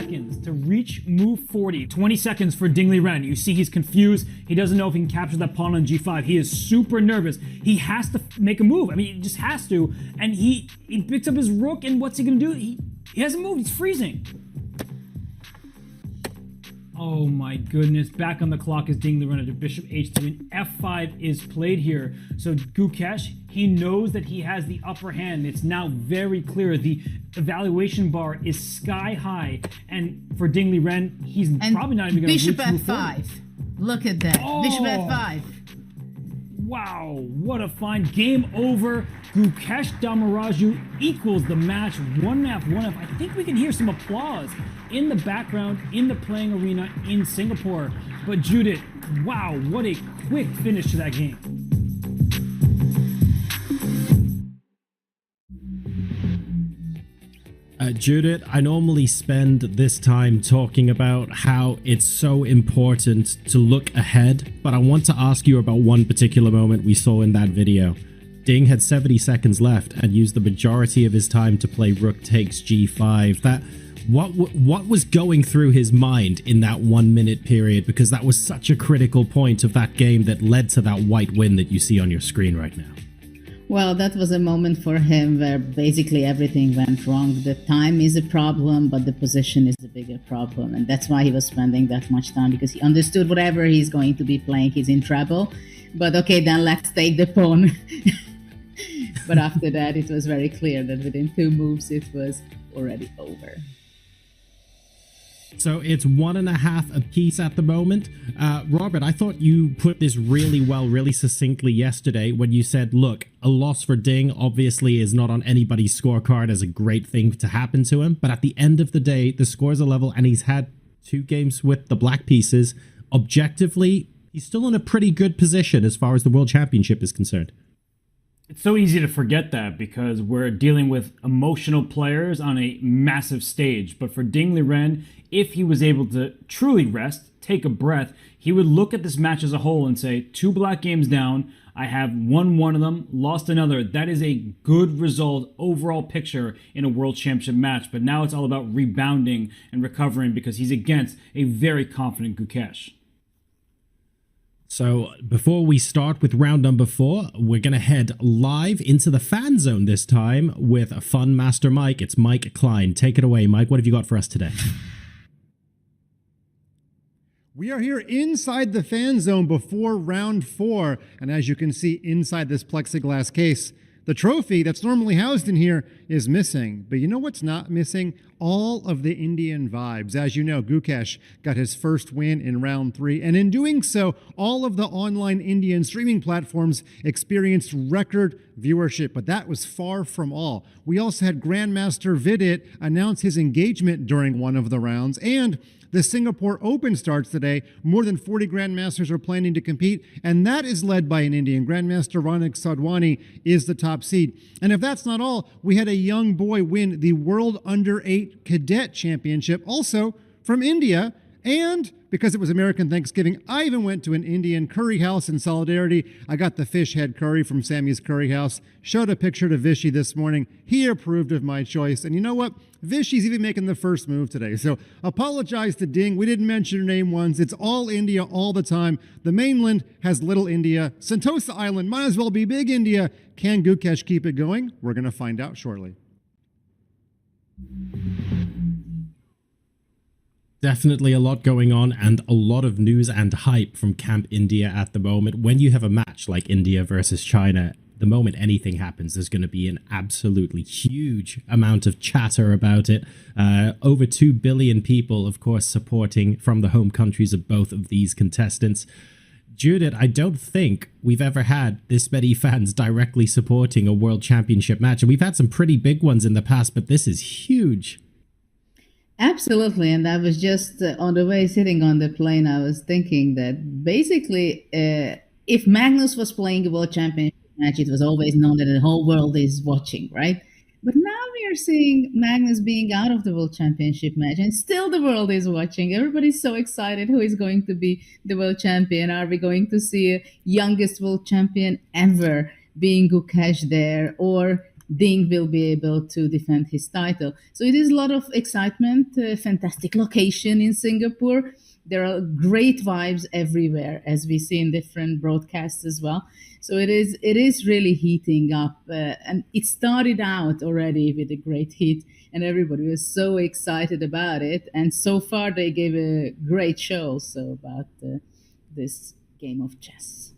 seconds to reach move 40. 20 seconds for Ding Liren. You see he's confused. He doesn't know if he can capture that pawn on g5. He is super nervous. He has to make a move. I mean, he just has to. And he picks up his rook, and what's he going to do? He hasn't moved. He's freezing. Oh my goodness, back on the clock is Ding Liren to bishop h3, and f5 is played here. So Gukesh, he knows that he has the upper hand. It's now very clear. The evaluation bar is sky high, and for Ding Liren, he's probably not even going to reach bishop f5. Look at that, bishop f5. Wow, what a find. Game over. Gukesh Damaraju equals the match. 1F, 1F. I think we can hear some applause in the background, in the playing arena in Singapore. But Judith, wow, what a quick finish to that game. Judith, I normally spend this time talking about how it's so important to look ahead, but I want to ask you about one particular moment we saw in that video. Ding had 70 seconds left and used the majority of his time to play rook takes g5. What was going through his mind in that 1 minute period? Because that was such a critical point of that game that led to that white win that you see on your screen right now. Well, that was a moment for him where basically everything went wrong. The time is a problem, but the position is the bigger problem. And that's why he was spending that much time, because he understood whatever he's going to be playing, he's in trouble. But okay, then let's take the pawn. But after that, it was very clear that within 2 moves, it was already over. So it's 1.5 apiece at the moment. Robert, I thought you put this really well, really succinctly yesterday when you said, look, a loss for Ding obviously is not on anybody's scorecard as a great thing to happen to him. But at the end of the day, the scores are level and he's had 2 games with the black pieces. Objectively, he's still in a pretty good position as far as the World Championship is concerned. It's so easy to forget that because we're dealing with emotional players on a massive stage. But for Ding Liren, if he was able to truly rest, take a breath, he would look at this match as a whole and say, 2 black games down, I have won one of them, lost another. That is a good result, overall picture in a World Championship match. But now it's all about rebounding and recovering because he's against a very confident Gukesh. So before we start with round number 4, we're going to head live into the fan zone this time with a fun master Mike. It's Mike Klein. Take it away, Mike. What have you got for us today? We are here inside the fan zone before round 4. And as you can see inside this plexiglass case, the trophy that's normally housed in here is missing. But you know what's not missing? All of the Indian vibes. As you know, Gukesh got his first win in round 3. And in doing so, all of the online Indian streaming platforms experienced record viewership. But that was far from all. We also had Grandmaster Fide announce his engagement during one of the rounds. And the Singapore Open starts today. More than 40 Grandmasters are planning to compete, and that is led by an Indian. Grandmaster Ronak Sadhwani is the top seed. And if that's not all, we had a young boy win the World Under-8 Cadet Championship, also from India. And because it was American Thanksgiving, I even went to an Indian curry house in solidarity. I got the fish head curry from Sammy's Curry House, showed a picture to Vishy this morning. He approved of my choice. And you know what? Vishy's even making the first move today. So apologize to Ding. We didn't mention your name once. It's all India all the time. The mainland has little India. Sentosa Island might as well be big India. Can Gukesh keep it going? We're going to find out shortly. Definitely a lot going on and a lot of news and hype from Camp India at the moment. When you have a match like India versus China, the moment anything happens, there's going to be an absolutely huge amount of chatter about it. Over 2 billion people, of course, supporting from the home countries of both of these contestants. Judith, I don't think we've ever had this many fans directly supporting a World Championship match. And we've had some pretty big ones in the past, but this is huge. Absolutely. And I was just on the way sitting on the plane, I was thinking that basically if Magnus was playing a World Championship match, it was always known that the whole world is watching, right? But now we are seeing Magnus being out of the World Championship match and still the world is watching. Everybody's so excited. Who is going to be the world champion? Are we going to see a youngest world champion ever being Gukesh there? Or Ding will be able to defend his title. So it is a lot of excitement, fantastic location in Singapore. There are great vibes everywhere, as we see in different broadcasts as well. So it is really heating up, and it started out already with a great heat, and everybody was so excited about it. And so far, they gave a great show also about this game of chess.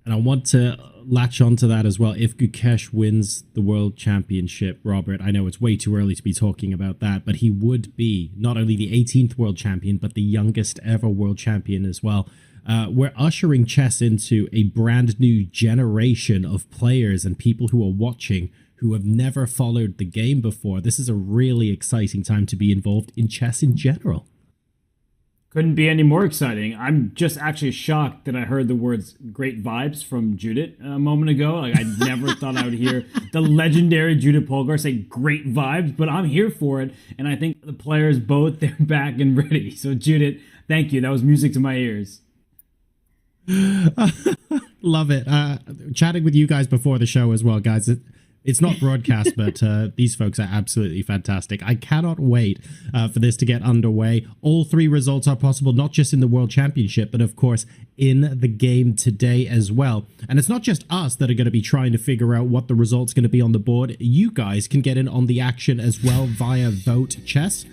And I want to latch onto that as well. If Gukesh wins the world championship, Robert, I know it's way too early to be talking about that, but he would be not only the 18th world champion, but the youngest ever world champion as well. We're ushering chess into a brand new generation of players and people who are watching who have never followed the game before. This is a really exciting time to be involved in chess in general. Couldn't be any more exciting. I'm just actually shocked that I heard the words "great vibes" from Judith a moment ago. Like, I never thought I would hear the legendary Judith Polgar say "great vibes," but I'm here for it, and I think the players both, they're back and ready. So Judith, thank you. That was music to my ears. Love it. Chatting with you guys before the show as well, guys. It's not broadcast, but these folks are absolutely fantastic. I cannot wait for this to get underway. All three results are possible, not just in the World Championship, but of course in the game today as well. And it's not just us that are going to be trying to figure out what the result's going to be on the board. You guys can get in on the action as well via Vote Chess.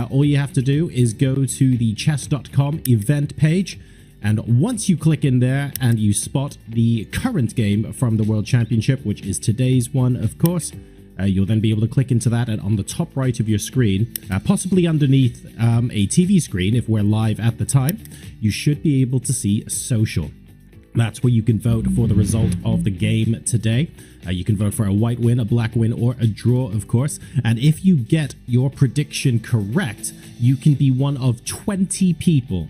All you have to do is go to the chess.com event page. And once you click in there and you spot the current game from the World Championship, which is today's one, of course, you'll then be able to click into that, and on the top right of your screen, possibly underneath a TV screen, if we're live at the time, you should be able to see social. That's where you can vote for the result of the game today. You can vote for a white win, a black win, or a draw, of course. And if you get your prediction correct, you can be one of 20 people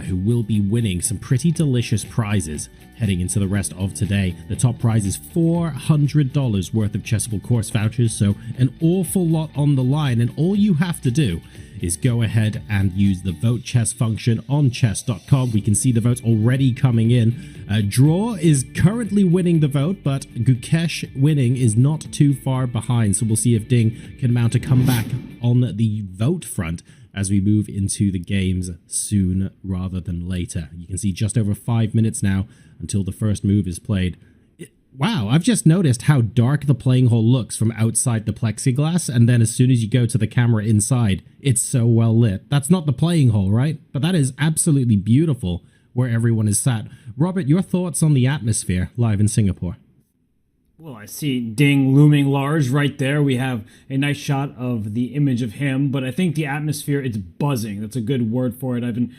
who will be winning some pretty delicious prizes heading into the rest of today. The top prize is $400 worth of Chessable course vouchers, so an awful lot on the line, and all you have to do is go ahead and use the vote chess function on chess.com. We can see the votes already coming in. Draw is currently winning the vote, but Gukesh winning is not too far behind, so we'll see if Ding can mount a comeback on the vote front as we move into the games soon rather than later. You can see just over 5 minutes now until the first move is played. Wow, I've just noticed how dark the playing hall looks from outside the plexiglass, and then as soon as you go to the camera inside, it's so well lit. That's not the playing hall, right? But that is absolutely beautiful where everyone is sat. Robert, your thoughts on the atmosphere live in Singapore? Well, I see Ding looming large right there. We have a nice shot of the image of him, but I think the atmosphere, it's buzzing. That's a good word for it. I've been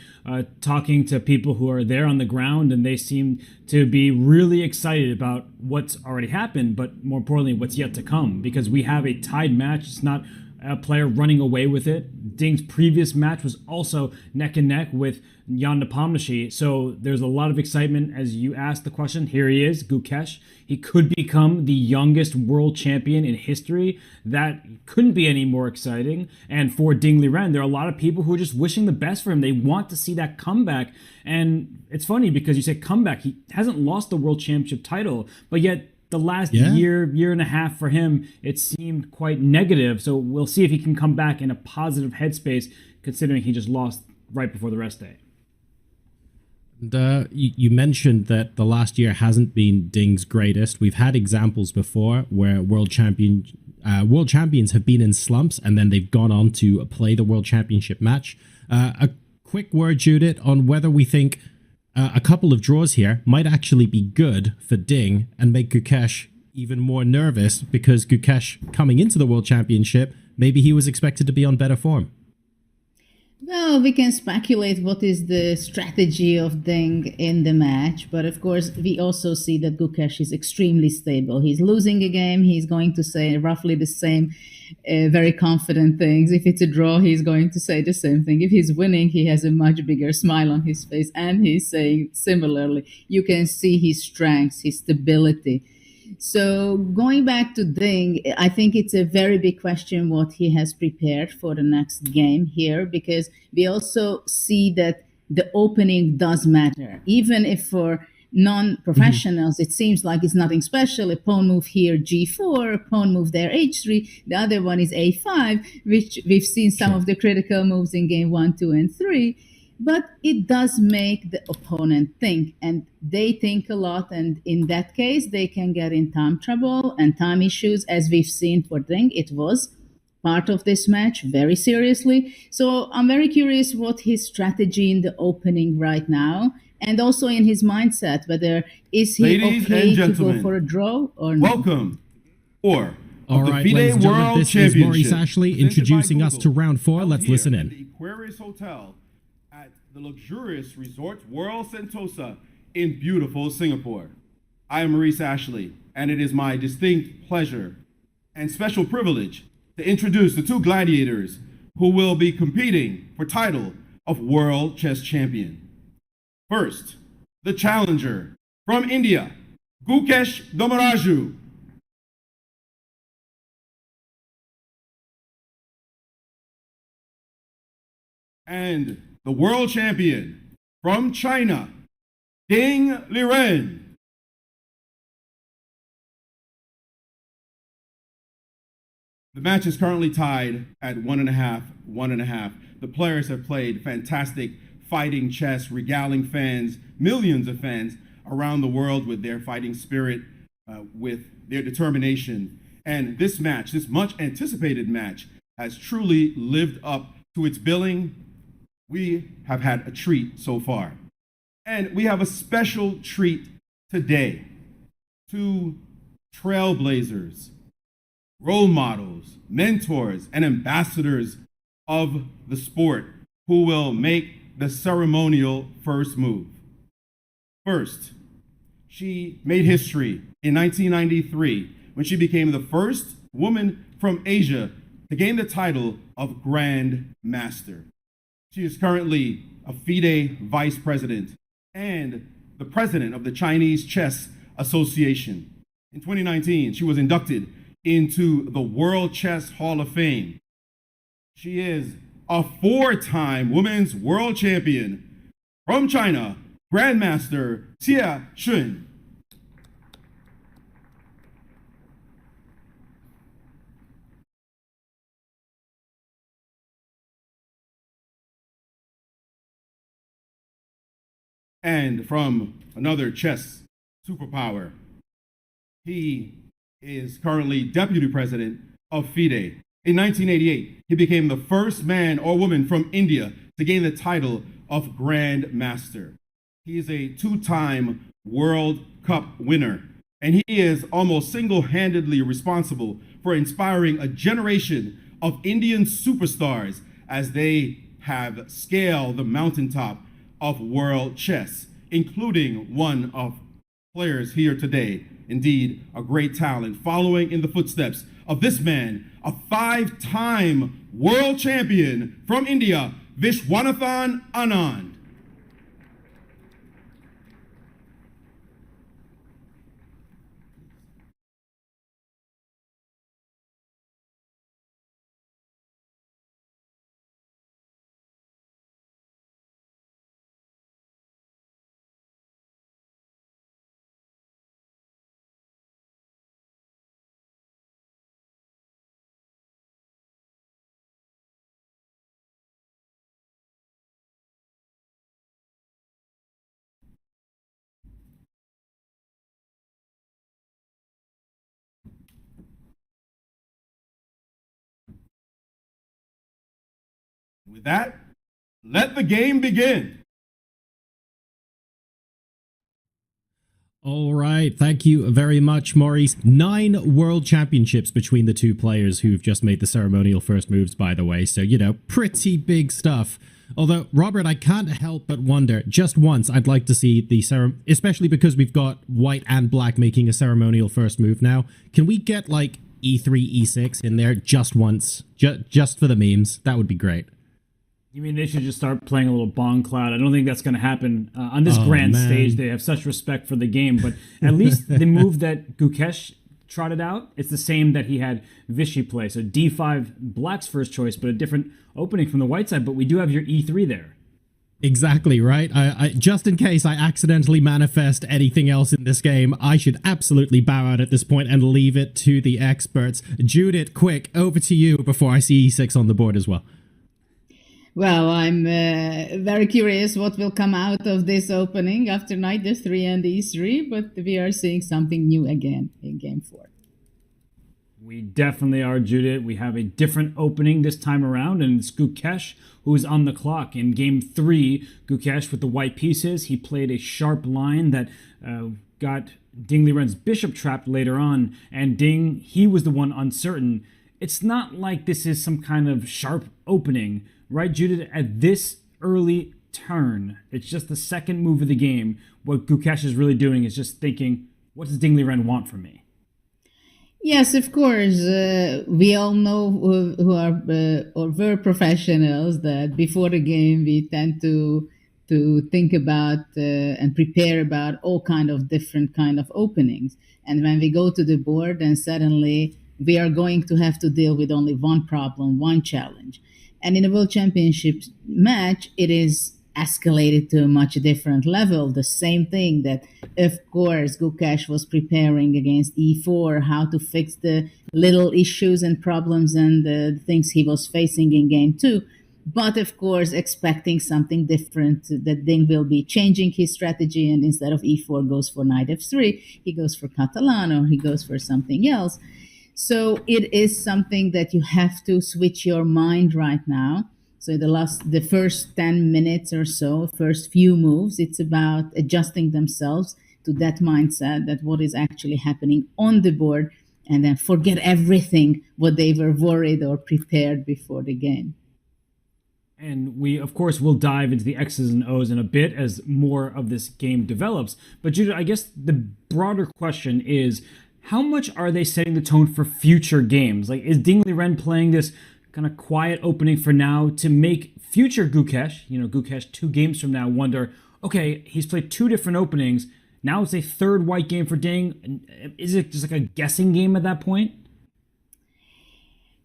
talking to people who are there on the ground, and they seem to be really excited about what's already happened, but more importantly, what's yet to come, because we have a tied match. It's not a player running away with it. Ding's previous match was also neck and neck with Jan Nepomniachtchi, so there's a lot of excitement. As you asked the question, here he is, Gukesh. He could become the youngest world champion in history. That couldn't be any more exciting. And for Ding Liren, there are a lot of people who are just wishing the best for him. They want to see that comeback. And it's funny because you say comeback. He hasn't lost the world championship title, but yet the last year and a half for him, it seemed quite negative. So we'll see if he can come back in a positive headspace, considering he just lost right before the rest day. You mentioned that the last year hasn't been Ding's greatest. We've had examples before where world champions have been in slumps and then they've gone on to play the world championship match. A quick word, Judith, on whether we think a couple of draws here might actually be good for Ding and make Gukesh even more nervous, because Gukesh coming into the world championship, maybe he was expected to be on better form. Well, we can speculate what is the strategy of Ding in the match, but of course we also see that Gukesh is extremely stable. He's losing a game, he's going to say roughly the same very confident things. If it's a draw, he's going to say the same thing. If he's winning, he has a much bigger smile on his face, and he's saying similarly. You can see his strengths, his stability. So going back to Ding, I think it's a very big question what he has prepared for the next game here, because we also see that the opening does matter. Even if for non-professionals, it seems like it's nothing special. A pawn move here, g4, a pawn move there, h3. The other one is a5, which we've seen some of the critical moves in game 1, 2, and 3. But it does make the opponent think, and they think a lot. And in that case, they can get in time trouble and time issues, as we've seen for Deng. It was part of this match very seriously. So I'm very curious what his strategy in the opening right now, and also in his mindset, whether is he Ladies okay and to gentlemen, go for a draw or not. welcome. Or All right, ladies and gentlemen, this is Maurice Ashley introducing us to round 4. Let's listen in. At the Aquarius Hotel at the luxurious resort World Sentosa in beautiful Singapore. I am Maurice Ashley, and it is my distinct pleasure and special privilege to introduce the two gladiators who will be competing for title of World Chess Champion. First, the challenger from India, Gukesh Domaraju. And the world champion from China, Ding Liren. The match is currently tied at 1.5, 1.5. The players have played fantastic fighting chess, regaling fans, millions of fans around the world with their fighting spirit, with their determination. And this match, this much anticipated match, has truly lived up to its billing. We have had a treat so far. And we have a special treat today. Two trailblazers, role models, mentors, and ambassadors of the sport who will make the ceremonial first move. First, she made history in 1993 when she became the first woman from Asia to gain the title of grandmaster. She is currently a Fide vice president and the president of the Chinese Chess Association. In 2019, she was inducted into the World Chess Hall of Fame. She is a 4-time women's world champion from China, Grandmaster Xie Xun. And from another chess superpower, he is currently deputy president of Fide. In 1988, he became the first man or woman from India to gain the title of Grandmaster. He is a 2-time World Cup winner, and he is almost single-handedly responsible for inspiring a generation of Indian superstars as they have scaled the mountaintop of world chess, including one of players here today. Indeed, a great talent, following in the footsteps of this man, a 5-time world champion from India, Vishwanathan Anand. With that, let the game begin. All right, thank you very much, Maurice. 9 world championships between the two players who've just made the ceremonial first moves, by the way. So, you know, pretty big stuff. Although, Robert, I can't help but wonder, just once, I'd like to see the especially because we've got white and black making a ceremonial first move now. Can we get, like, E3, E6 in there just once? Just for the memes? That would be great. You mean they should just start playing a little Bong Cloud? I don't think that's going to happen on this grand stage. They have such respect for the game, but at least the move that Gukesh trotted out, it's the same that he had Vichy play. So D5, black's first choice, but a different opening from the white side. But we do have your E3 there. Exactly, right? I just in case I accidentally manifest anything else in this game, I should absolutely bow out at this point and leave it to the experts. Judith, quick, over to you before I see e6 on the board as well. Well, I'm very curious what will come out of this opening after knight f3 and e3, but we are seeing something new again in game 4. We definitely are, Judith. We have a different opening this time around, and it's Gukesh who's on the clock. In game 3, Gukesh with the white pieces, he played a sharp line that got Ding Liren's bishop trapped later on, and Ding, he was the one uncertain. It's not like this is some kind of sharp opening, right, Judith? At this early turn, it's just the second move of the game. What Gukesh is really doing is just thinking, what does Ding Liren want from me? Yes, of course. We all know who are or were professionals that before the game we tend to think about and prepare about all kind of different kind of openings. And when we go to the board, then suddenly we are going to have to deal with only one problem, one challenge. And in a World Championship match, it is escalated to a much different level. The same thing that, of course, Gukesh was preparing against e4, how to fix the little issues and problems and the things he was facing in game 2. But of course, expecting something different, that Ding will be changing his strategy, and instead of e4 goes for knight f3, he goes for Catalan or he goes for something else. So it is something that you have to switch your mind right now. So the first 10 minutes or so, first few moves, it's about adjusting themselves to that mindset, that what is actually happening on the board, and then forget everything what they were worried or prepared before the game. And we, of course, will dive into the X's and O's in a bit as more of this game develops. But Judith, I guess the broader question is, how much are they setting the tone for future games? Like, is Ding Liren playing this kind of quiet opening for now to make future Gukesh, Gukesh 2 games from now, wonder, okay, he's played 2 different openings. Now it's a third white game for Ding. Is it just like a guessing game at that point?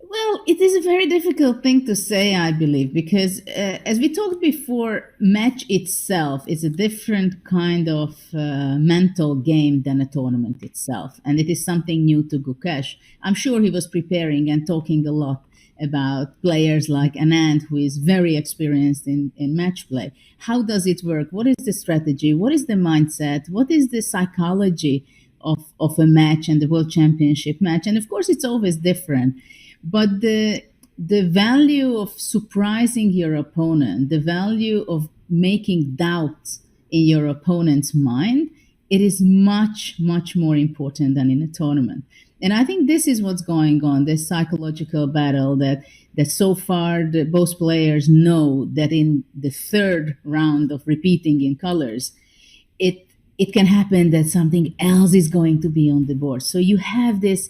Well, it is a very difficult thing to say, I believe, because as we talked before, match itself is a different kind of mental game than a tournament itself. And it is something new to Gukesh. I'm sure he was preparing and talking a lot about players like Anand, who is very experienced in match play. How does it work? What is the strategy? What is the mindset? What is the psychology of a match and the World Championship match? And of course, it's always different. But the value of surprising your opponent, the value of making doubts in your opponent's mind, it is much, much more important than in a tournament. And I think this is what's going on, this psychological battle that so far both players know that in the third round of repeating in colors, it can happen that something else is going to be on the board. So you have this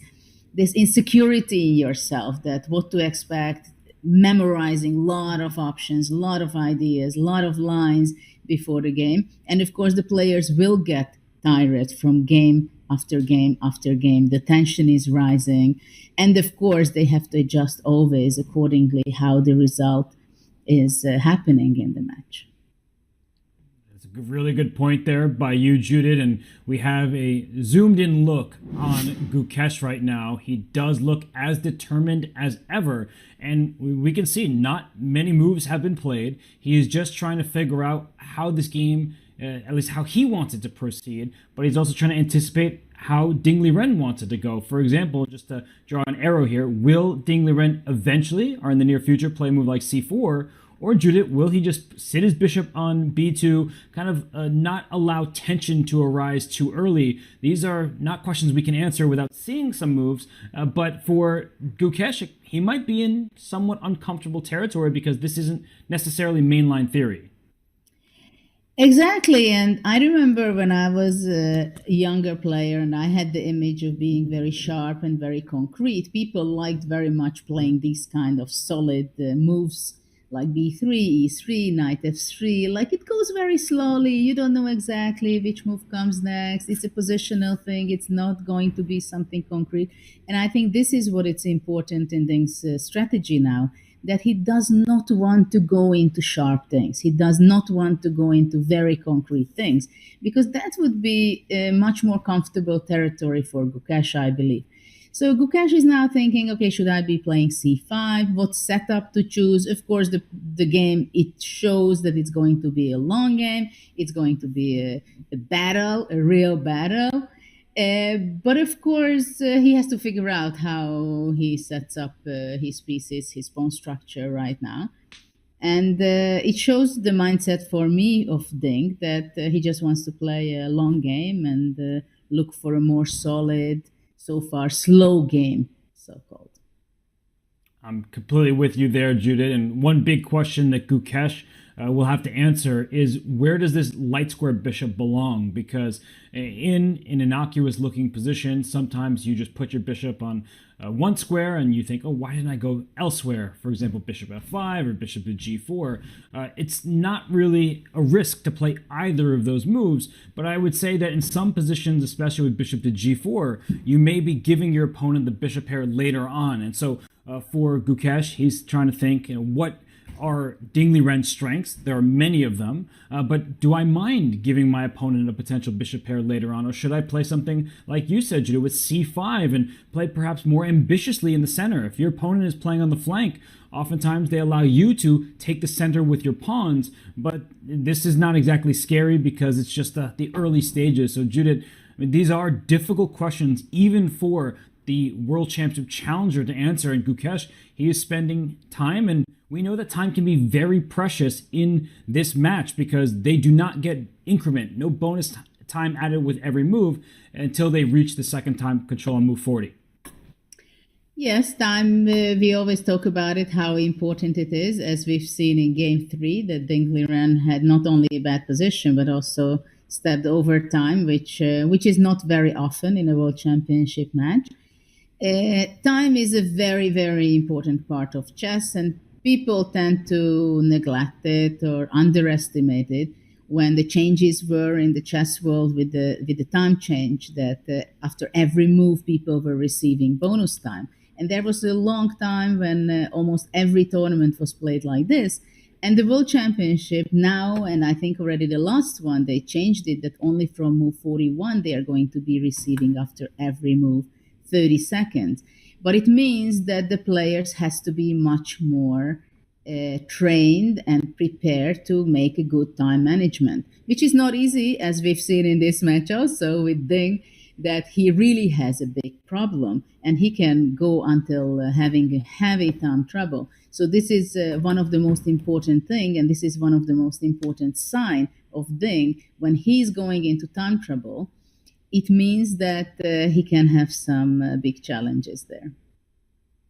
insecurity in yourself, that what to expect, memorizing a lot of options, a lot of ideas, a lot of lines before the game. And of course, the players will get tired from game after game after game. The tension is rising. And of course, they have to adjust always accordingly how the result is happening in the match. That's a really good point there by you, Judith. And we have a zoomed in look on Gukesh right now. He does look as determined as ever. And we can see not many moves have been played. He is just trying to figure out how this game, at least how he wants it to proceed, but he's also trying to anticipate how Ding Liren wants it to go. For example, just to draw an arrow here, will Ding Liren eventually, or in the near future, play a move like c4? Or Judith, will he just sit his bishop on b2, kind of not allow tension to arise too early? These are not questions we can answer without seeing some moves, but for Gukesh, he might be in somewhat uncomfortable territory because this isn't necessarily mainline theory. Exactly. And I remember when I was a younger player and I had the image of being very sharp and very concrete, people liked very much playing these kind of solid moves like b3, e3, knight f3. Like, it goes very slowly. You don't know exactly which move comes next. It's a positional thing. It's not going to be something concrete. And I think this is what it's important in Ding's strategy now, that he does not want to go into sharp things. He does not want to go into very concrete things, because that would be a much more comfortable territory for Gukesh, I believe. So Gukesh is now thinking, okay, should I be playing c5? What setup to choose? Of course, the game, it shows that it's going to be a long game. It's going to be a battle, a real battle. But of course, he has to figure out how he sets up his pieces, his pawn structure right now. And it shows the mindset for me of Ding that he just wants to play a long game and look for a more solid, so far slow game, so-called. I'm completely with you there, Judith. And one big question that Gukesh will have to answer is, where does this light square bishop belong? Because in an innocuous looking position, sometimes you just put your bishop on one square and you think, oh, why didn't I go elsewhere? For example, bishop f5 or bishop to g4. It's not really a risk to play either of those moves, but I would say that in some positions, especially with bishop to g4, you may be giving your opponent the bishop pair later on. And so for Gukesh, he's trying to think, what are Ding Liren's strengths? There are many of them, but do I mind giving my opponent a potential bishop pair later on, or should I play something like you said, Judah, with c5 and play perhaps more ambitiously in the center? If your opponent is playing on the flank, oftentimes they allow you to take the center with your pawns, but this is not exactly scary because it's just the early stages. So Judith, these are difficult questions even for the World Championship challenger to answer. And Gukesh, he is spending time, and we know that time can be very precious in this match because they do not get increment, no bonus time added with every move until they reach the second time control on move 40. Yes, time, we always talk about it, how important it is, as we've seen in game 3, that Ding Liren had not only a bad position, but also stepped over time, which is not very often in a World Championship match. Time is a very, very important part of chess, and people tend to neglect it or underestimate it. When the changes were in the chess world with the time change, that after every move people were receiving bonus time. And there was a long time when almost every tournament was played like this. And the World Championship now, and I think already the last one, they changed it that only from move 41 they are going to be receiving after every move 30 seconds. But it means that the players has to be much more trained and prepared to make a good time management, which is not easy, as we've seen in this match also with Ding, that he really has a big problem and he can go until having a heavy time trouble. So this is one of the most important thing, and this is one of the most important sign of Ding. When he's going into time trouble, it means that he can have some big challenges there.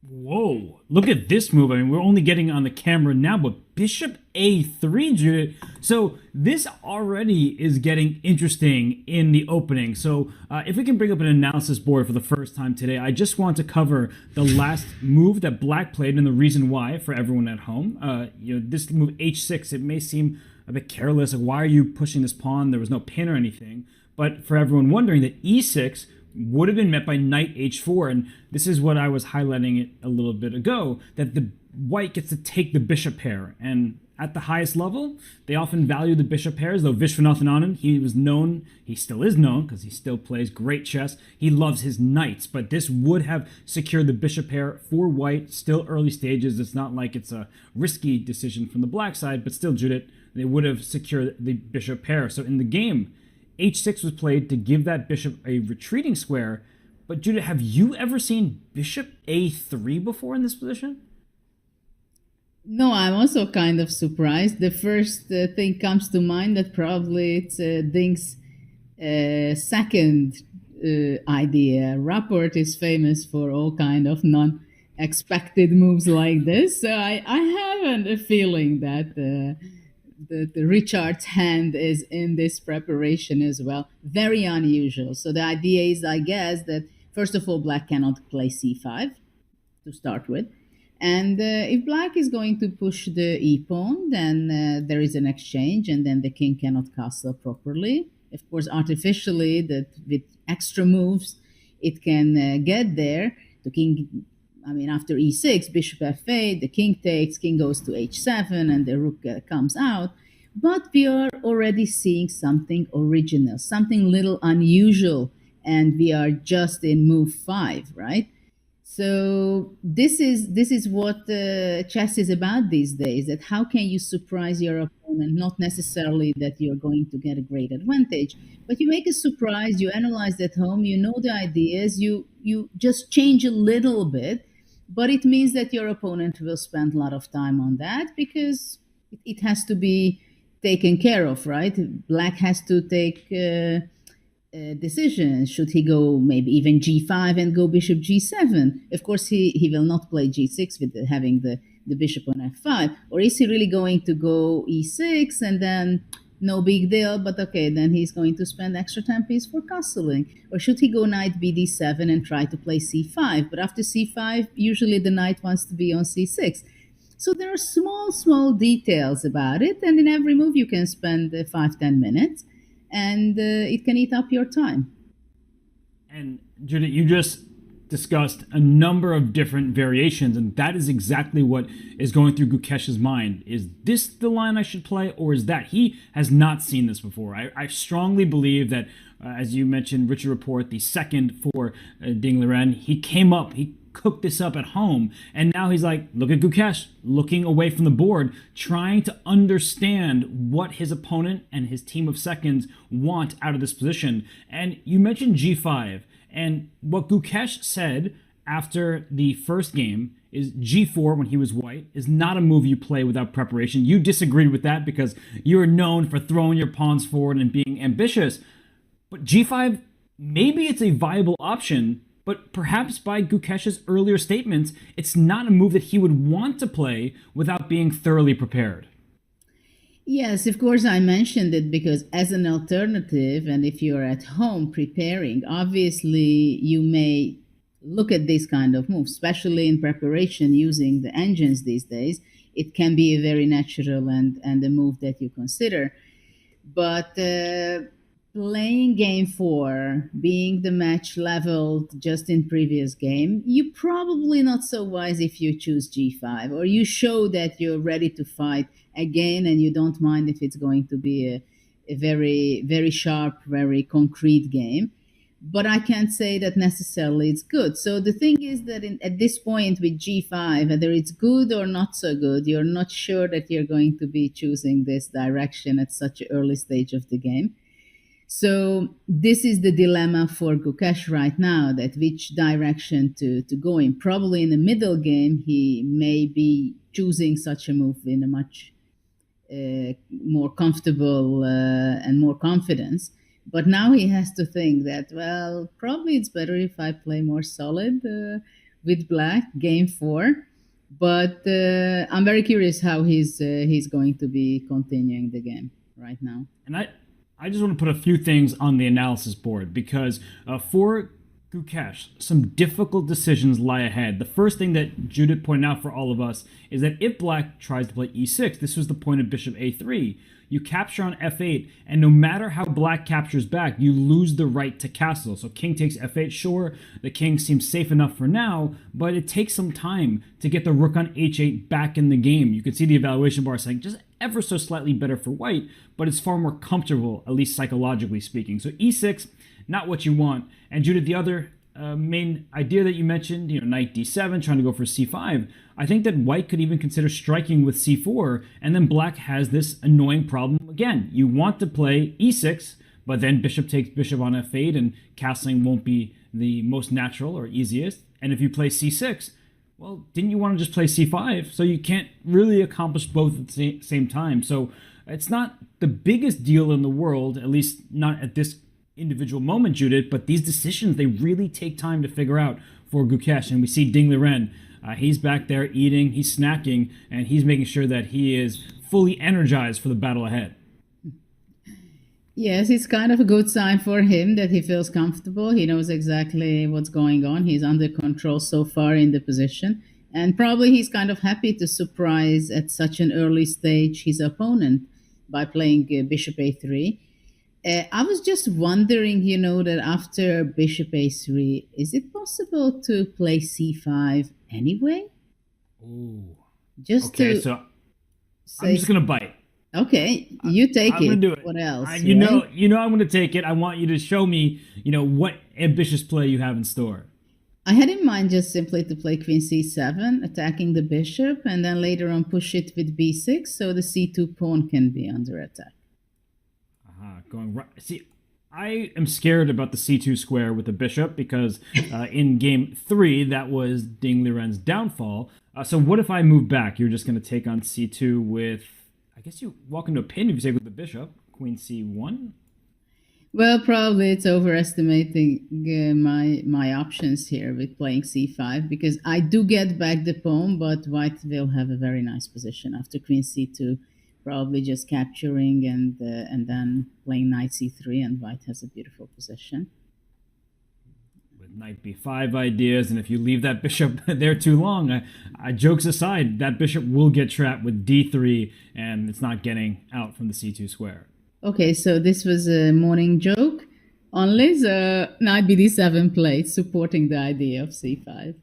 Whoa, look at this move. I mean, we're only getting on the camera now, but bishop a3, Judith. So this already is getting interesting in the opening. So if we can bring up an analysis board for the first time today, I just want to cover the last move that Black played and the reason why for everyone at home. This move h6, it may seem a bit careless. Like, why are you pushing this pawn? There was no pin or anything. But for everyone wondering, that e6 would have been met by knight h4, and this is what I was highlighting it a little bit ago, that the white gets to take the bishop pair, and at the highest level, they often value the bishop pairs, though Vishwanathan Anand, he still is known, because he still plays great chess, he loves his knights, but this would have secured the bishop pair for white, still early stages. It's not like it's a risky decision from the black side, but still, Judith, they would have secured the bishop pair. So in the game, h6 was played to give that bishop a retreating square. But Judith, have you ever seen bishop a3 before in this position? No, I'm also kind of surprised. The first thing comes to mind that probably it's Ding's second idea. Rapport is famous for all kind of non-expected moves like this. So I have a feeling that the Richard's hand is in this preparation as well. Very unusual. So the idea is, I guess, that first of all, Black cannot play c5 to start with. And if Black is going to push the e-pawn, then there is an exchange, and then the king cannot castle properly. Of course, artificially, that with extra moves, it can get there. The king after e6, bishop f8, the king takes, king goes to h7, and the rook comes out. But we are already seeing something original, something little unusual, and we are just in move 5, right? So this is what chess is about these days, that how can you surprise your opponent, not necessarily that you're going to get a great advantage, but you make a surprise, you analyze at home, you know the ideas, you just change a little bit, but it means that your opponent will spend a lot of time on that because it has to be taken care of, right? Black has to take decision. Should he go maybe even g5 and go bishop g7? Of course, he will not play g6 with having the bishop on f5. Or is he really going to go e6 and then no big deal, but okay, then he's going to spend extra 10 pieces for castling? Or should he go knight bd7 and try to play c5? But after c5, usually the knight wants to be on c6. So there are small details about it, and in every move you can spend 5-10 minutes, and it can eat up your time. And Judith, you just discussed a number of different variations, and that is exactly what is going through Gukesh's mind. Is this the line I should play, or is that? He has not seen this before. I strongly believe that, as you mentioned, Richard Report, the second for Ding Liren, he came up, he cooked this up at home, and now he's like, look at Gukesh, looking away from the board, trying to understand what his opponent and his team of seconds want out of this position. And you mentioned g5, and what Gukesh said after the first game is g4 when he was white is not a move you play without preparation. You disagreed with that because you're known for throwing your pawns forward and being ambitious. But g5, maybe it's a viable option, but perhaps by Gukesh's earlier statements, it's not a move that he would want to play without being thoroughly prepared. Yes, of course, I mentioned it because as an alternative, and if you're at home preparing, obviously you may look at this kind of move, especially in preparation using the engines these days. It can be a very natural and a move that you consider. But playing game 4, being the match leveled just in previous game, you probably not so wise if you choose g5, or you show that you're ready to fight again and you don't mind if it's going to be a very, very sharp, very concrete game. But I can't say that necessarily it's good. So the thing is that at this point with g5, whether it's good or not so good, you're not sure that you're going to be choosing this direction at such an early stage of the game. So this is the dilemma for Gukesh right now, that which direction to go in. Probably in the middle game, he may be choosing such a move in a much more comfortable and more confidence. But now he has to think that, well, probably it's better if I play more solid with black, game 4. But I'm very curious how he's going to be continuing the game right now. And I just want to put a few things on the analysis board because for Gukesh, some difficult decisions lie ahead. The first thing that Judith pointed out for all of us is that if black tries to play e6, this was the point of bishop a3, you capture on f8, and no matter how black captures back, you lose the right to castle. So king takes f8, sure, the king seems safe enough for now, but it takes some time to get the rook on h8 back in the game. You can see the evaluation bar saying just ever so slightly better for white, but it's far more comfortable, at least psychologically speaking. So e6, not what you want. And Judith, the other main idea that you mentioned, knight d7, trying to go for c5, I think that white could even consider striking with c4, and then black has this annoying problem again. You want to play e6, but then bishop takes bishop on f8, and castling won't be the most natural or easiest. And if you play c6, well, didn't you want to just play c5? So you can't really accomplish both at the same time. So it's not the biggest deal in the world, at least not at this individual moment, Judith, but these decisions, they really take time to figure out for Gukesh. And we see Ding Liren, he's back there eating, he's snacking, and he's making sure that he is fully energized for the battle ahead. Yes, it's kind of a good sign for him that he feels comfortable. He knows exactly what's going on. He's under control so far in the position. And probably he's kind of happy to surprise at such an early stage his opponent by playing bishop a3. I was just wondering, that after bishop a3, is it possible to play c5 anyway? Ooh. Just Okay, to so say, I'm just gonna bite. okay, you take I'm it. gonna do it. What else? You know, right? I'm gonna take it. I want you to show me, what ambitious play you have in store. I had in mind just simply to play queen c7, attacking the bishop, and then later on push it with b6, so the c2 pawn can be under attack. Going right. See, I am scared about the c2 square with the bishop because in game 3 that was Ding Liren's downfall. So what if I move back? You're just going to take on c2 with, I guess you walk into a pin if you take with the bishop. Queen c1. Well, probably it's overestimating my options here with playing c5, because I do get back the pawn, but white will have a very nice position after queen c2. Probably just capturing and then playing knight c3, and white has a beautiful position. With knight b5 ideas, and if you leave that bishop there too long, jokes aside, that bishop will get trapped with d3, and it's not getting out from the c2 square. Okay, so this was a morning joke. Only the knight bd7 play, supporting the idea of c5.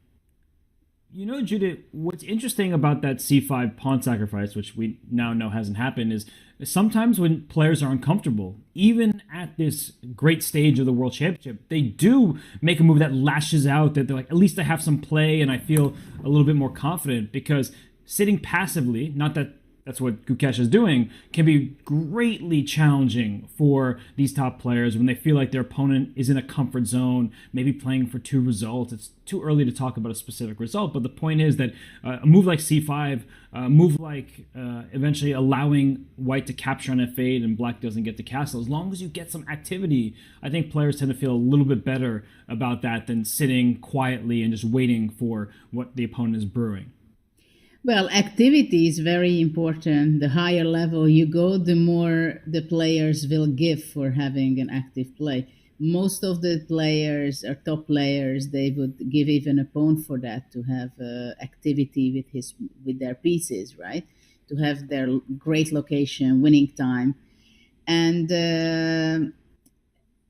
Judith, what's interesting about that c5 pawn sacrifice, which we now know hasn't happened, is sometimes when players are uncomfortable, even at this great stage of the World Championship, they do make a move that lashes out, that they're like, at least I have some play and I feel a little bit more confident, because sitting passively, not that that's what Gukesh is doing, can be greatly challenging for these top players when they feel like their opponent is in a comfort zone, maybe playing for 2 results. It's too early to talk about a specific result, but the point is that a move like c5, a move like eventually allowing white to capture on f8 and black doesn't get the castle, as long as you get some activity, I think players tend to feel a little bit better about that than sitting quietly and just waiting for what the opponent is brewing. Well, activity is very important. The higher level you go, the more the players will give for having an active play. Most of the players or top players, they would give even a pawn for that, to have activity with their pieces, right? To have their great location, winning time. And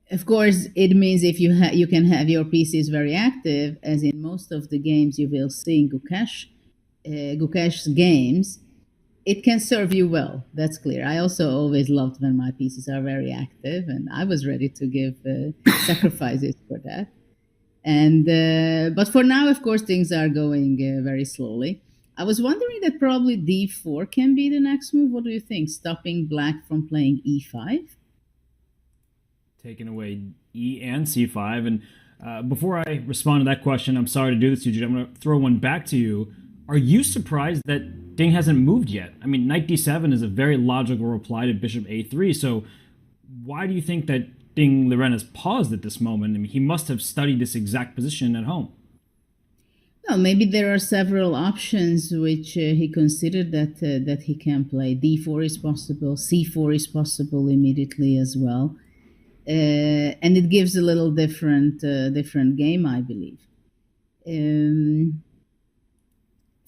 of course, it means if you can have your pieces very active, as in most of the games you will see in Gukesh's games, it can serve you well. That's clear. I also always loved when my pieces are very active, and I was ready to give sacrifices for that. And but for now, of course, things are going very slowly. I was wondering that probably d4 can be the next move. What do you think? Stopping black from playing e5? Taking away e and c5. And before I respond to that question, I'm sorry to do this to you, I'm going to throw one back to you. Are you surprised that Ding hasn't moved yet? I mean, knight d7 is a very logical reply to bishop a3, so why do you think that Ding Liren has paused at this moment? I mean, he must have studied this exact position at home. Well, maybe there are several options which he considered that he can play. d4 is possible, c4 is possible immediately as well. And it gives a little different game, I believe.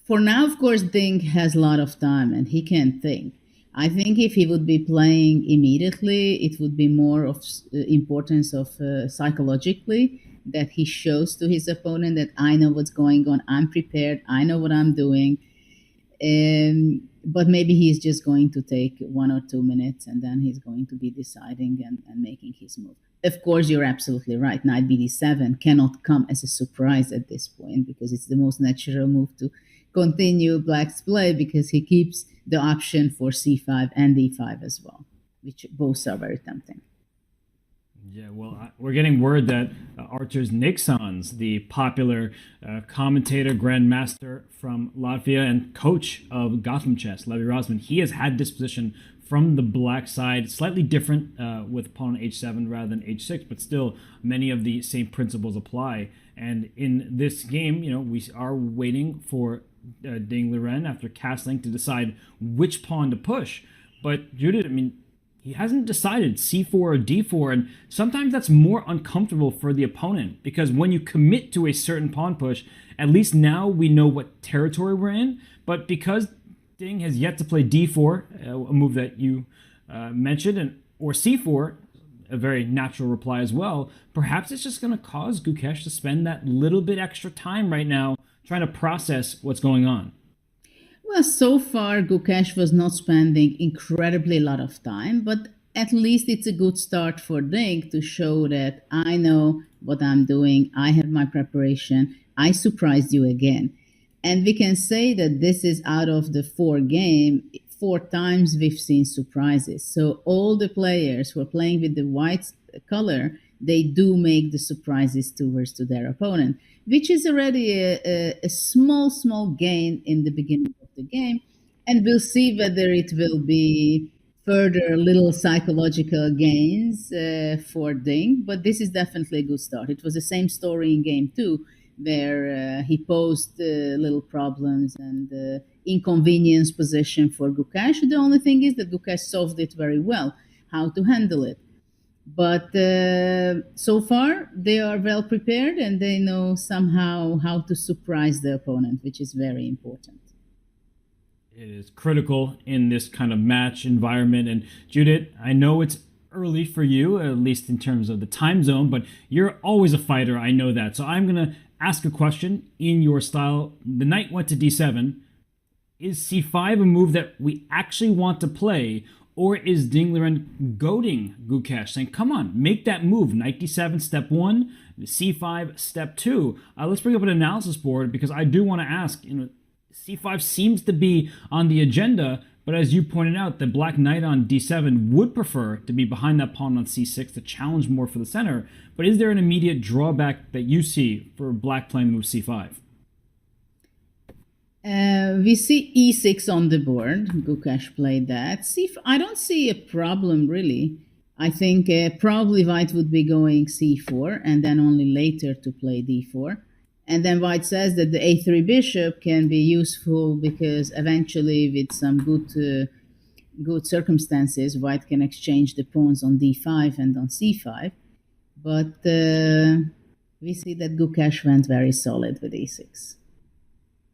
For now, of course, Ding has a lot of time and he can think. I think if he would be playing immediately, it would be more of importance of psychologically, that he shows to his opponent that I know what's going on, I'm prepared, I know what I'm doing. But maybe he's just going to take 1 or 2 minutes and then he's going to be deciding and making his move. Of course, you're absolutely right. Knight bd7 cannot come as a surprise at this point, because it's the most natural move to continue black's play, because he keeps the option for c5 and d5 as well, which both are very tempting. Yeah, well, we're getting word that Arturs Nixons, the popular commentator, grandmaster from Latvia and coach of Gotham Chess, Levi Rosman, he has had this position from the black side, slightly different with pawn h7 rather than h6, but still many of the same principles apply. And in this game, we are waiting for Ding Liren after castling to decide which pawn to push. But Judith, I mean, he hasn't decided c4 or d4, and sometimes that's more uncomfortable for the opponent, because when you commit to a certain pawn push, at least now we know what territory we're in. But because Ding has yet to play d4, a move that you mentioned, or c4, a very natural reply as well. Perhaps it's just going to cause Gukesh to spend that little bit extra time right now trying to process what's going on. Well, so far, Gukesh was not spending incredibly lot of time, but at least it's a good start for Ding to show that I know what I'm doing. I have my preparation. I surprised you again. And we can say that this is out of the 4 game, 4 times we've seen surprises. So all the players who are playing with the white color, they do make the surprises towards to their opponent, which is already a small gain in the beginning of the game. And we'll see whether it will be further little psychological gains for Ding, but this is definitely a good start. It was the same story in game 2, where he posed little problems and inconvenience position for Gukesh. The only thing is that Gukesh solved it very well, how to handle it. But so far, they are well prepared and they know somehow how to surprise the opponent, which is very important. It is critical in this kind of match environment. And Judith, I know it's early for you, at least in terms of the time zone, but you're always a fighter. I know that. So I'm going to ask a question in your style. The knight went to d7. Is c5 a move that we actually want to play? Or is Ding Liren goading Gukesh, saying, come on, make that move. Knight d7, step 1, c5, step 2. Let's bring up an analysis board because I do want to ask, c5 seems to be on the agenda, but as you pointed out, the black knight on d7 would prefer to be behind that pawn on c6 to challenge more for the center. But is there an immediate drawback that you see for black playing the move c5? We see e6 on the board. Gukesh played that. I don't see a problem, really. I think probably white would be going c4 and then only later to play d4. And then white says that the a3 bishop can be useful because eventually with some good circumstances, white can exchange the pawns on d5 and on c5. But we see that Gukesh went very solid with e6.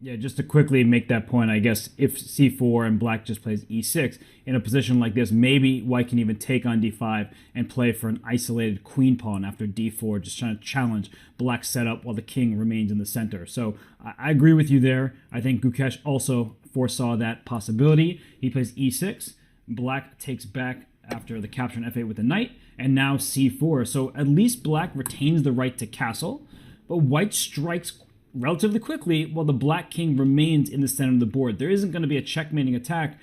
Yeah, just to quickly make that point, I guess if c4 and black just plays e6, in a position like this, maybe white can even take on d5 and play for an isolated queen pawn after d4, just trying to challenge black's setup while the king remains in the center. So I agree with you there. I think Gukesh also foresaw that possibility. He plays e6, black takes back after the capture on f8 with the knight, and now c4. So at least black retains the right to castle, but white strikes relatively quickly while the black king remains in the center of the board. There isn't going to be a checkmating attack.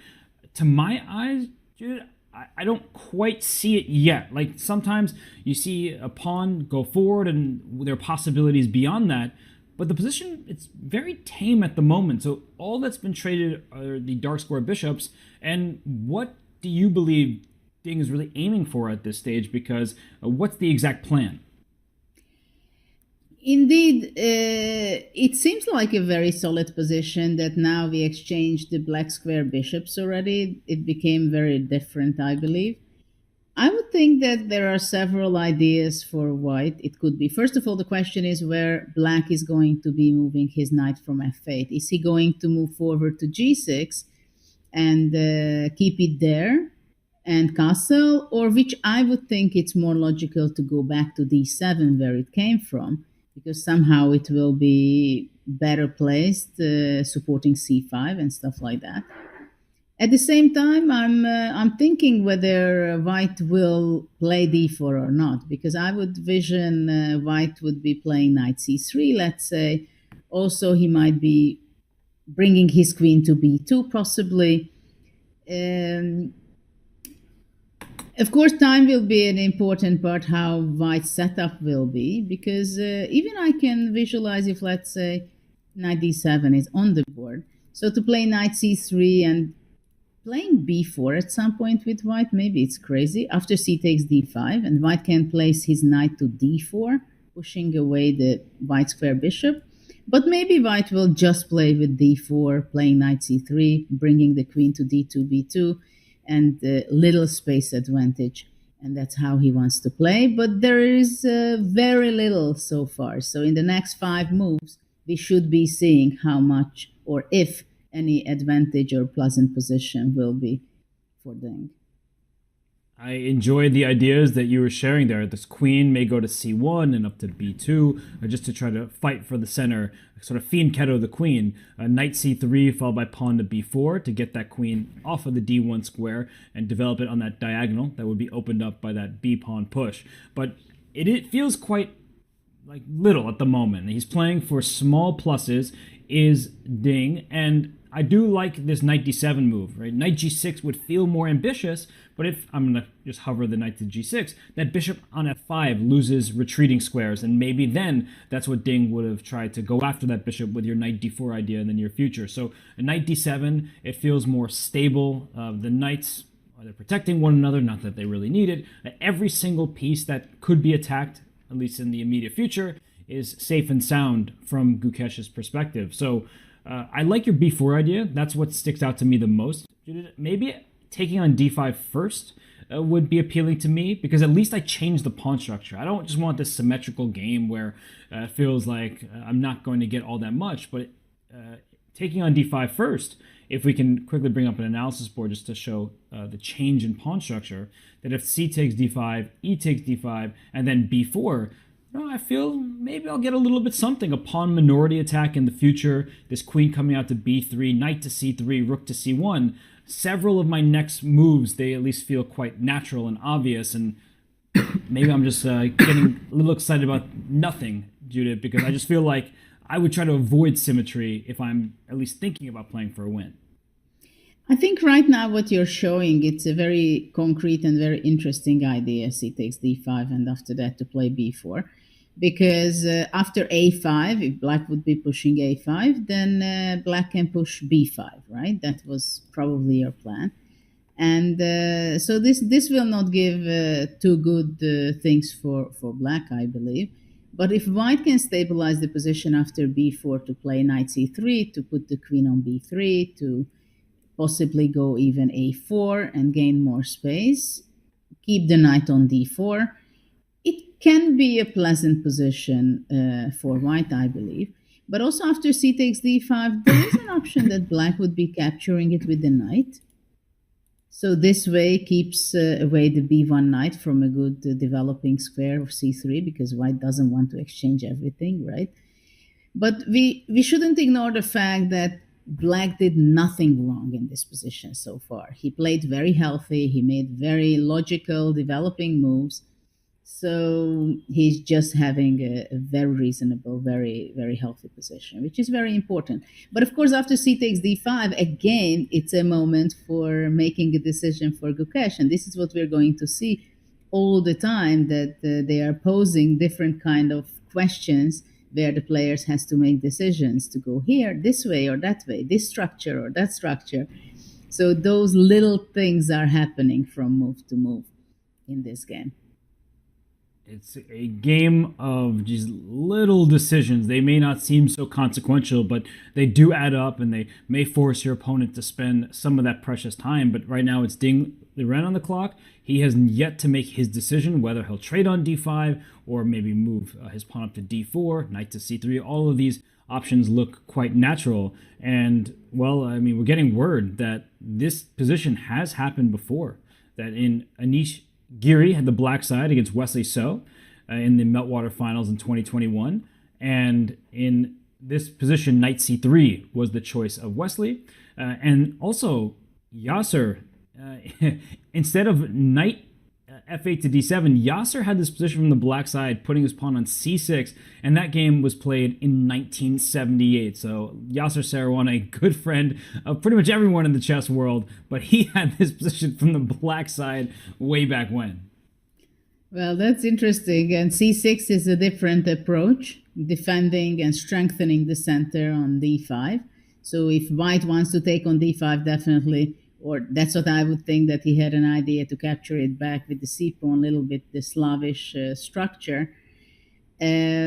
To my eyes, dude, I don't quite see it yet. Like sometimes you see a pawn go forward and there are possibilities beyond that, but the position, it's very tame at the moment. So all that's been traded are the dark square bishops. And what do you believe Ding is really aiming for at this stage? Because what's the exact plan? Indeed, it seems like a very solid position that now we exchanged the black square bishops already. It became very different, I believe. I would think that there are several ideas for white. It could be, first of all, the question is where black is going to be moving his knight from f8. Is he going to move forward to g6 and keep it there and castle? Or which I would think it's more logical to go back to d7 where it came from, because somehow it will be better placed, supporting c5 and stuff like that. At the same time, I'm thinking whether white will play d4 or not, because I would vision white would be playing knight c3, let's say. Also, he might be bringing his queen to b2, possibly. Of course, time will be an important part, how white's setup will be, because even I can visualize if, let's say, knight d7 is on the board. So to play knight c3 and playing b4 at some point with white, maybe it's crazy. After c takes d5, and white can place his knight to d4, pushing away the white square bishop. But maybe white will just play with d4, playing knight c3, bringing the queen to d2, b2, and little space advantage, and that's how he wants to play. But there is very little so far. So in the next 5 moves, we should be seeing how much or if any advantage or pleasant position will be for Ding. I enjoyed the ideas that you were sharing there. This queen may go to c1 and up to b2, just to try to fight for the center, sort of fiend ketto the queen. Knight c3 followed by pawn to b4 to get that queen off of the d1 square and develop it on that diagonal that would be opened up by that b pawn push. But it feels quite like little at the moment. He's playing for small pluses, is Ding, and I do like this knight d7 move, right? Knight g6 would feel more ambitious, but if I'm going to just hover the knight to g6, that bishop on f5 loses retreating squares, and maybe then that's what Ding would have tried to go after that bishop with your knight d4 idea in the near future. So a knight d7, it feels more stable. The knights, they're protecting one another, not that they really need it. Every single piece that could be attacked, at least in the immediate future, is safe and sound from Gukesh's perspective. So I like your b4 idea. That's what sticks out to me the most. Maybe taking on d5 first would be appealing to me, because at least I change the pawn structure. I don't just want this symmetrical game where it feels like I'm not going to get all that much, but taking on d5 first, if we can quickly bring up an analysis board just to show the change in pawn structure, that if c takes d5, e takes d5, and then b4, I feel maybe I'll get a little bit something. A pawn minority attack in the future, this queen coming out to b3, knight to c3, rook to c1. Several of my next moves, they at least feel quite natural and obvious, and maybe I'm just getting a little excited about nothing, Judith, because I just feel like I would try to avoid symmetry if I'm at least thinking about playing for a win. I think right now what you're showing, it's a very concrete and very interesting idea. C takes d5 and after that to play b4. Because after a5, if black would be pushing a5, then black can push b5, right? That was probably your plan. And so this will not give too good things for black, I believe. But if white can stabilize the position after b4 to play knight c3, to put the queen on b3, to possibly go even a4 and gain more space, keep the knight on d4, it can be a pleasant position for white, I believe. But also after c takes d5, there is an option that black would be capturing it with the knight. So this way keeps away the b1 knight from a good developing square of c3, because white doesn't want to exchange everything, right? But we shouldn't ignore the fact that black did nothing wrong in this position so far. He played very healthy. He made very logical developing moves. So he's just having a very reasonable, very, very healthy position, which is very important. But of course, after c takes d5, again, it's a moment for making a decision for Gukesh. And this is what we're going to see all the time, that they are posing different kind of questions where the players has to make decisions to go here, this way or that way, this structure or that structure. So those little things are happening from move to move in this game. It's a game of just little decisions. They may not seem so consequential, but they do add up, and they may force your opponent to spend some of that precious time. But right now it's Ding Liren on the clock. He has yet to make his decision whether he'll trade on d5 or maybe move his pawn up to d4, knight to c3. All of these options look quite natural. And, well, I mean, we're getting word that this position has happened before, that in Anish Giri had the black side against Wesley So in the Meltwater Finals in 2021. And in this position, knight c3 was the choice of Wesley. And also, Yasser, instead of knight f8 to d7, Yasser had this position from the black side, putting his pawn on c6, and that game was played in 1978. So Yasser Serouane, a good friend of pretty much everyone in the chess world, but he had this position from the black side way back when. Well, that's interesting. And c6 is a different approach, defending and strengthening the center on d5. So if white wants to take on d5, definitely, or that's what I would think, that he had an idea to capture it back with the c-pawn, a little bit the Slavish structure. This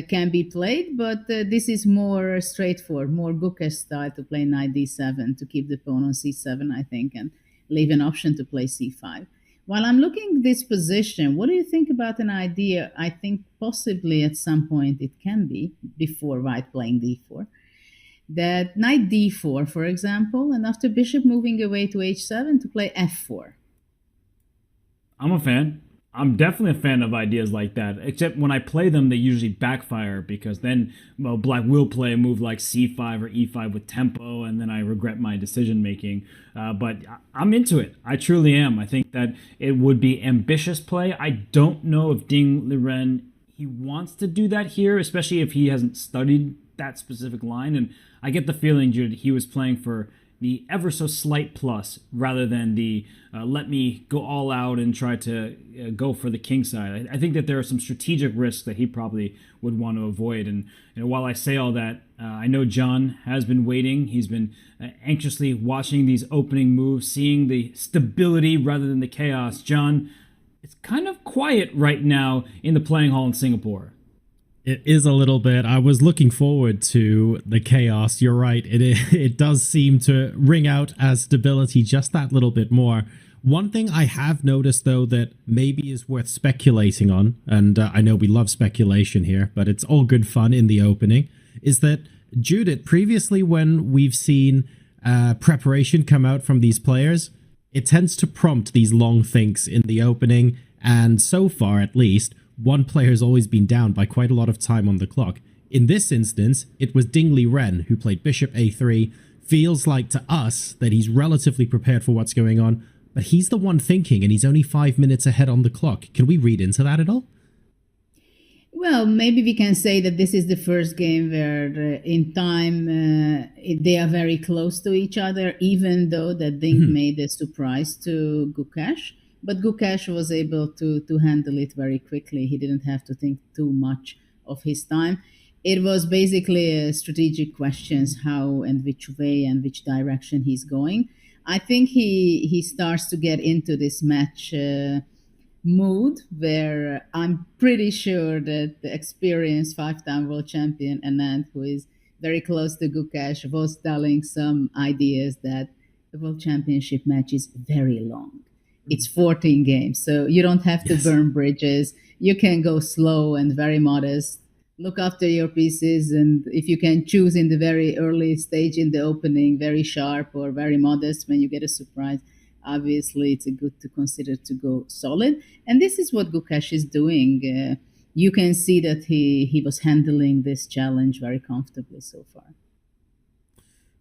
can be played, but this is more straightforward, more Gukesh style to play knight d7 to keep the pawn on c7, I think, and leave an option to play c5. While I'm looking at this position, what do you think about an idea? I think possibly at some point it can be before white playing d4. that knight d4, for example, and after bishop moving away to h7 to play f4. I'm a fan. I'm definitely a fan of ideas like that, except when I play them, they usually backfire because then, well, black will play a move like c5 or e5 with tempo, and then I regret my decision making. But I'm into it. I truly am. I think that it would be ambitious play. I don't know if Ding Liren, he wants to do that here, especially if he hasn't studied that specific line. And I get the feeling, Jude, he was playing for the ever so slight plus rather than the let me go all out and try to go for the king side. I think that there are some strategic risks that he probably would want to avoid. And while I say all that, I know John has been waiting. He's been anxiously watching these opening moves, seeing the stability rather than the chaos. John, it's kind of quiet right now in the playing hall in Singapore. It is a little bit. I was looking forward to the chaos. You're right. It does seem to ring out as stability just that little bit more. One thing I have noticed, though, that maybe is worth speculating on, and I know we love speculation here, but it's all good fun in the opening, is that, Judith, previously when we've seen preparation come out from these players, it tends to prompt these long thinks in the opening, and so far, at least, one player has always been down by quite a lot of time on the clock. In this instance, it was Ding Liren who played bishop a3. Feels like to us that he's relatively prepared for what's going on, but he's the one thinking and he's only 5 minutes ahead on the clock. Can we read into that at all? Well, maybe we can say that this is the first game where in time they are very close to each other, even though that Ding made a surprise to Gukesh. But Gukesh was able to handle it very quickly. He didn't have to think too much of his time. It was basically strategic questions, how and which way and which direction he's going. I think he starts to get into this match mood where I'm pretty sure that the experienced five-time world champion Anand, who is very close to Gukesh, was telling some ideas that the world championship match is very long. It's 14 games, so you don't have to burn bridges. You can go slow and very modest. Look after your pieces, and if you can choose in the very early stage in the opening, very sharp or very modest when you get a surprise, obviously it's good to consider to go solid. And this is what Gukesh is doing. You can see that he was handling this challenge very comfortably so far.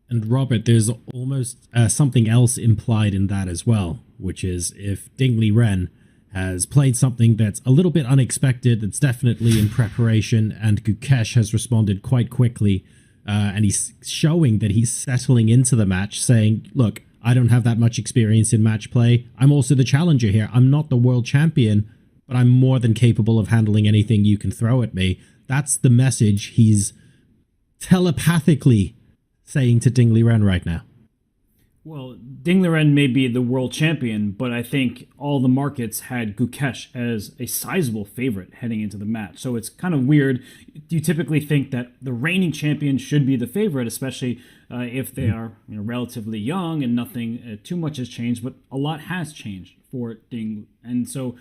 And Robert, there's almost something else implied in that as well, which is if Ding Liren has played something that's a little bit unexpected, that's definitely in preparation, and Gukesh has responded quite quickly, and he's showing that he's settling into the match, saying, look, I don't have that much experience in match play. I'm also the challenger here. I'm not the world champion, but I'm more than capable of handling anything you can throw at me. That's the message he's telepathically saying to Ding Liren right now. Well, Ding Liren may be the world champion, but I think all the markets had Gukesh as a sizable favorite heading into the match. So it's kind of weird. You typically think that the reigning champion should be the favorite, especially if they are relatively young and nothing too much has changed, but a lot has changed for Ding. And so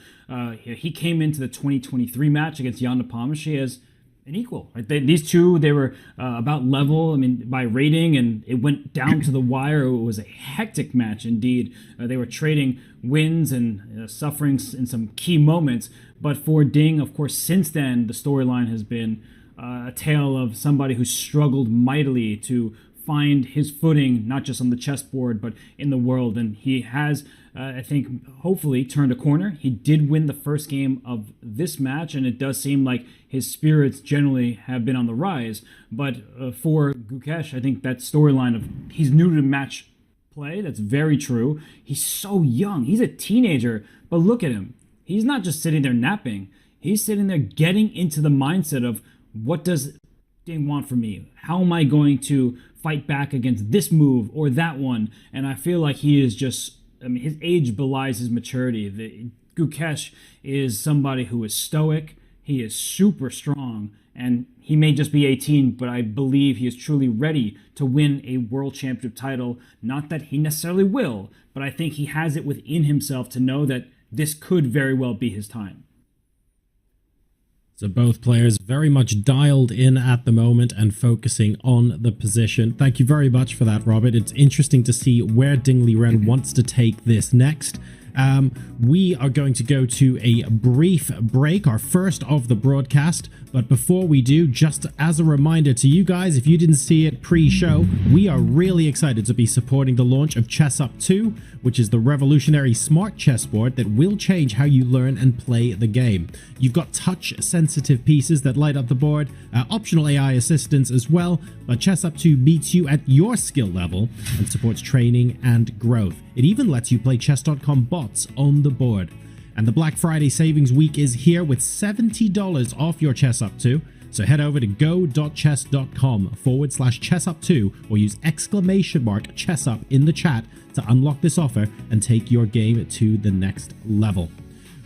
he came into the 2023 match against Jan Nepomniachtchi as an equal. Right? These two, they were about level, I mean, by rating, and it went down to the wire. It was a hectic match indeed. They were trading wins and sufferings in some key moments. But for Ding, of course, since then, the storyline has been a tale of somebody who struggled mightily to find his footing, not just on the chessboard, but in the world. And he has, I think, hopefully turned a corner. He did win the first game of this match, and it does seem like his spirits generally have been on the rise. But for Gukesh, I think that storyline of he's new to match play, that's very true. He's so young. He's a teenager, but look at him. He's not just sitting there napping. He's sitting there getting into the mindset of what does Ding want from me? How am I going to fight back against this move or that one? And I feel like he is just, I mean, his age belies his maturity. Gukesh is somebody who is stoic. He is super strong, and he may just be 18, but I believe he is truly ready to win a world championship title. Not that he necessarily will, but I think he has it within himself to know that this could very well be his time. So both players very much dialed in at the moment and focusing on the position. Thank you very much for that, Robert. It's interesting to see where Dingley Wren wants to take this next. We are going to go to a brief break, our first of the broadcast. But before we do, just as a reminder to you guys, if you didn't see it pre-show, we are really excited to be supporting the launch of Chess Up 2, which is the revolutionary smart chessboard that will change how you learn and play the game. You've got touch-sensitive pieces that light up the board, optional AI assistance as well, but Chess Up 2 meets you at your skill level and supports training and growth. It even lets you play chess.com bots on the board. And the Black Friday savings week is here with $70 off your Chess Up 2. So head over to go.chess.com/chessup2 or use !chessup in the chat to unlock this offer and take your game to the next level.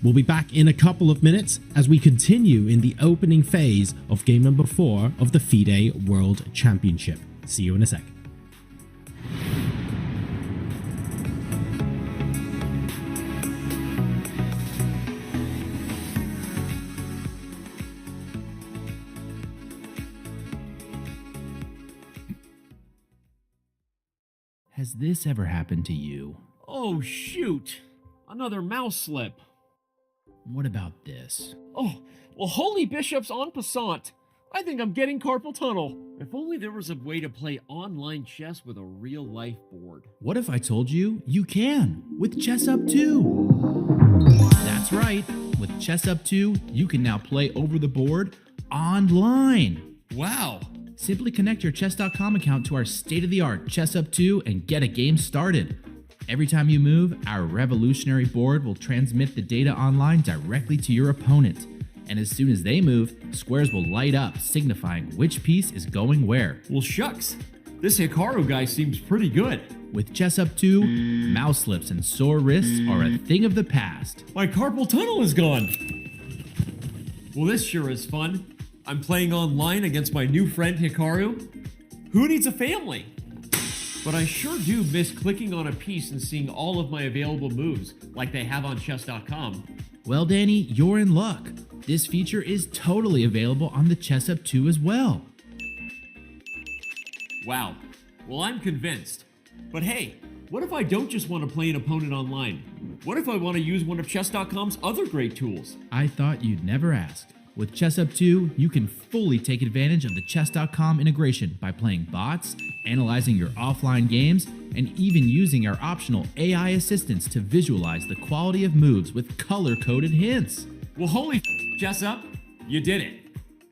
We'll be back in a couple of minutes as we continue in the opening phase of game number 4 of the Fide World Championship. See you in a sec. Has this ever happened to you? Oh, shoot. Another mouse slip. What about this? Oh, well, holy bishops en passant. I think I'm getting carpal tunnel. If only there was a way to play online chess with a real-life board. What if I told you you can with Chess Up 2? That's right. With Chess Up 2, you can now play over the board online. Wow. Simply connect your chess.com account to our state-of-the-art Chess Up 2 and get a game started. Every time you move, our revolutionary board will transmit the data online directly to your opponent. And as soon as they move, squares will light up, signifying which piece is going where. Well, shucks. This Hikaru guy seems pretty good. With Chess Up 2, mouse slips and sore wrists are a thing of the past. My carpal tunnel is gone. Well, this sure is fun. I'm playing online against my new friend Hikaru. Who needs a family? But I sure do miss clicking on a piece and seeing all of my available moves, like they have on chess.com. Well, Danny, you're in luck. This feature is totally available on the Chess Up 2 as well. Wow. Well, I'm convinced. But hey, what if I don't just want to play an opponent online? What if I want to use one of chess.com's other great tools? I thought you'd never ask. With Chess Up 2, you can fully take advantage of the chess.com integration by playing bots, analyzing your offline games, and even using our optional AI assistants to visualize the quality of moves with color-coded hints. Well, holy Chess Up, you did it.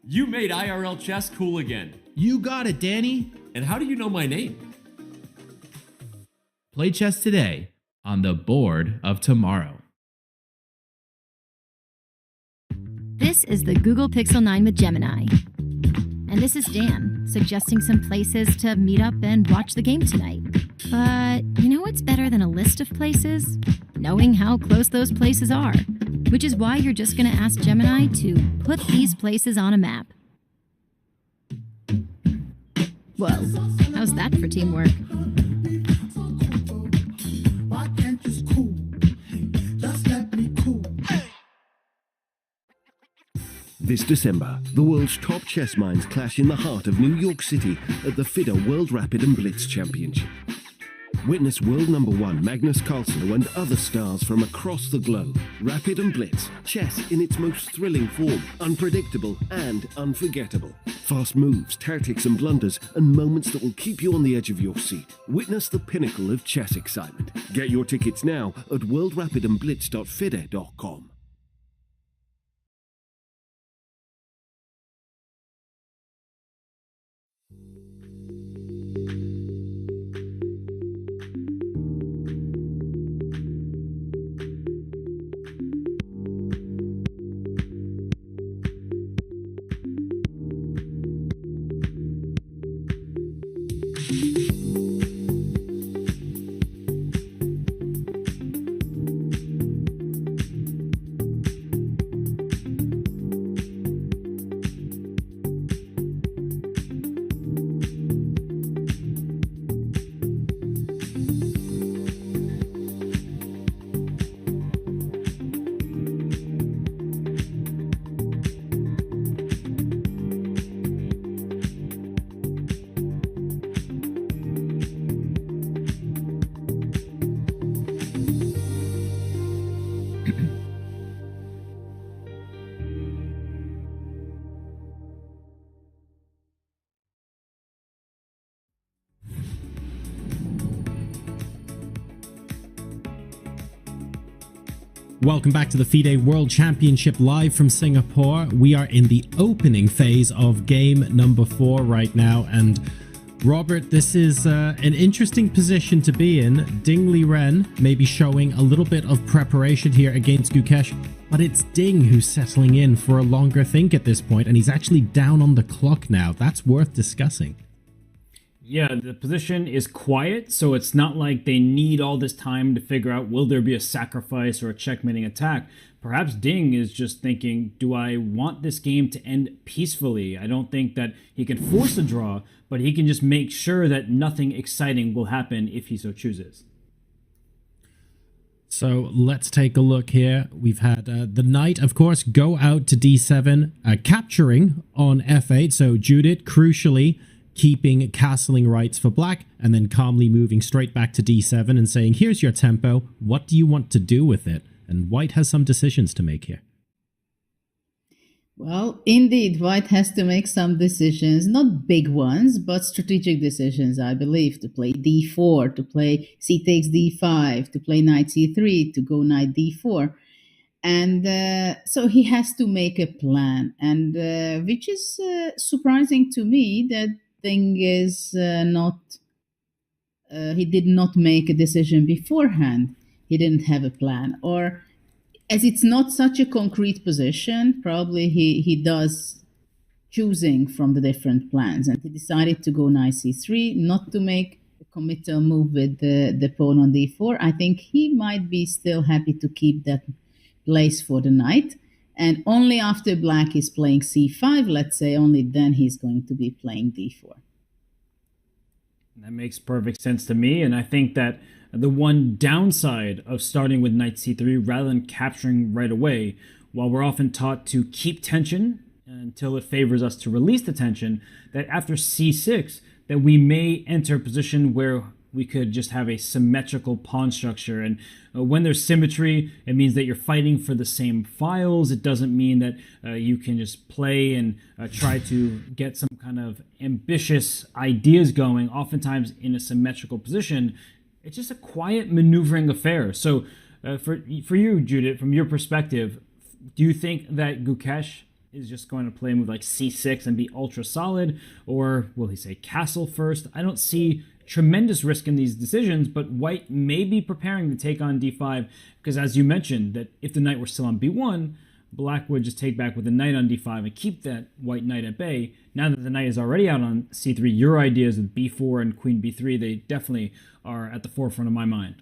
You made IRL chess cool again. You got it, Danny. And how do you know my name? Play chess today on the board of tomorrow. This is the Google Pixel 9 with Gemini. And this is Dan, suggesting some places to meet up and watch the game tonight. But you know what's better than a list of places? Knowing how close those places are. Which is why you're just going to ask Gemini to put these places on a map. Whoa, how's that for teamwork? This December, the world's top chess minds clash in the heart of New York City at the Fide World Rapid and Blitz Championship. Witness world number 1 Magnus Carlsen and other stars from across the globe. Rapid and Blitz, chess in its most thrilling form, unpredictable and unforgettable. Fast moves, tactics and blunders, and moments that will keep you on the edge of your seat. Witness the pinnacle of chess excitement. Get your tickets now at worldrapidandblitz.fide.com. Welcome back to the Fide World Championship live from Singapore. We are in the opening phase of game number 4 right now, and Robert, this is an interesting position to be in. Ding Liren may be showing a little bit of preparation here against Gukesh, but it's Ding who's settling in for a longer think at this point, and he's actually down on the clock now. That's worth discussing. Yeah, the position is quiet, so it's not like they need all this time to figure out will there be a sacrifice or a checkmating attack. Perhaps Ding is just thinking, do I want this game to end peacefully? I don't think that he can force a draw, but he can just make sure that nothing exciting will happen if he so chooses. So let's take a look here. We've had the knight, of course, go out to d7, capturing on f8. So Judith, crucially, keeping castling rights for black, and then calmly moving straight back to d7 and saying, here's your tempo. What do you want to do with it? And white has some decisions to make here. Well, indeed, white has to make some decisions, not big ones, but strategic decisions, I believe, to play d4, to play c takes d5, to play knight c3, to go knight d4. And so he has to make a plan, and which is surprising to me that thing is he did not make a decision beforehand. He didn't have a plan, or as it's not such a concrete position, probably he does choosing from the different plans, and he decided to go knight c3, not to make a committal move with the pawn on d4. I think he might be still happy to keep that place for the knight, and only after black is playing c5, let's say, only then he's going to be playing d4. That makes perfect sense to me, and I think that the one downside of starting with knight c3 rather than capturing right away, while we're often taught to keep tension until it favors us to release the tension, that after c6, that we may enter a position where we could just have a symmetrical pawn structure. And when there's symmetry, it means that you're fighting for the same files. It doesn't mean that you can just play and try to get some kind of ambitious ideas going. Oftentimes in a symmetrical position, it's just a quiet maneuvering affair. So for you, Judith, from your perspective, do you think that Gukesh is just going to play a move like c6 and be ultra solid, or will he say castle first? I don't see tremendous risk in these decisions, but white may be preparing to take on d5, because as you mentioned, that if the knight were still on b1, black would just take back with the knight on d5 and keep that white knight at bay. Now that the knight is already out on c3, your ideas with b4 and queen b3, they definitely are at the forefront of my mind.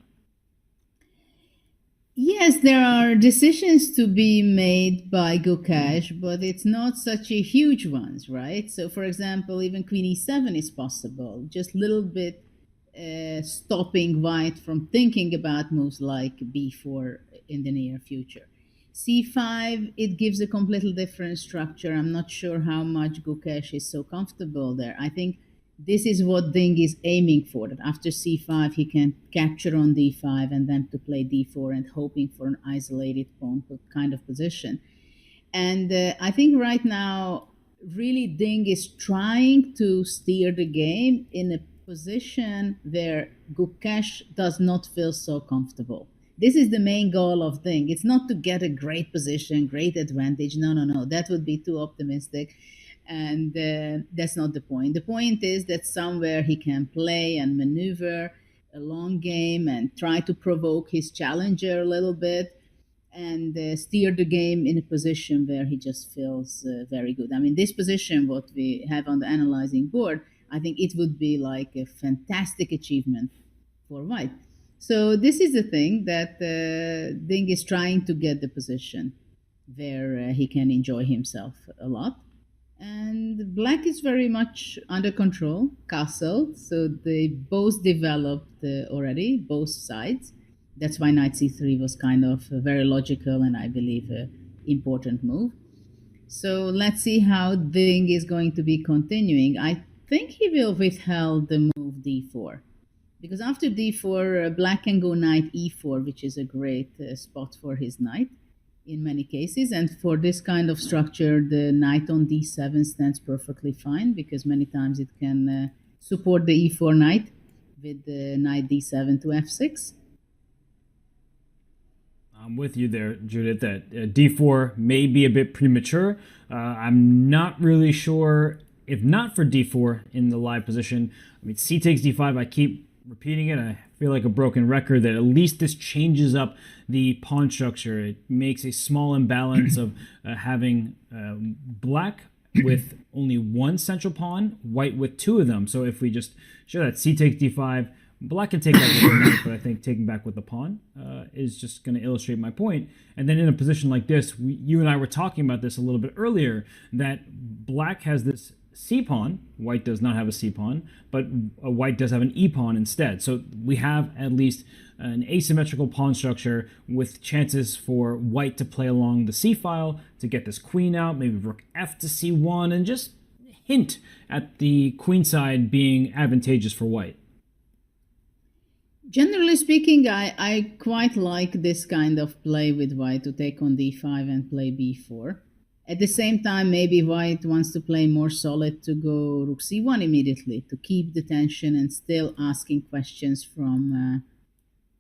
Yes, there are decisions to be made by Gukesh, but it's not such a huge ones, right? So, for example, even queen e7 is possible, just a little bit stopping white from thinking about moves like b4 in the near future. c5, it gives a completely different structure. I'm not sure how much Gukesh is so comfortable there. I think this is what Ding is aiming for, that after c5 he can capture on d5 and then to play d4 and hoping for an isolated pawn kind of position. And I think right now really Ding is trying to steer the game in a position where Gukesh does not feel so comfortable. This is the main goal of Ding. It's not to get a great position, great advantage. No. That would be too optimistic. And that's not the point. The point is that somewhere he can play and maneuver a long game and try to provoke his challenger a little bit and steer the game in a position where he just feels very good. I mean, this position, what we have on the analyzing board, I think it would be like a fantastic achievement for white. So this is the thing that Ding is trying to get the position where he can enjoy himself a lot. And black is very much under control, castle, so they both developed already, both sides. That's why knight c3 was kind of very logical and I believe an important move. So let's see how Ding is going to be continuing. I think he will withhold the move d4, because after d4, black can go knight e4, which is a great spot for his knight in many cases. And for this kind of structure, the knight on d7 stands perfectly fine, because many times it can support the e4 knight with the knight d7 to f6. I'm with you there, Judith, that d4 may be a bit premature. I'm not really sure, if not for d4 in the live position. I mean, c takes d5, I keep repeating it. I feel like a broken record that at least this changes up the pawn structure. It makes a small imbalance of having black with only one central pawn, white with two of them. So if we just show that c takes d5, black can take that with the knight, but I think taking back with the pawn is just going to illustrate my point. And then in a position like this, you and I were talking about this a little bit earlier, that black has this c pawn, white does not have a c pawn, but white does have an e pawn instead. So we have at least an asymmetrical pawn structure with chances for white to play along the c file to get this queen out, maybe rook f to c1, and just hint at the queen side being advantageous for white. Generally speaking, I quite like this kind of play with white to take on d5 and play b4. At the same time, maybe white wants to play more solid to go rook c1 immediately, to keep the tension and still asking questions from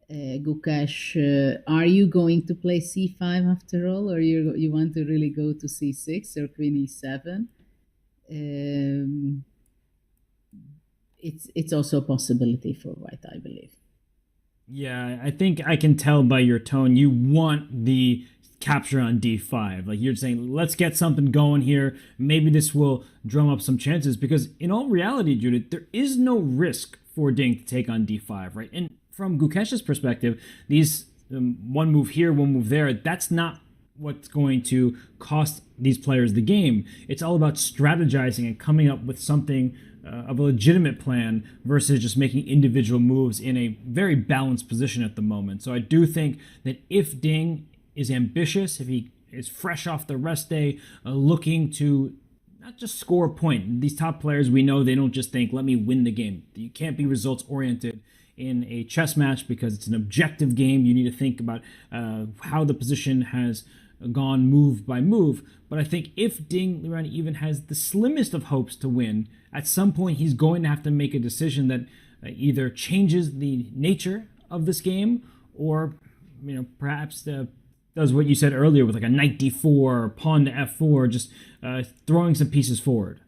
Gukesh. Are you going to play c5 after all, or you want to really go to c6 or queen e7? It's also a possibility for white, I believe. Yeah, I think I can tell by your tone you want the capture on d5. Like you're saying, let's get something going here. Maybe this will drum up some chances, because in all reality, Judith, there is no risk for Ding to take on d5, right? And from Gukesh's perspective, these one move here, one move there, that's not what's going to cost these players the game. It's all about strategizing and coming up with something of a legitimate plan versus just making individual moves in a very balanced position at the moment. So I do think that if Ding is ambitious, if he is fresh off the rest day, looking to not just score a point. These top players, we know they don't just think, let me win the game. You can't be results oriented in a chess match because it's an objective game. You need to think about how the position has gone move by move. But I think if Ding Liren even has the slimmest of hopes to win, at some point he's going to have to make a decision that either changes the nature of this game, or perhaps does what you said earlier with like a knight d4 or pawn to f4, just throwing some pieces forward.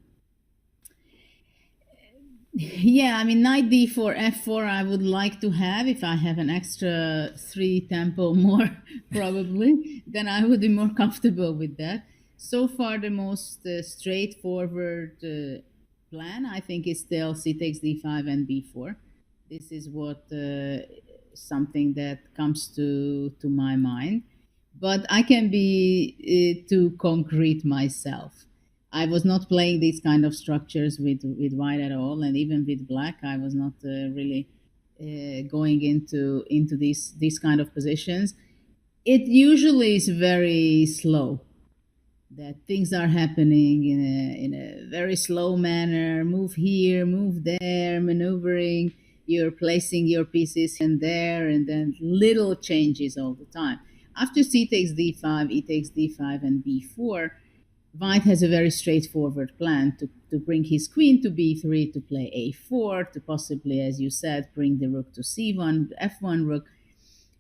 Yeah, I mean, knight d4, f4 I would like to have. If I have an extra 3 tempo more, probably, then I would be more comfortable with that. So far, the most straightforward plan, I think, is still c takes d5 and b4. This is what something that comes to my mind. But I can be too concrete myself. I was not playing these kind of structures with white at all, and even with black, I was not really going into these kind of positions. It usually is very slow. That things are happening in a very slow manner. Move here, move there, maneuvering. You're placing your pieces in there, and then little changes all the time. After c takes d5, e takes d5, and b4. White has a very straightforward plan to bring his queen to b3, to play a4, to possibly, as you said, bring the rook to c1, f1 rook.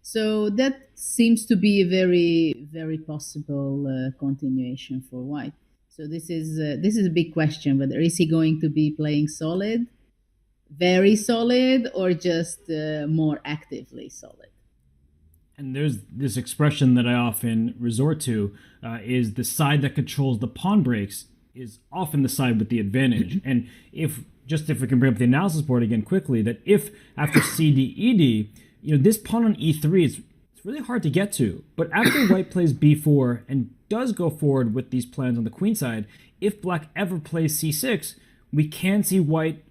So that seems to be a very, very possible continuation for white. So this is a big question, whether is he going to be playing solid, very solid, or just more actively solid. And there's this expression that I often resort to, is the side that controls the pawn breaks is often the side with the advantage. And if we can bring up the analysis board again quickly, that if after CD, ED, this pawn on E3 it's really hard to get to. But after white plays B4 and does go forward with these plans on the queen side, if black ever plays C6, we can see white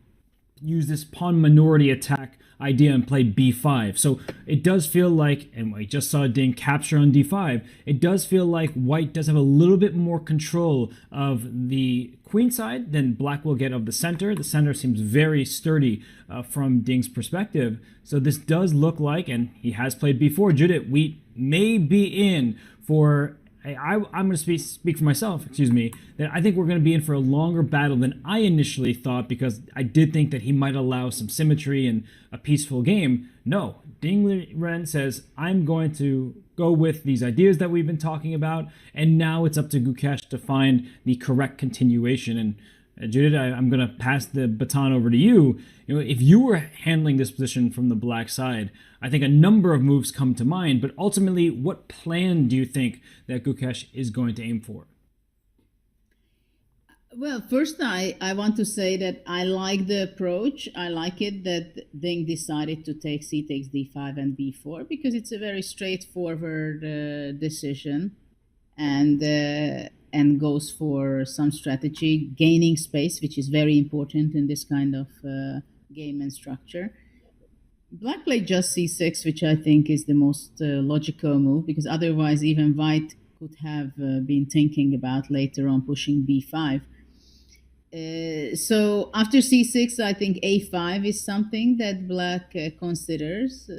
use this pawn minority attack idea and play b5. So it does feel like, and we just saw Ding capture on d5, it does feel like white does have a little bit more control of the queen side than black will get of the center. The center seems very sturdy from Ding's perspective. So this does look like, and he has played b4, Judith, we may be in for I'm going to speak for myself, that I think we're going to be in for a longer battle than I initially thought, because I did think that he might allow some symmetry and a peaceful game. No, Ding Ren says, I'm going to go with these ideas that we've been talking about, and now it's up to Gukesh to find the correct continuation. And Judith, I'm going to pass the baton over to you. If you were handling this position from the black side, I think a number of moves come to mind, but ultimately, what plan do you think that Gukesh is going to aim for? Well, first, I want to say that I like the approach. I like it that Ding decided to take c takes d5 and b4, because it's a very straightforward decision, and goes for some strategy, gaining space, which is very important in this kind of game and structure. Black played just c6, which I think is the most logical move, because otherwise even white could have been thinking about later on pushing b5. So after c6, I think a5 is something that black considers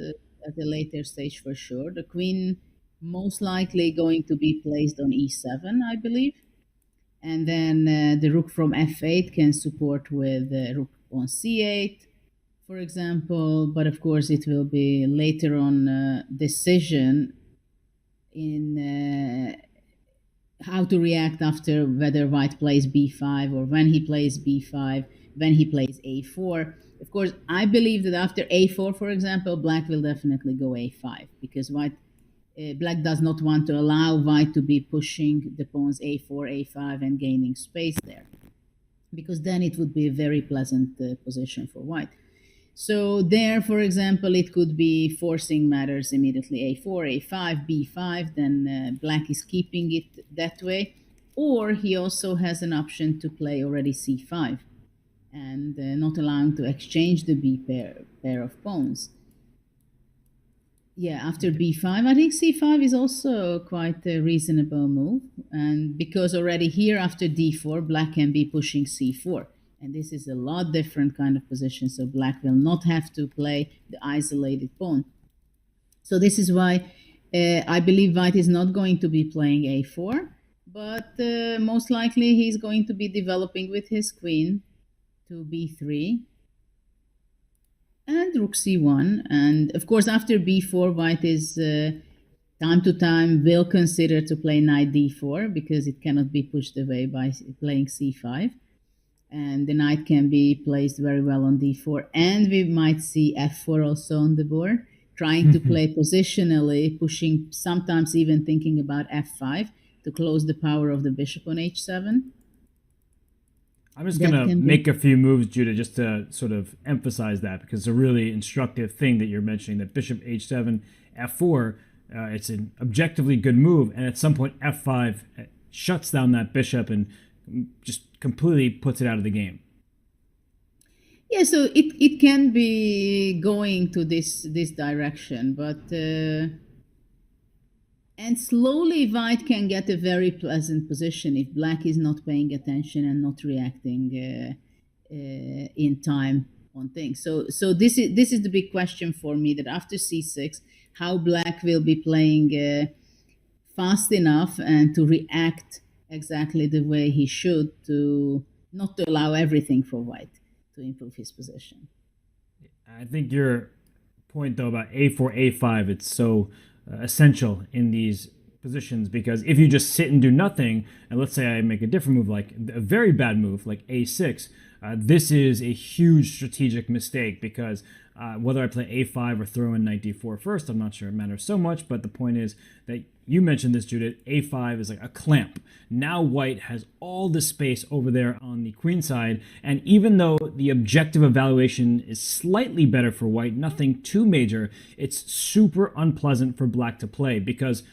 at a later stage for sure. The queen most likely going to be placed on e7, I believe. And then the rook from f8 can support with rook on c8, for example. But of course, it will be later on decision in how to react after, whether white plays b5 or when he plays b5, when he plays a4. Of course, I believe that after a4, for example, black will definitely go a5, because black does not want to allow white to be pushing the pawns a4, a5 and gaining space there, because then it would be a very pleasant position for white. So there, for example, it could be forcing matters immediately, a4, a5, b5, then black is keeping it that way. Or he also has an option to play already c5 and not allowing to exchange the b pair of pawns. Yeah, after b5, I think c5 is also quite a reasonable move. And because already here after d4, black can be pushing c4. And this is a lot different kind of position, so black will not have to play the isolated pawn. So this is why I believe white is not going to be playing a4, but most likely he's going to be developing with his queen to b3 and rook c1. And of course, after b4, white is time to time will consider to play knight d4, because it cannot be pushed away by playing c5. And the knight can be placed very well on d4. And we might see f4 also on the board, trying to play positionally, pushing, sometimes even thinking about f5 to close the power of the bishop on h7. I'm just going to make a few moves, Judah, just to sort of emphasize that, because it's a really instructive thing that you're mentioning, that bishop h7, f4, it's an objectively good move. And at some point, f5 shuts down that bishop and just completely puts it out of the game. Yeah, so it can be going to this direction, but and slowly white can get a very pleasant position if black is not paying attention and not reacting in time on things. So this is the big question for me, that after c6, how black will be playing fast enough and to react exactly the way he should, to not to allow everything for white to improve his position. I think your point, though, about a4, a5, it's so essential in these positions, because if you just sit and do nothing, and let's say I make a different move, like a very bad move, like a6, this is a huge strategic mistake, because whether I play a5 or throw in knight d4 first, I'm not sure it matters so much, but the point is that you mentioned this, Judith, a5 is like a clamp. Now white has all the space over there on the queen side, and even though the objective evaluation is slightly better for white, nothing too major, it's super unpleasant for black to play, because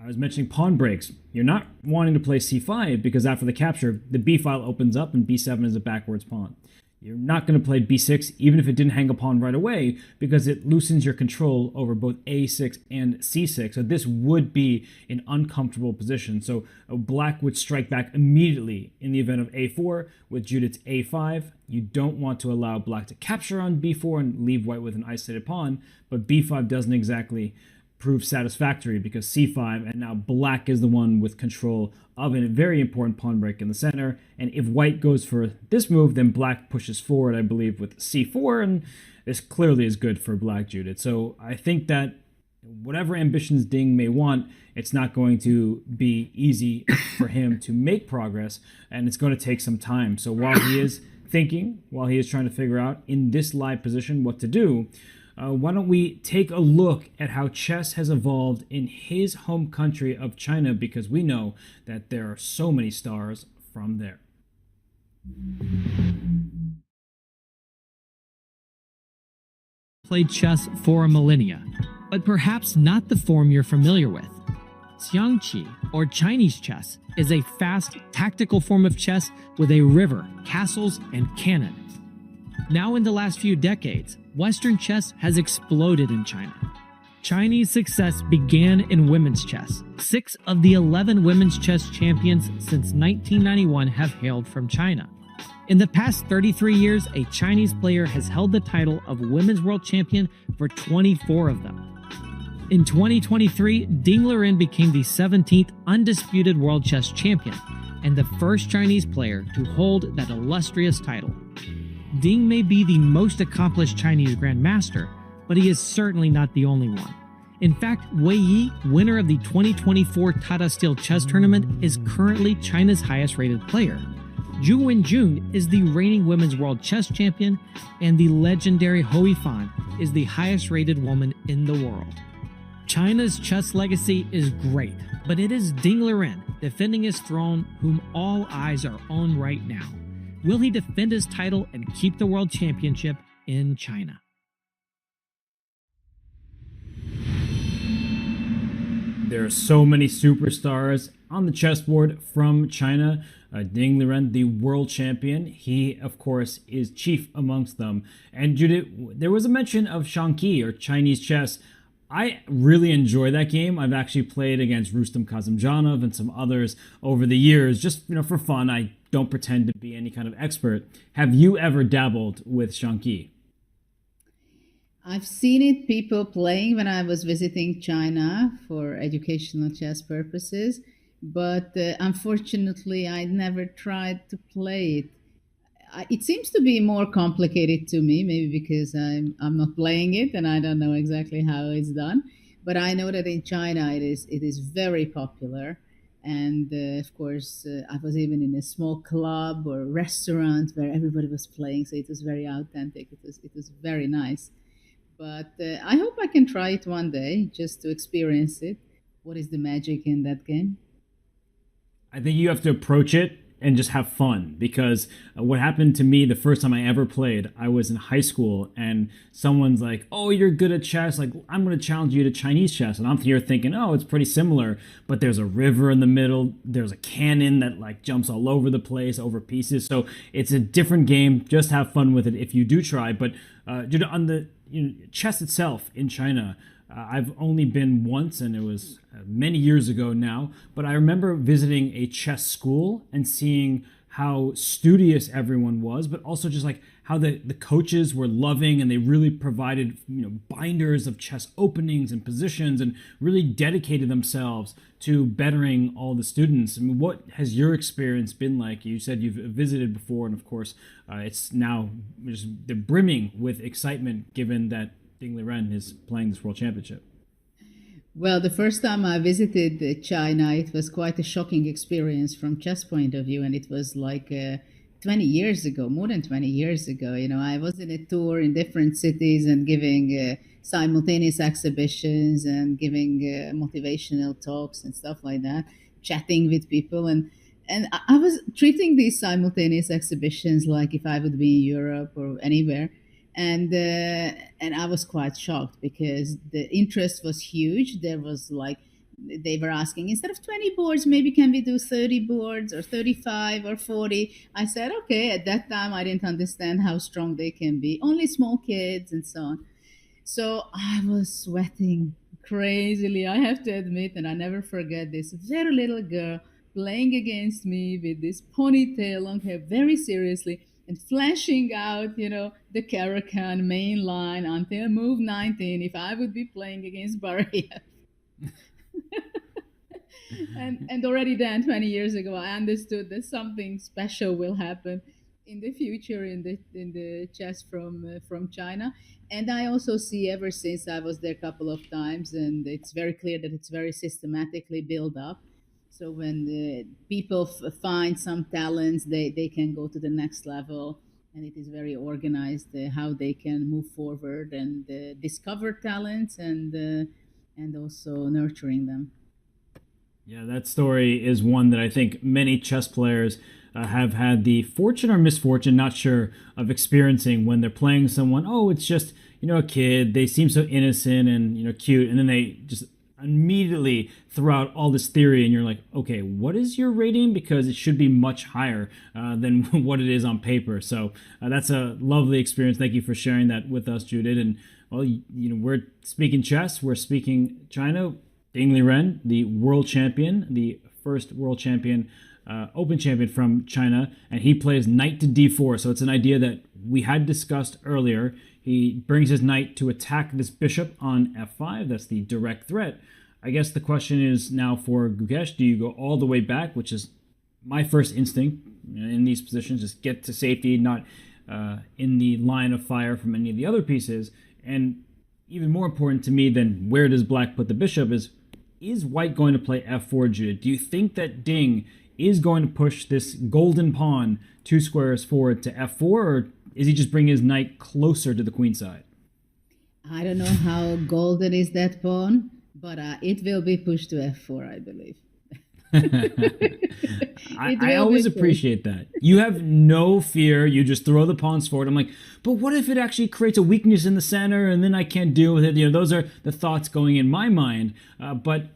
I was mentioning pawn breaks. You're not wanting to play c5, because after the capture, the b file opens up and b7 is a backwards pawn. You're not going to play b6, even if it didn't hang a pawn right away, because it loosens your control over both a6 and c6. So this would be an uncomfortable position. So black would strike back immediately in the event of a4 with Judith's a5. You don't want to allow black to capture on b4 and leave white with an isolated pawn, but b5 doesn't exactly prove satisfactory because c5, and now black is the one with control of a very important pawn break in the center. And if white goes for this move, then black pushes forward, I believe, with c4, and this clearly is good for black, Judith. So I think that whatever ambitions Ding may want, it's not going to be easy for him to make progress, and it's going to take some time. So while he is thinking, while he is trying to figure out in this live position what to do, why don't we take a look at how chess has evolved in his home country of China, because we know that there are so many stars from there. Played chess for a millennia, but perhaps not the form you're familiar with. Xiangqi, or Chinese chess, is a fast, tactical form of chess with a river, castles, and cannon. Now in the last few decades, Western chess has exploded in China. Chinese success began in women's chess. 6 of the 11 women's chess champions since 1991 have hailed from China. In the past 33 years, a Chinese player has held the title of Women's World Champion for 24 of them. In 2023, Ding Liren became the 17th undisputed World Chess Champion and the first Chinese player to hold that illustrious title. Ding may be the most accomplished Chinese grandmaster, but he is certainly not the only one. In fact, Wei Yi, winner of the 2024 Tata Steel Chess Tournament, is currently China's highest-rated player. Zhu Wenjun is the reigning women's world chess champion, and the legendary Hou Yifan is the highest-rated woman in the world. China's chess legacy is great, but it is Ding Liren defending his throne whom all eyes are on right now. Will he defend his title and keep the world championship in China? There are so many superstars on the chessboard from China. Ding Liren, the world champion, he, of course, is chief amongst them. And Judith, there was a mention of Xiangqi, or Chinese chess. I really enjoy that game. I've actually played against Rustam Kazimjanov and some others over the years, just for fun. I don't pretend to be any kind of expert. Have you ever dabbled with Xiangqi? I've seen it, people playing when I was visiting China for educational chess purposes, but unfortunately I never tried to play it. It seems to be more complicated to me, maybe because I'm not playing it and I don't know exactly how it's done. But I know that in China it is very popular, and of course I was even in a small club or restaurant where everybody was playing, so it was very authentic. It was very nice. But I hope I can try it one day just to experience it. What is the magic in that game? I think you have to approach it and just have fun, because what happened to me the first time I ever played, I was in high school and someone's like, oh, you're good at chess, like I'm going to challenge you to Chinese chess. And I'm here thinking, oh, it's pretty similar, but there's a river in the middle, there's a cannon that like jumps all over the place, over pieces. So it's a different game. Just have fun with it if you do try. But on the chess itself in China, I've only been once, and it was many years ago now, but I remember visiting a chess school and seeing how studious everyone was, but also just like how the coaches were loving, and they really provided binders of chess openings and positions and really dedicated themselves to bettering all the students. I mean, what has your experience been like? You said you've visited before, and of course it's now just brimming with excitement given that Ding Liren is playing this world championship. Well, the first time I visited China, it was quite a shocking experience from chess point of view, and it was like 20 years ago, more than 20 years ago. I was in a tour in different cities and giving simultaneous exhibitions and giving motivational talks and stuff like that, chatting with people, and I was treating these simultaneous exhibitions like if I would be in Europe or anywhere. And I was quite shocked because the interest was huge. There was like, they were asking, instead of 20 boards, maybe can we do 30 boards or 35 or 40? I said, okay. At that time, I didn't understand how strong they can be. Only small kids and so on. So I was sweating crazily, I have to admit, and I never forget this very little girl playing against me with this ponytail, long hair, very seriously. and flashing out, the Caracan main line until move 19 if I would be playing against Bariev. And already then, 20 years ago, I understood that something special will happen in the future in the chess from China. And I also see ever since I was there a couple of times, and it's very clear that it's very systematically built up. So when the people find some talents, they can go to the next level, and it is very organized how they can move forward and discover talents and also nurturing them. Yeah, that story is one that I think many chess players have had the fortune or misfortune, not sure, of experiencing when they're playing someone. Oh, it's just, a kid. They seem so innocent and, cute. And then they just immediately throw out all this theory and you're like, okay, what is your rating? Because it should be much higher than what it is on paper. So that's a lovely experience. Thank you for sharing that with us, Judith. And, well, we're speaking chess. We're speaking China. Ding Ren, the world champion, the first world champion, open champion from China, and he plays knight to d4. So it's an idea that we had discussed earlier. He brings his knight to attack this bishop on f5. That's the direct threat. I guess the question is now for Gukesh, do you go all the way back, which is my first instinct in these positions, just get to safety, not in the line of fire from any of the other pieces. And even more important to me than where does black put the bishop is white going to play f4, Judith? Do you think that Ding is going to push this golden pawn 2 squares forward to f4, or is he just bringing his knight closer to the queen side? I don't know how golden is that pawn, but it will be pushed to f4, I believe. I always appreciate that. You have no fear. You just throw the pawns forward. I'm like, but what if it actually creates a weakness in the center and then I can't deal with it? Those are the thoughts going in my mind. But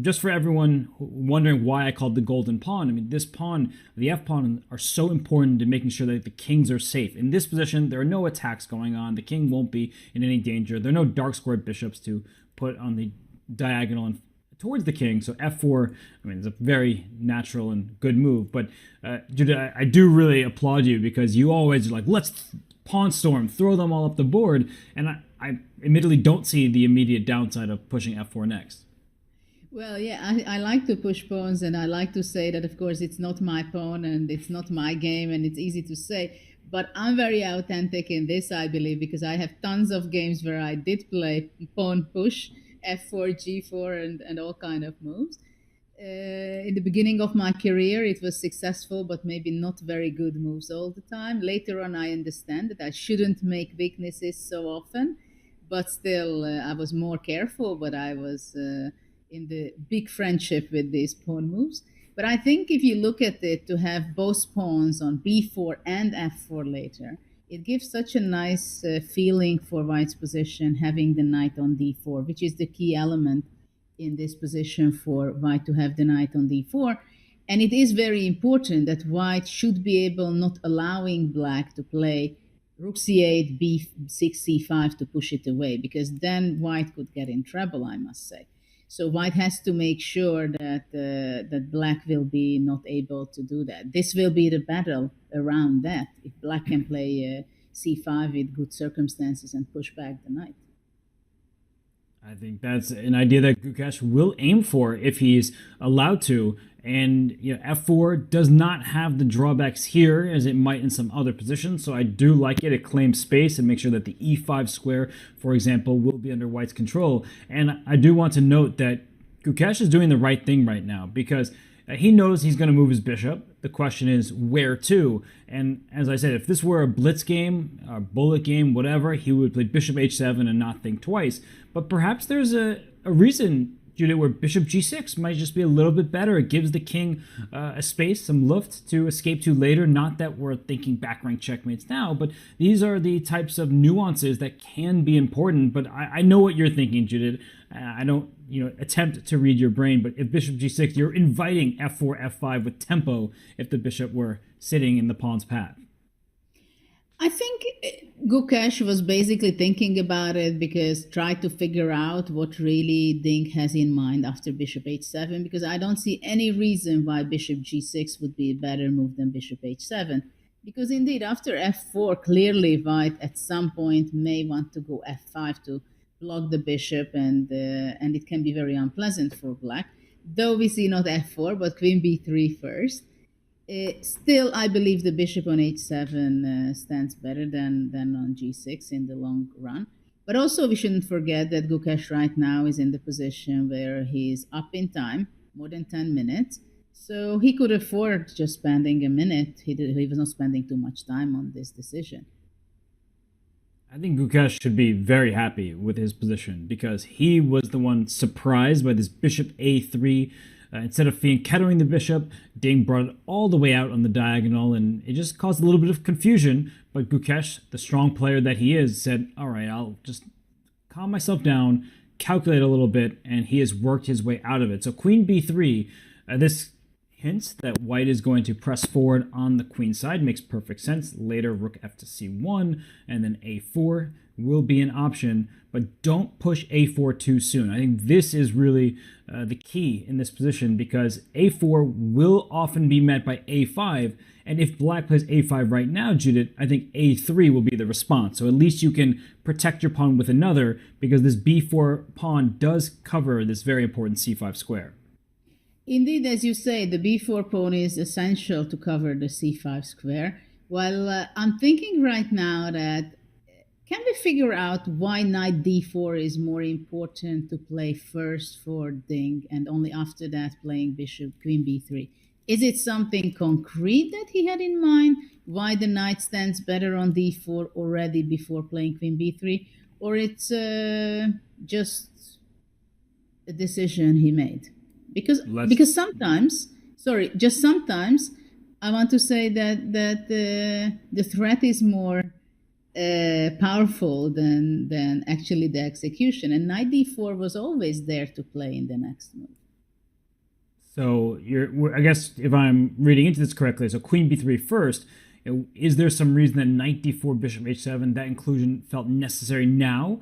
just for everyone wondering why I called the golden pawn, I mean, this pawn, the f pawn, are so important to making sure that the kings are safe. In this position, there are no attacks going on. The king won't be in any danger. There are no dark squared bishops to put on the diagonal and towards the king. So f4, I mean, it's a very natural and good move. But Judah, I do really applaud you because you always are like, let's pawn storm, throw them all up the board. And I admittedly don't see the immediate downside of pushing f4 next. Well, yeah, I like to push pawns, and I like to say that, of course, it's not my pawn and it's not my game, and it's easy to say. But I'm very authentic in this, I believe, because I have tons of games where I did play pawn push, f4, g4, and all kind of moves. In the beginning of my career, it was successful, but maybe not very good moves all the time. Later on, I understand that I shouldn't make weaknesses so often, but still, I was more careful, but I was in the big friendship with these pawn moves. But I think if you look at it, to have both pawns on b4 and f4 later, it gives such a nice feeling for white's position, having the knight on d4, which is the key element in this position for white to have the knight on d4. And it is very important that white should be able, not allowing black to play rook c8, b6, c5 to push it away, because then white could get in trouble, I must say. So white has to make sure that that black will be not able to do that. This will be the battle around that, if black can play c5 with good circumstances and push back the knight. I think that's an idea that Gukesh will aim for if he's allowed to. And f4 does not have the drawbacks here as it might in some other positions. So I do like it. It claims space and makes sure that the e5 square, for example, will be under white's control. And I do want to note that Gukesh is doing the right thing right now because he knows he's going to move his bishop. The question is where to. And as I said, if this were a blitz game, a bullet game, whatever, he would play bishop h7 and not think twice. But perhaps there's a reason, Judith, where bishop g6 might just be a little bit better. It gives the king a space, some luft to escape to later. Not that we're thinking back rank checkmates now, but these are the types of nuances that can be important. But I know what you're thinking, Judith. I don't attempt to read your brain, but if bishop g6, you're inviting f4, f5 with tempo if the bishop were sitting in the pawn's path. I think Gukesh was basically thinking about it because tried to figure out what really Ding has in mind after bishop h7, because I don't see any reason why bishop g6 would be a better move than bishop h7. Because indeed, after f4, clearly white at some point may want to go f5 to block the bishop, and it can be very unpleasant for black. Though we see not f4, but queen b3 first. Still, I believe the bishop on h7 stands better than on g6 in the long run. But also, we shouldn't forget that Gukesh right now is in the position where he's up in time, more than 10 minutes. So he could afford just spending a minute. He was not spending too much time on this decision. I think Gukesh should be very happy with his position because he was the one surprised by this bishop a3. Instead of fianchettoing the bishop, Ding brought it all the way out on the diagonal, and it just caused a little bit of confusion. But Gukesh, the strong player that he is, said, all right, I'll just calm myself down, calculate a little bit, and he has worked his way out of it. So queen b3, this hints that white is going to press forward on the queen side. Makes perfect sense. Later, rook f to c1, and then a4 will be an option, but don't push a4 too soon. I think this is really the key in this position because a4 will often be met by a5, and if black plays a5 right now, Judith, I think a3 will be the response. So at least you can protect your pawn with another because this b4 pawn does cover this very important c5 square. Indeed, as you say, the b4 pawn is essential to cover the c5 square. Well, I'm thinking right now that can we figure out why knight d4 is more important to play first for Ding and only after that playing bishop queen b3? Is it something concrete that he had in mind? Why the knight stands better on d4 already before playing queen b3? Or it's just a decision he made? Because sometimes, just sometimes, I want to say that the threat is more powerful than actually the execution. And knight d4 was always there to play in the next move. So I guess if I'm reading into this correctly, so queen b3 first, is there some reason that knight d4, bishop h7, that inclusion felt necessary now?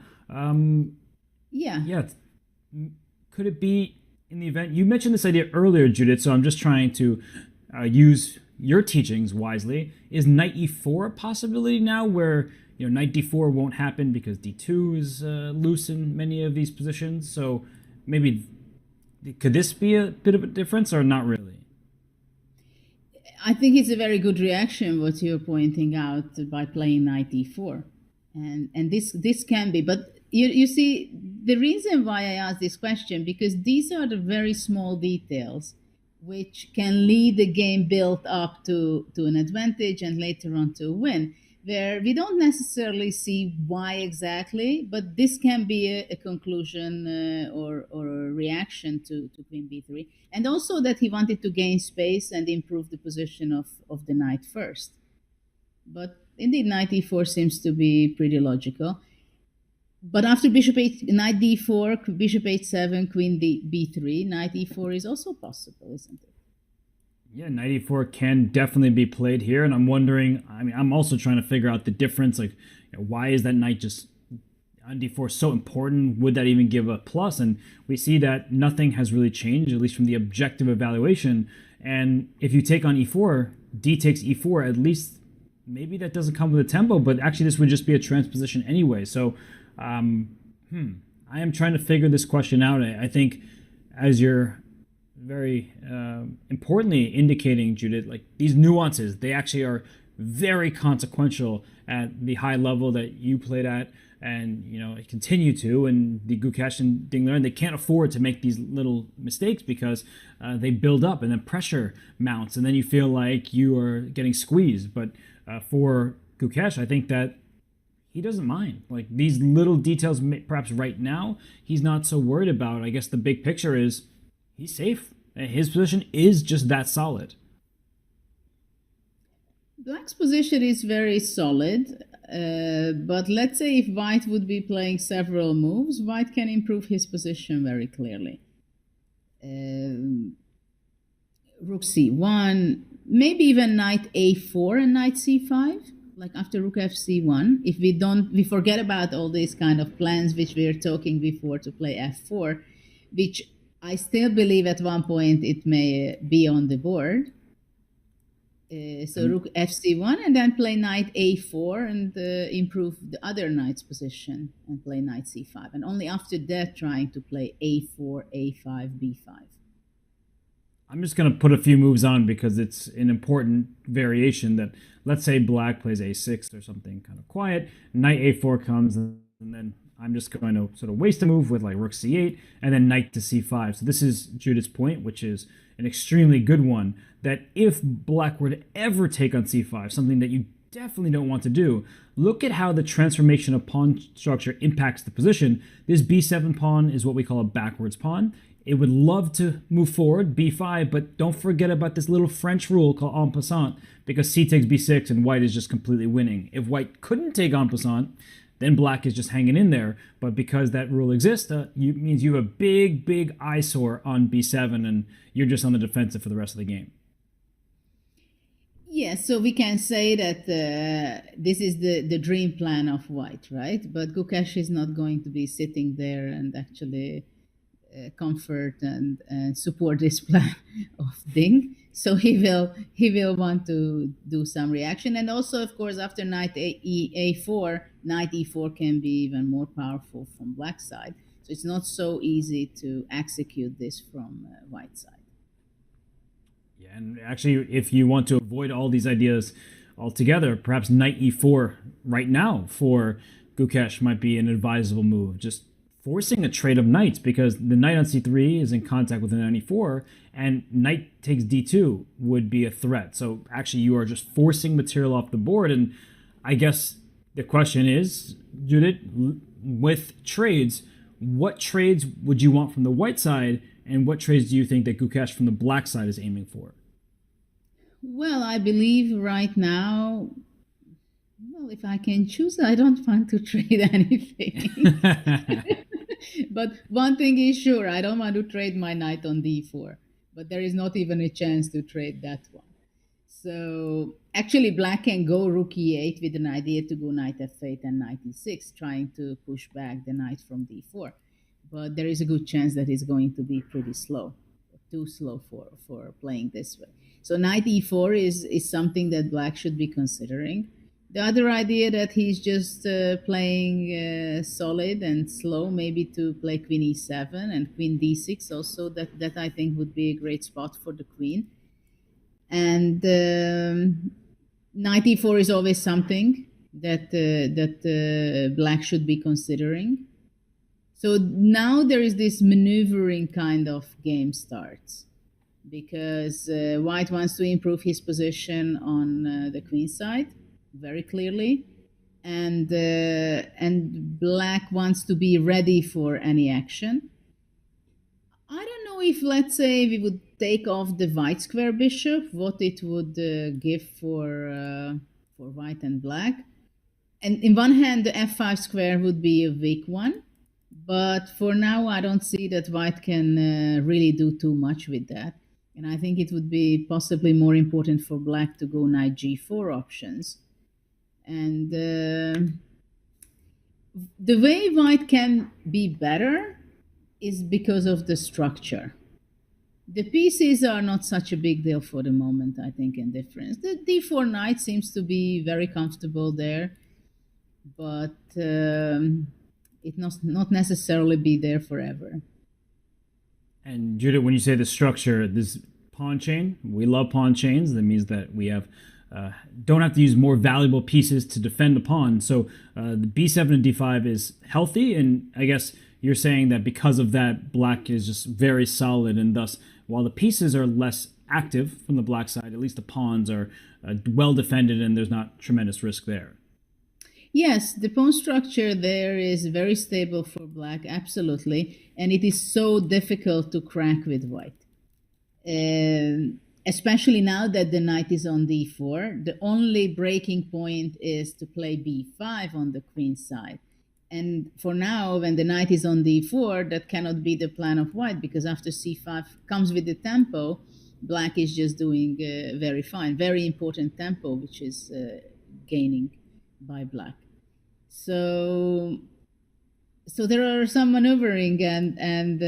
Yeah. Could it be in the event? You mentioned this idea earlier, Judith, so I'm just trying to use your teachings wisely. Is knight e4 a possibility now where knight d4 won't happen because d2 is loose in many of these positions? So maybe could this be a bit of a difference or not really? I think it's a very good reaction what you're pointing out by playing knight e4, and this can be. But you see, the reason why I asked this question, because these are the very small details which can lead the game built up to an advantage and later on to a win, where we don't necessarily see why exactly, but this can be a conclusion or a reaction to queen b3. And also that he wanted to gain space and improve the position of the knight first. But indeed, knight e4 seems to be pretty logical. But after knight d4, bishop h7, queen b3, knight e4 is also possible, isn't it? Yeah, knight e4 can definitely be played here, and I'm wondering, I'm also trying to figure out the difference, why is that knight just on d4 so important? Would that even give a plus? And we see that nothing has really changed, at least from the objective evaluation. And if you take on e4, d takes e4, at least maybe that doesn't come with a tempo, but actually this would just be a transposition anyway. So I am trying to figure this question out. I think as you're very importantly indicating, Judith, these nuances, they actually are very consequential at the high level that you played at and continue to, and the Gukesh and Ding Liren, they can't afford to make these little mistakes because they build up and then pressure mounts and then you feel like you are getting squeezed. But for Gukesh, I think that he doesn't mind. These little details, perhaps right now, he's not so worried about. I guess the big picture is he's safe. His position is just that solid. Black's position is very solid, but let's say if white would be playing several moves, white can improve his position very clearly. Rook c1, maybe even knight a4 and knight c5. After rook f c1, if we forget about all these kind of plans which we were talking before to play f4, which I still believe at one point it may be on the board. So rook fc1 and then play knight a4 and improve the other knight's position and play knight c5. And only after that trying to play a4, a5, b5. I'm just going to put a few moves on because it's an important variation that, let's say black plays a6 or something kind of quiet, knight a4 comes, and then I'm just going to sort of waste a move with like rook c8 and then knight to c5. So this is Judith's point, which is an extremely good one, that if black were to ever take on c5, something that you definitely don't want to do, look at how the transformation of pawn structure impacts the position. This b7 pawn is what we call a backwards pawn. It would love to move forward, b5, but don't forget about this little French rule called en passant, because c takes b6 and white is just completely winning. If white couldn't take en passant, then black is just hanging in there. But because that rule exists, means you have a big eyesore on b7 and you're just on the defensive for the rest of the game. Yes, so we can say that this is the dream plan of white, right? But Gukesh is not going to be sitting there and actually comfort and support this plan of Ding. So he will want to do some reaction. And also, of course, after knight a4, knight e4 can be even more powerful from black side. So it's not so easy to execute this from white side. Yeah, and actually, if you want to avoid all these ideas altogether, perhaps knight e4 right now for Gukesh might be an advisable move. Just forcing a trade of knights, because the knight on c3 is in contact with the knight e4, and knight takes d2 would be a threat. So actually, you are just forcing material off the board. And I guess the question is, Judith, with trades, what trades would you want from the white side, and what trades do you think that Gukesh from the black side is aiming for? Well, I believe right now, well, if I can choose, I don't want to trade anything. But one thing is sure, I don't want to trade my knight on d4. But there is not even a chance to trade that one. So actually, black can go rook e8 with an idea to go knight f8 and knight e6, trying to push back the knight from d4. But there is a good chance that it's going to be pretty slow, too slow for playing this way. So knight e4 is something that black should be considering. The other idea that he's just playing solid and slow, maybe to play queen e7 and queen d6 also, that I think would be a great spot for the queen. And knight e4 is always something that black should be considering. So now there is this maneuvering kind of game starts, because white wants to improve his position on the queen side very clearly, and black wants to be ready for any action. I don't know if, let's say, we would take off the white square bishop, what it would give for white and black. And in one hand, the f5 square would be a weak one, but for now, I don't see that white can really do too much with that. And I think it would be possibly more important for black to go knight g4 options. And the way white can be better is because of the structure. The pieces are not such a big deal for the moment, I think, in difference. The d4 knight seems to be very comfortable there, but it must not necessarily be there forever. And Judith, when you say the structure, this pawn chain, we love pawn chains. That means that we have don't have to use more valuable pieces to defend a pawn. So the b7 and d5 is healthy, and I guess you're saying that because of that, black is just very solid, and thus, while the pieces are less active from the black side, at least the pawns are well defended, and there's not tremendous risk there. Yes, the pawn structure there is very stable for black, absolutely, and it is so difficult to crack with white. Especially now that the knight is on d4, the only breaking point is to play b5 on the queen side. And for now, when the knight is on d4, that cannot be the plan of white, because after c5 comes with the tempo, black is just doing very fine, very important tempo, which is gaining by black. So there are some maneuvering and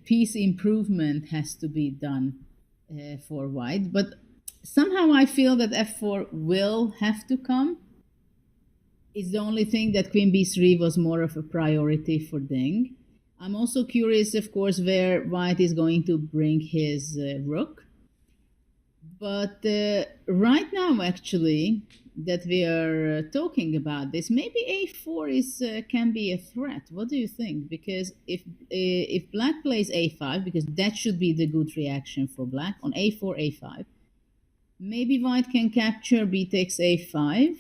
piece improvement has to be done for white. But somehow I feel that f4 will have to come. It's the only thing that queen b3 was more of a priority for Ding. I'm also curious, of course, where white is going to bring his rook. But right now, actually, that we are talking about this, maybe a4 is can be a threat. What do you think? Because if black plays a5, because that should be the good reaction for black, on a4, a5, maybe white can capture b takes a5,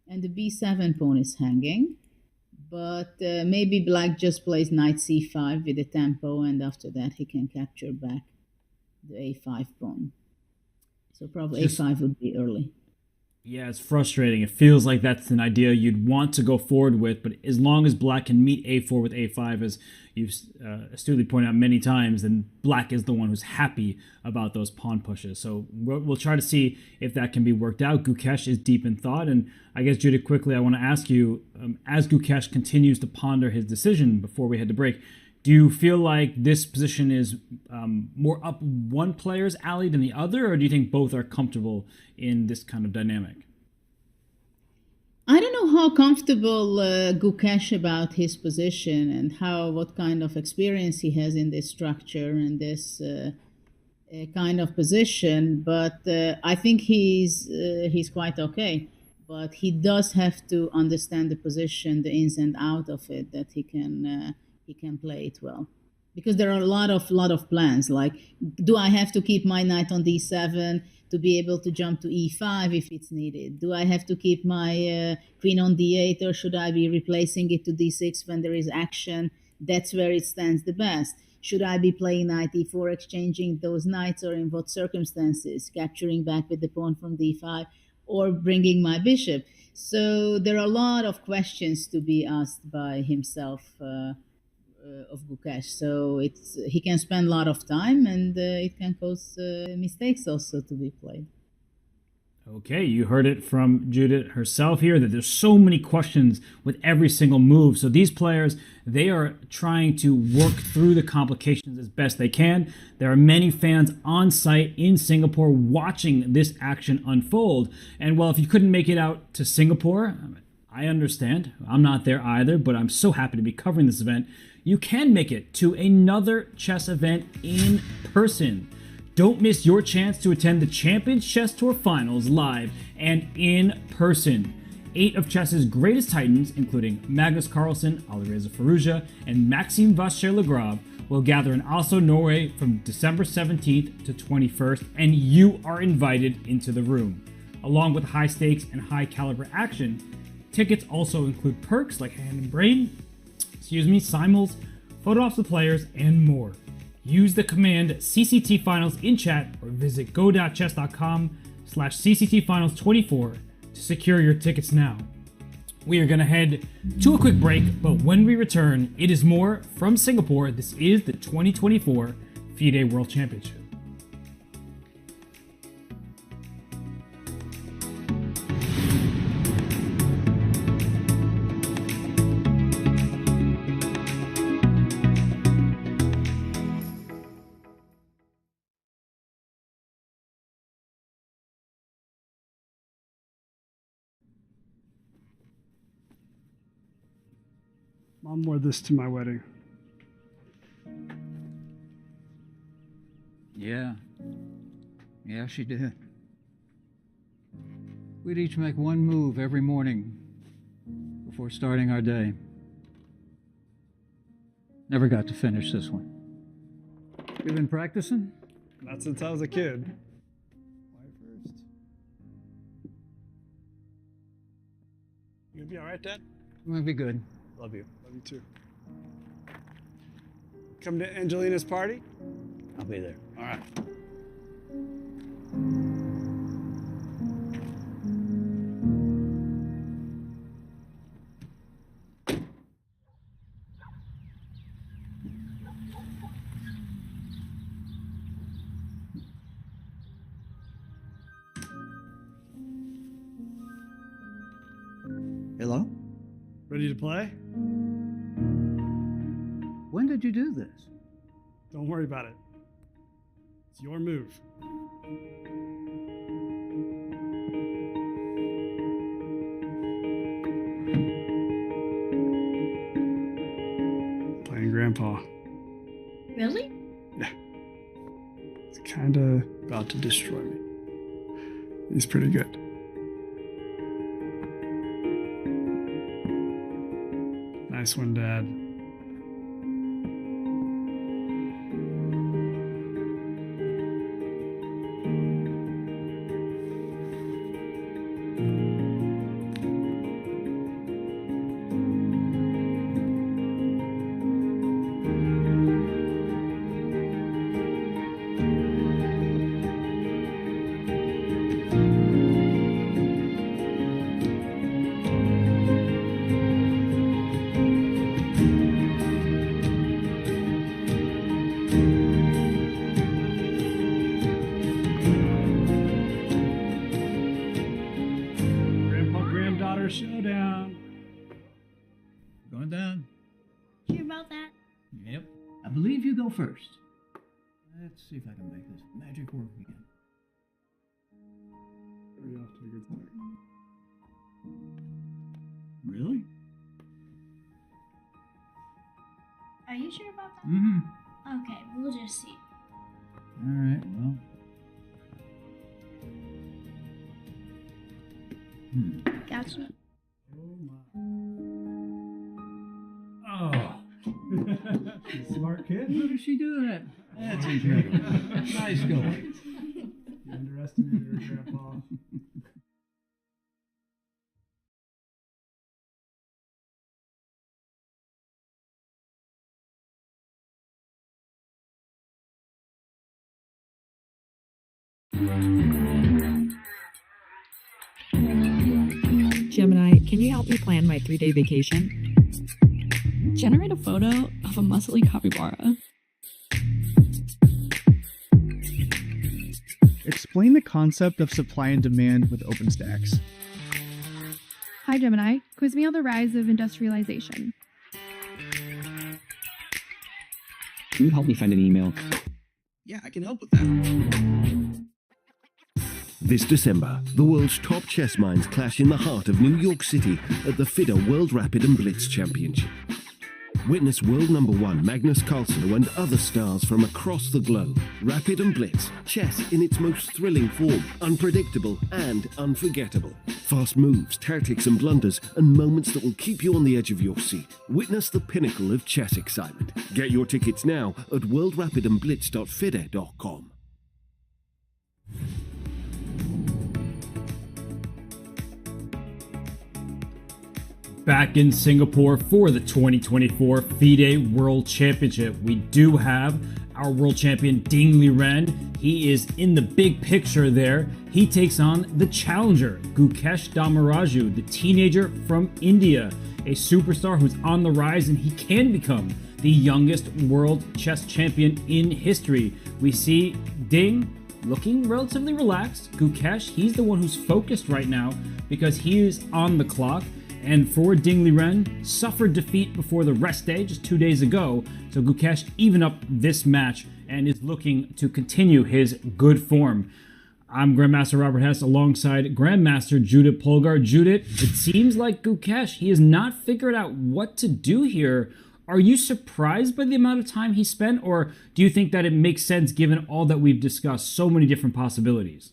and the b7 pawn is hanging. But maybe black just plays knight c5 with the tempo, and after that he can capture back the a5 pawn. So probably a5 would be early. Yeah, it's frustrating. It feels like that's an idea you'd want to go forward with, but as long as black can meet a4 with a5, as you've astutely pointed out many times, then black is the one who's happy about those pawn pushes. So we'll try to see if that can be worked out. Gukesh is deep in thought, and I guess, Judith, quickly, I want to ask you, as Gukesh continues to ponder his decision before we head to break, do you feel like this position is more up one player's alley than the other, or do you think both are comfortable in this kind of dynamic? I don't know how comfortable Gukesh about his position and what kind of experience he has in this structure and this kind of position, but I think he's quite okay. But he does have to understand the position, the ins and out of it, that he can play it well. Because there are a lot of plans, like, do I have to keep my knight on d7 to be able to jump to e5 if it's needed? Do I have to keep my queen on d8, or should I be replacing it to d6 when there is action? That's where it stands the best. Should I be playing knight e4, exchanging those knights, or in what circumstances? Capturing back with the pawn from d5, or bringing my bishop? So there are a lot of questions to be asked by himself of Gukesh. So he can spend a lot of time, and it can cause mistakes also to be played. Okay, you heard it from Judith herself here, that there's so many questions with every single move. So these players, they are trying to work through the complications as best they can. There are many fans on site in Singapore watching this action unfold. And well, if you couldn't make it out to Singapore, I understand. I'm not there either, but I'm so happy to be covering this event. You can make it to another chess event in person. Don't miss your chance to attend the Champions Chess Tour Finals live and in person. 8 of chess's greatest titans, including Magnus Carlsen, Alireza Firouzja, and Maxime Vachier-Lagrave, will gather in Oslo, Norway from December 17th to 21st, and you are invited into the room. Along with high stakes and high caliber action, tickets also include perks like hand and brain, simuls, photo ops with players, and more. Use the command CCT Finals in chat or visit go.chess.com/CCTfinals24 to secure your tickets now. We are going to head to a quick break, but when we return, it is more from Singapore. This is the 2024 Fide World Championship. Mom wore this to my wedding. Yeah, she did. We'd each make one move every morning before starting our day. Never got to finish this one. You been practicing? Not since I was a kid. Why first? You gonna be all right, Dad? You might be good. Love you. Love you too. Come to Angelina's party? I'll be there. All right. Hello? Ready to play? When did you do this? Don't worry about it. It's your move. grandpa. Really? Yeah. He's kind of about to destroy me. He's pretty good. Nice one, Dad. Grandpa-granddaughter showdown. Going down. Hear about that? Yep. I believe you go first. Let's see if I can make this magic work again. Already off to a good start. Really? Are you sure about that? Mm-hmm. Okay, we'll just see. All right, well. Gotcha. Oh. Smart kid. How did she do that? That's incredible. Nice going. You underestimated her, Grandpa. Gemini, can you help me plan my 3-day vacation? Generate a photo of a muscly capybara. Explain the concept of supply and demand with OpenStax. Hi Gemini, quiz me on the rise of industrialization. Can you help me find an email? Yeah, I can help with that. This December, the world's top chess minds clash in the heart of New York City at the Fide World Rapid and Blitz Championship. Witness world number one Magnus Carlsen and other stars from across the globe. Rapid and Blitz, chess in its most thrilling form, unpredictable and unforgettable. Fast moves, tactics and blunders, and moments that will keep you on the edge of your seat. Witness the pinnacle of chess excitement. Get your tickets now at worldrapidandblitz.fide.com. Back in Singapore for the 2024 Fide World Championship. We do have our world champion Ding Liren. He is in the big picture there. He takes on the challenger, Gukesh Damaraju, the teenager from India, a superstar who's on the rise, and he can become the youngest world chess champion in history. We see Ding looking relatively relaxed. Gukesh, he's the one who's focused right now because he is on the clock. And for Ding Liren, suffered defeat before the rest day just 2 days ago. So Gukesh even up this match and is looking to continue his good form. I'm Grandmaster Robert Hess alongside Grandmaster Judith Polgar. Judith, it seems like Gukesh, he has not figured out what to do here. Are you surprised by the amount of time he spent, or do you think that it makes sense given all that we've discussed, so many different possibilities?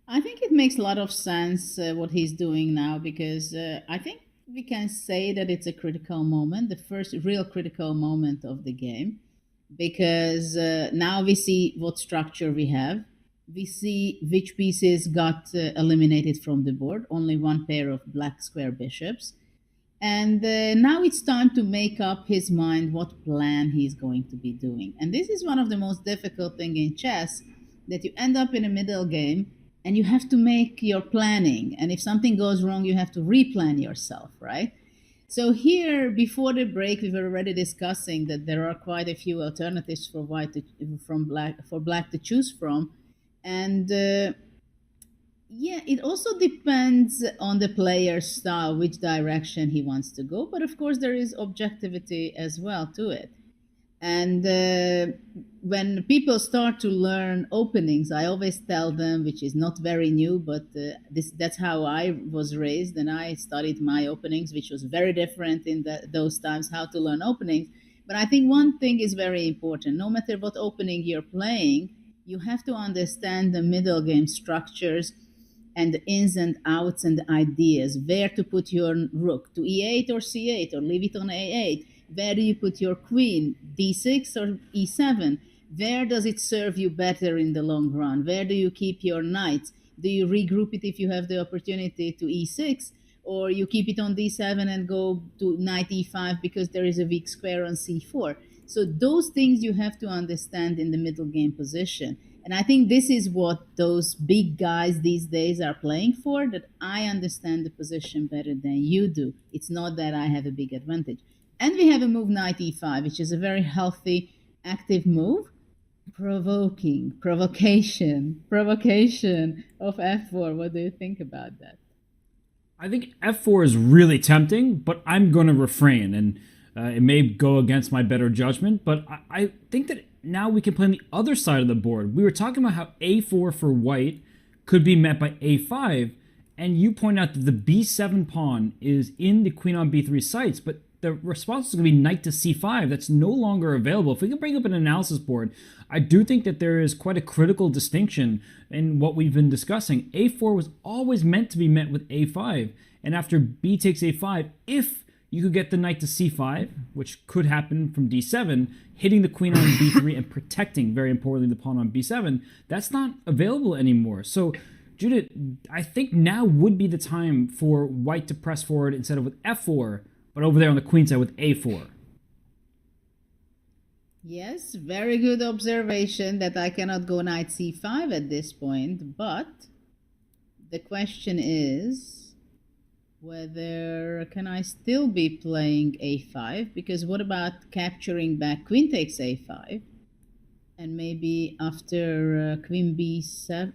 I think it makes a lot of sense what he's doing now, because I think we can say that it's a critical moment, the first real critical moment of the game, because now we see what structure we have. We see which pieces got eliminated from the board, only one pair of black square bishops. And now it's time to make up his mind what plan he's going to be doing. And this is one of the most difficult things in chess, that you end up in a middle game and you have to make your planning. And if something goes wrong, you have to replan yourself, right? So here, before the break, we were already discussing that there are quite a few alternatives for black to choose from. And yeah, it also depends on the player's style, which direction he wants to go. But of course, there is objectivity as well to it. And when people start to learn openings, I always tell them, which is not very new, but that's how I was raised, and I studied my openings, which was very different in those times, how to learn openings. But I think one thing is very important. No matter what opening you're playing, you have to understand the middle game structures and the ins and outs and the ideas. Where to put your rook, to e8 or c8, or leave it on a8. Where do you put your queen, d6 or e7? Where does it serve you better in the long run? Where do you keep your knights? Do you regroup it if you have the opportunity to e6? Or you keep it on d7 and go to knight e5 because there is a weak square on c4. So those things you have to understand in the middle game position. And I think this is what those big guys these days are playing for, that I understand the position better than you do. It's not that I have a big advantage. And we have a move knight e5, which is a very healthy, active move. Provocation of f4. What do you think about that? I think f4 is really tempting, but I'm going to refrain, and it may go against my better judgment, but I think that now we can play on the other side of the board. We were talking about how a4 for white could be met by a5, and you point out that the b7 pawn is in the queen on b3 sites, but the response is going to be knight to c5. That's no longer available. If we can bring up an analysis board, I do think that there is quite a critical distinction in what we've been discussing. a4 was always meant to be met with a5, and after b takes a5, if you could get the knight to c5, which could happen from d7, hitting the queen on b3 and protecting, very importantly, the pawn on b7, that's not available anymore. So, Judith, I think now would be the time for white to press forward instead of with f4, but over there on the queen side with a4. Yes, very good observation that I cannot go knight c5 at this point, but the question is whether can I still be playing a5, because what about capturing back queen takes a5, and maybe after queen b7,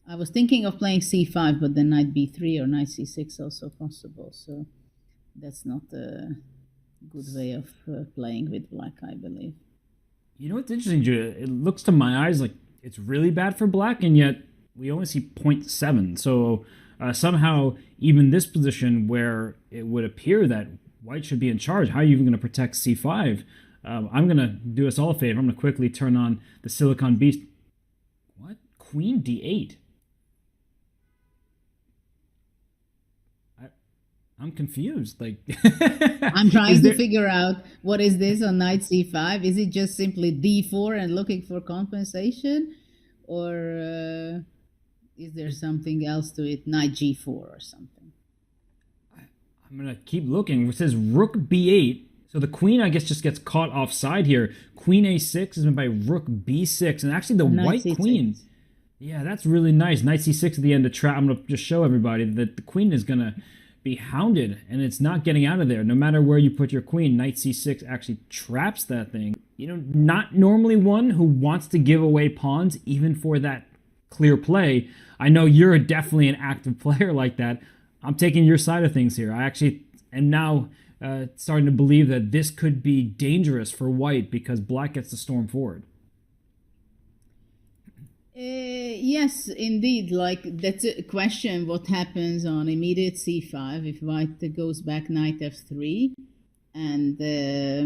I was thinking of playing c5, but then knight b3 or knight c6 also possible, so that's not a good way of playing with black, I believe. You know what's interesting, Judah? It looks to my eyes like it's really bad for black, and yet we only see 0.7. So somehow, even this position where it would appear that white should be in charge, how are you even going to protect c5? I'm going to do us all a favor. I'm going to quickly turn on the Silicon Beast. What? Queen d8? I'm confused. Like, I'm trying to figure out what is this on knight c5. Is it just simply d4 and looking for compensation, or is there something else to it? Knight g4 or something. I'm gonna keep looking. It says rook b8. So the queen, I guess, just gets caught offside here. Queen a6 is met by rook b6, and actually the white queen. Yeah, that's really nice. Knight c6 at the end of trap. I'm gonna just show everybody that the queen is gonna be hounded, and it's not getting out of there. No matter where you put your queen, knight c6 actually traps that thing. You know, not normally one who wants to give away pawns even for that clear play. I know you're definitely an active player like that. I'm taking your side of things here. I actually am now starting to believe that this could be dangerous for white because black gets to storm forward. Yes, indeed. Like, that's a question. What happens on immediate c5 if white goes back knight f3, and where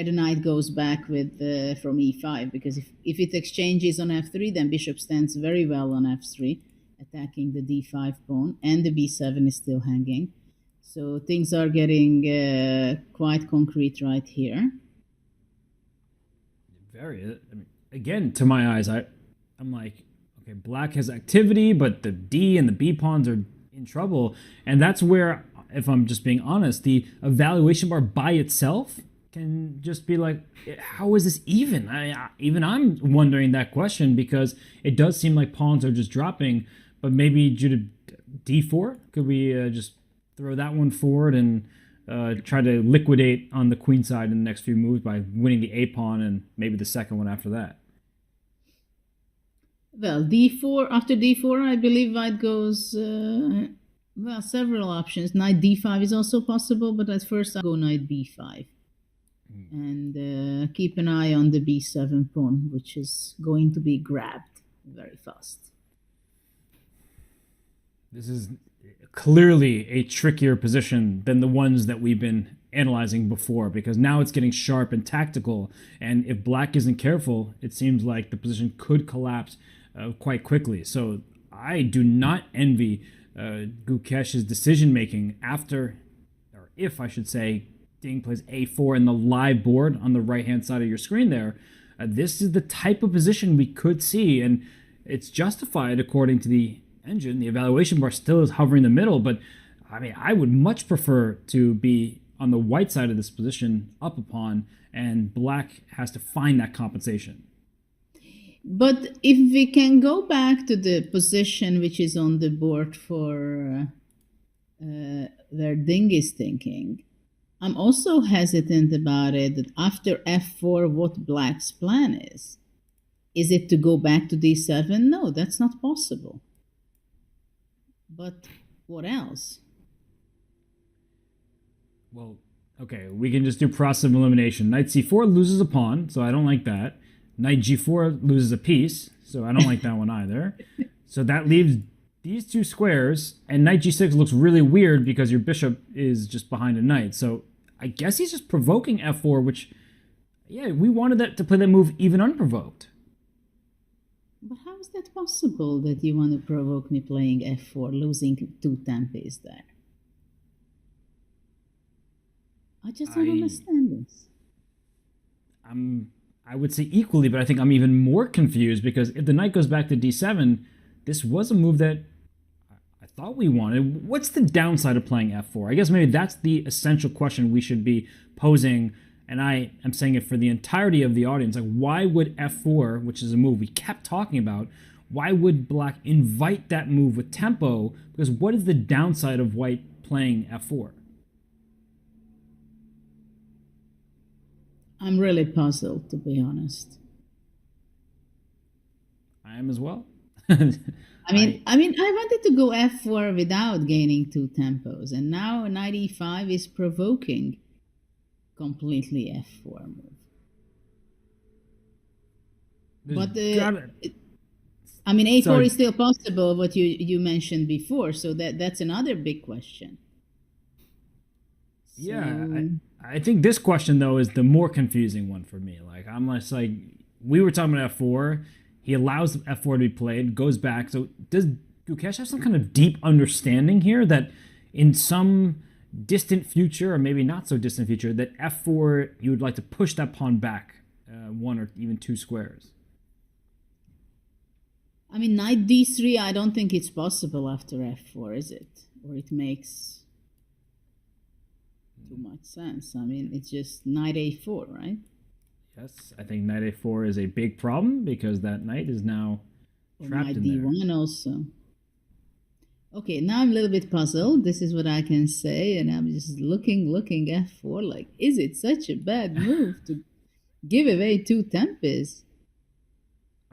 the knight goes back with from e5? Because if it exchanges on f3, then bishop stands very well on f3, attacking the d5 pawn, and the b7 is still hanging. So things are getting quite concrete right here. Very. I mean, again, to my eyes, I'm like, okay, black has activity, but the D and the B pawns are in trouble. And that's where, if I'm just being honest, the evaluation bar by itself can just be like, how is this even? Even I'm wondering that question, because it does seem like pawns are just dropping, but maybe due to D4, could we just throw that one forward and try to liquidate on the queen side in the next few moves by winning the A pawn and maybe the second one after that? Well, d4, after d4, I believe white goes, well, several options. Knight d5 is also possible, but at first I go knight b5. And keep an eye on the b7 pawn, which is going to be grabbed very fast. This is clearly a trickier position than the ones that we've been analyzing before, because now it's getting sharp and tactical, and if black isn't careful, it seems like the position could collapse quite quickly. So I do not envy Gukesh's decision making after, or if I should say, Ding plays a4 in the live board on the right hand side of your screen there. This is the type of position we could see, and it's justified according to the engine. The evaluation bar still is hovering in the middle, but I mean, I would much prefer to be on the white side of this position up a pawn, and black has to find that compensation. But if we can go back to the position which is on the board for where Ding is thinking, I'm also hesitant about it that after f4, what black's plan is. Is it to go back to d7? No, that's not possible. But what else? Well, okay, we can just do process of elimination. Knight c4 loses a pawn, so I don't like that. Knight g4 loses a piece, so I don't like that one either. So that leaves these two squares, and knight g6 looks really weird because your bishop is just behind a knight. So I guess he's just provoking f4, which, yeah, we wanted that to play that move even unprovoked. But how is that possible that you want to provoke me playing f4, losing 2 tempes there? I just don't understand this. I would say equally, but I think I'm even more confused because if the knight goes back to d7, this was a move that I thought we wanted. What's the downside of playing f4? I guess maybe that's the essential question we should be posing, and I am saying it for the entirety of the audience. Like, why would f4, which is a move we kept talking about, why would black invite that move with tempo? Because what is the downside of white playing f4? I'm really puzzled, to be honest. I am as well. I mean, I wanted to go f4 without gaining 2 tempos, and now knight e5 is provoking completely f4 move. But I mean, a4 is still possible, what you mentioned before, so that's another big question. So, yeah, I think this question though is the more confusing one for me. Like, I'm less like, we were talking about f4. He allows f4 to be played, goes back. So does Gukesh have some kind of deep understanding here that in some distant future, or maybe not so distant future, that f4, you would like to push that pawn back 1 or even 2 squares? I mean, knight d3, I don't think it's possible after f4, is it? Or it makes too much sense. I mean, it's just knight a4, right? Yes, I think knight a4 is a big problem because that knight is now trapped in there. Knight d1 also. Okay, now I'm a little bit puzzled. This is what I can say, and I'm just looking f4 like, is it such a bad move to give away 2 tempes?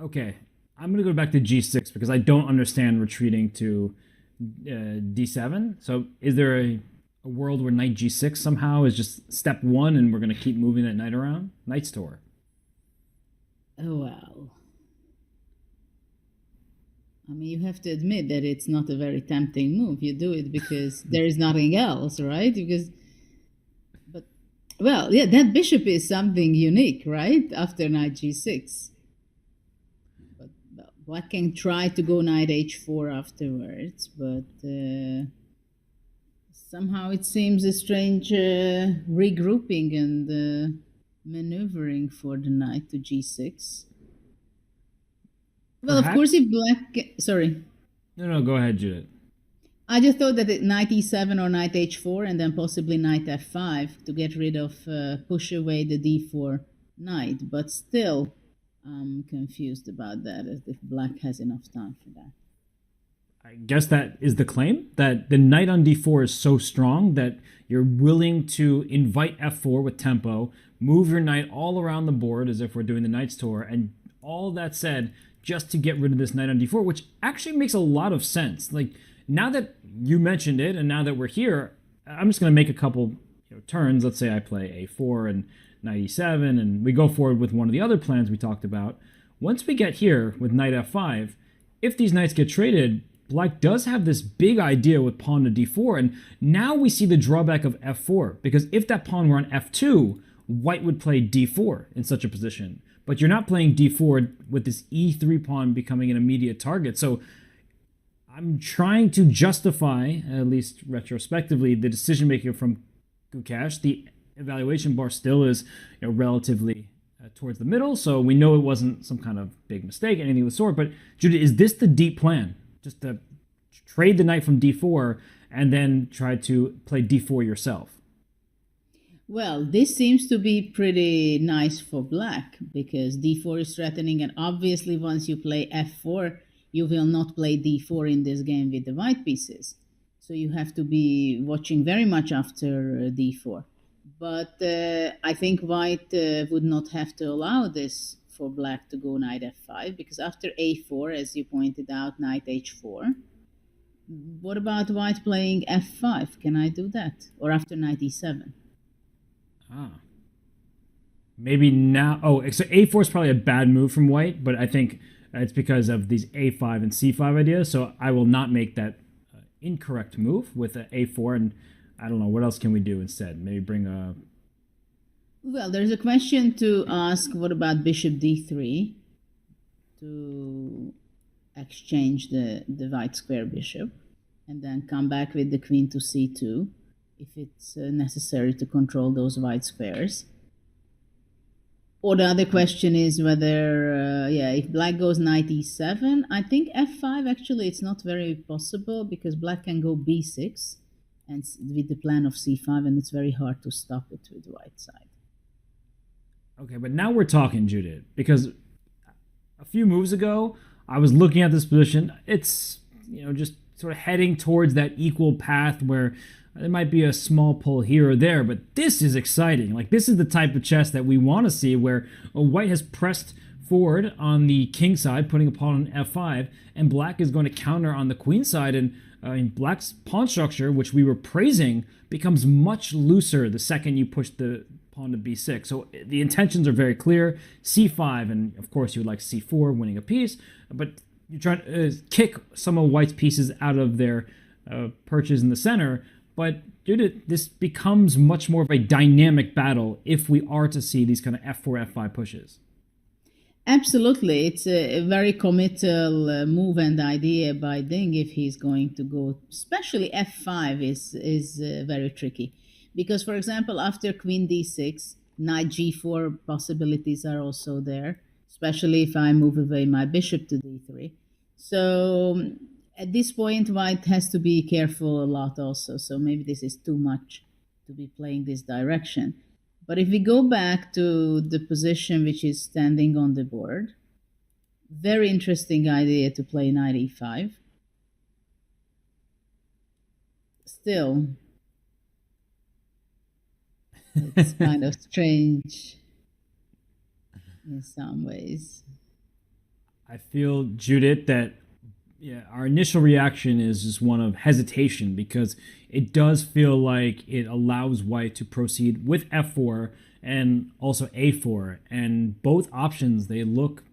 Okay, I'm going to go back to g6 because I don't understand retreating to d7. So is there a world where knight g6 somehow is just step 1 and we're going to keep moving that knight around? Knight's tour. Oh, well. I mean, you have to admit that it's not a very tempting move. You do it because there is nothing else, right? Well, yeah, that bishop is something unique, right? After knight g6. But black can try to go knight h4 afterwards, but somehow it seems a strange regrouping and maneuvering for the knight to g6. Well, of course, if black... Sorry. No, go ahead, Judith. I just thought that knight e7 or knight h4 and then possibly knight f5 to get rid of, push away the d4 knight. But still, I'm confused about that, as if black has enough time for that. I guess that is the claim, that the knight on d4 is so strong that you're willing to invite f4 with tempo, move your knight all around the board as if we're doing the knight's tour, and all that said, just to get rid of this knight on d4, which actually makes a lot of sense. Like, now that you mentioned it, and now that we're here, I'm just going to make a couple turns. Let's say I play a4 and knight e7, and we go forward with one of the other plans we talked about. Once we get here with knight f5, if these knights get traded, black does have this big idea with pawn to d4, and now we see the drawback of f4, because if that pawn were on f2, white would play d4 in such a position. But you're not playing d4 with this e3 pawn becoming an immediate target. So I'm trying to justify, at least retrospectively, the decision making from Gukash. The evaluation bar still is relatively towards the middle, so we know it wasn't some kind of big mistake, anything of the sort. But Judith, is this the deep plan? Just to trade the knight from d4 and then try to play d4 yourself? Well, this seems to be pretty nice for black, because d4 is threatening, and obviously once you play f4, you will not play d4 in this game with the white pieces. So you have to be watching very much after d4. But I think white would not have to allow this for black to go knight f5, because after a4, as you pointed out, knight h4. What about white playing f5? Can I do that? Or after knight e7? Maybe now. Oh, so a4 is probably a bad move from white, but I think it's because of these a5 and c5 ideas. So I will not make that incorrect move with a4, and I don't know, what else can we do instead? Maybe bring a... Well, there's a question to ask, what about bishop d3 to exchange the white square bishop, and then come back with the queen to c2 if it's necessary to control those white squares. Or the other question is whether, if black goes knight e7, I think f5 actually it's not very possible, because black can go b6 and with the plan of c5, and it's very hard to stop it with the white side. Okay, but now we're talking, Judith, because a few moves ago, I was looking at this position. It's, just sort of heading towards that equal path where there might be a small pull here or there, but this is exciting. Like, this is the type of chess that we want to see, where white has pressed forward on the king side, putting a pawn on f5, and black is going to counter on the queen side, and black's pawn structure, which we were praising, becomes much looser the second you push the pawn to b6. So the intentions are very clear. c5, and of course you would like c4, winning a piece, but you're trying to kick some of white's pieces out of their perches in the center. But Judith, this becomes much more of a dynamic battle if we are to see these kind of f4, f5 pushes. Absolutely. It's a very committal move and idea by Ding if he's going to go, especially f5 is very tricky. Because, for example, after queen d6, knight g4 possibilities are also there, especially if I move away my bishop to d3. So at this point, white has to be careful a lot also. So maybe this is too much to be playing this direction. But if we go back to the position which is standing on the board, very interesting idea to play knight e5. Still, it's kind of strange in some ways. I feel, Judith, that our initial reaction is just one of hesitation, because it does feel like it allows white to proceed with f4 and also a4. And both options, they look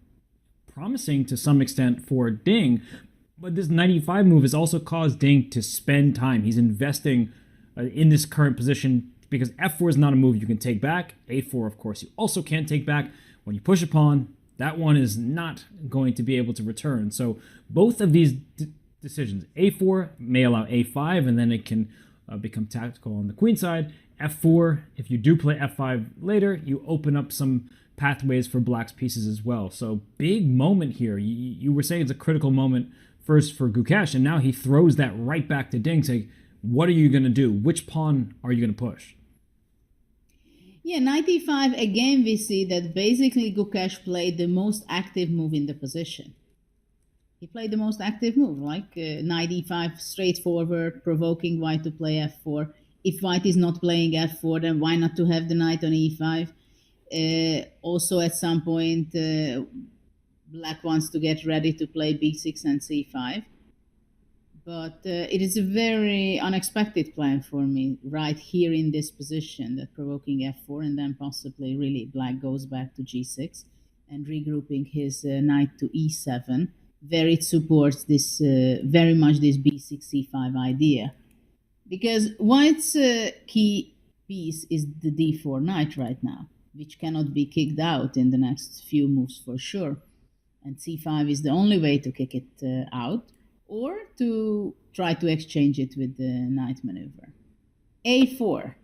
promising to some extent for Ding. But this knight e5 move has also caused Ding to spend time. He's investing in this current position, because f4 is not a move you can take back. a4, of course, you also can't take back. When you push a pawn, that one is not going to be able to return. So both of these decisions, a4 may allow a5, and then it can become tactical on the queen side. f4, if you do play f5 later, you open up some pathways for black's pieces as well. So big moment here. You were saying it's a critical moment first for Gukash, and now he throws that right back to Ding, saying, what are you going to do? Which pawn are you going to push? Yeah, knight e5, again we see that basically Gukash played the most active move in the position. He played the most active move, like knight e5, straightforward, provoking white to play f4. If white is not playing f4, then why not to have the knight on e5? Also at some point, black wants to get ready to play b6 and c5. But it is a very unexpected plan for me, right here in this position, that provoking f4, and then possibly really black goes back to g6 and regrouping his knight to e7 very it supports this very much this b6 c5 idea, because white's key piece is the d4 knight right now, which cannot be kicked out in the next few moves for sure, and c5 is the only way to kick it out, or to try to exchange it with the knight maneuver. a4.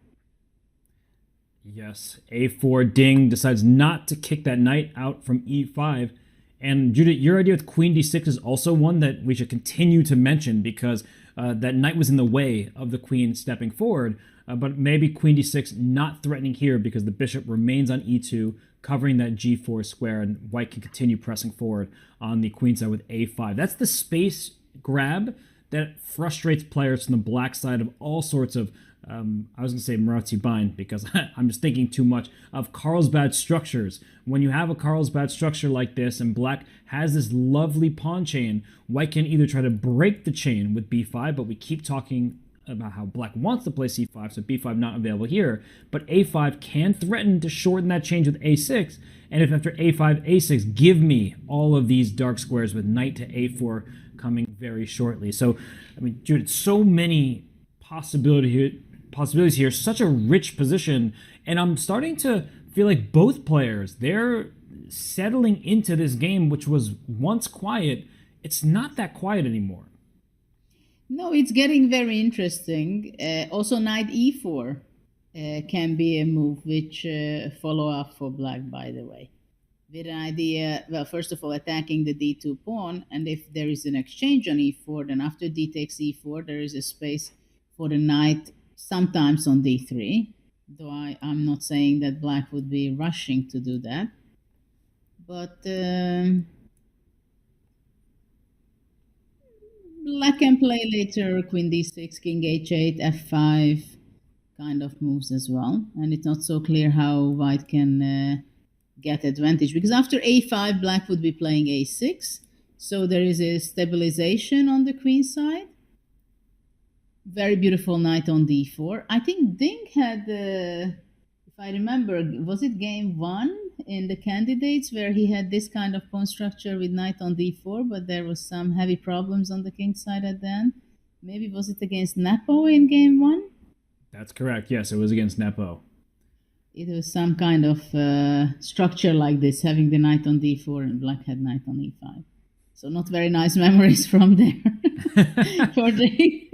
Yes, a4. Ding decides not to kick that knight out from e5. And Judith, your idea with queen d6 is also one that we should continue to mention, because that knight was in the way of the queen stepping forward. But maybe queen d6 not threatening here, because the bishop remains on e2, covering that g4 square, and white can continue pressing forward on the queen side with a5. That's the space grab that frustrates players from the black side of all sorts of I was going to say Maratzi bind, because I'm just thinking too much of Carlsbad structures. When you have a Carlsbad structure like this and black has this lovely pawn chain, white can either try to break the chain with b5, but we keep talking about how black wants to play c5, so b5 not available here, but a5 can threaten to shorten that change with a6, and if after a5, a6, give me all of these dark squares with knight to a4 coming very shortly. So, I mean, Judith, so many possibilities here, such a rich position, and I'm starting to feel like both players, they're settling into this game, which was once quiet. It's not that quiet anymore. No, it's getting very interesting. Also, knight e4 can be a move which follow up for black, by the way, with an idea, well, first of all, attacking the d2 pawn, and if there is an exchange on e4, then after d takes e4, there is a space for the knight sometimes on d3, though I'm not saying that black would be rushing to do that. But black can play later queen d6, king h8, f5 kind of moves as well. And it's not so clear how white can get advantage, because after a5, black would be playing a6. So there is a stabilization on the queen side. Very beautiful knight on d4. I think Ding had, if I remember, was it game 1 in the candidates where he had this kind of pawn structure with knight on d4, but there was some heavy problems on the king side at the end. Maybe was it against Nepo in game 1? That's correct. Yes, it was against Nepo. It was some kind of structure like this, having the knight on d4 and black had knight on e5. So not very nice memories from there for Ding.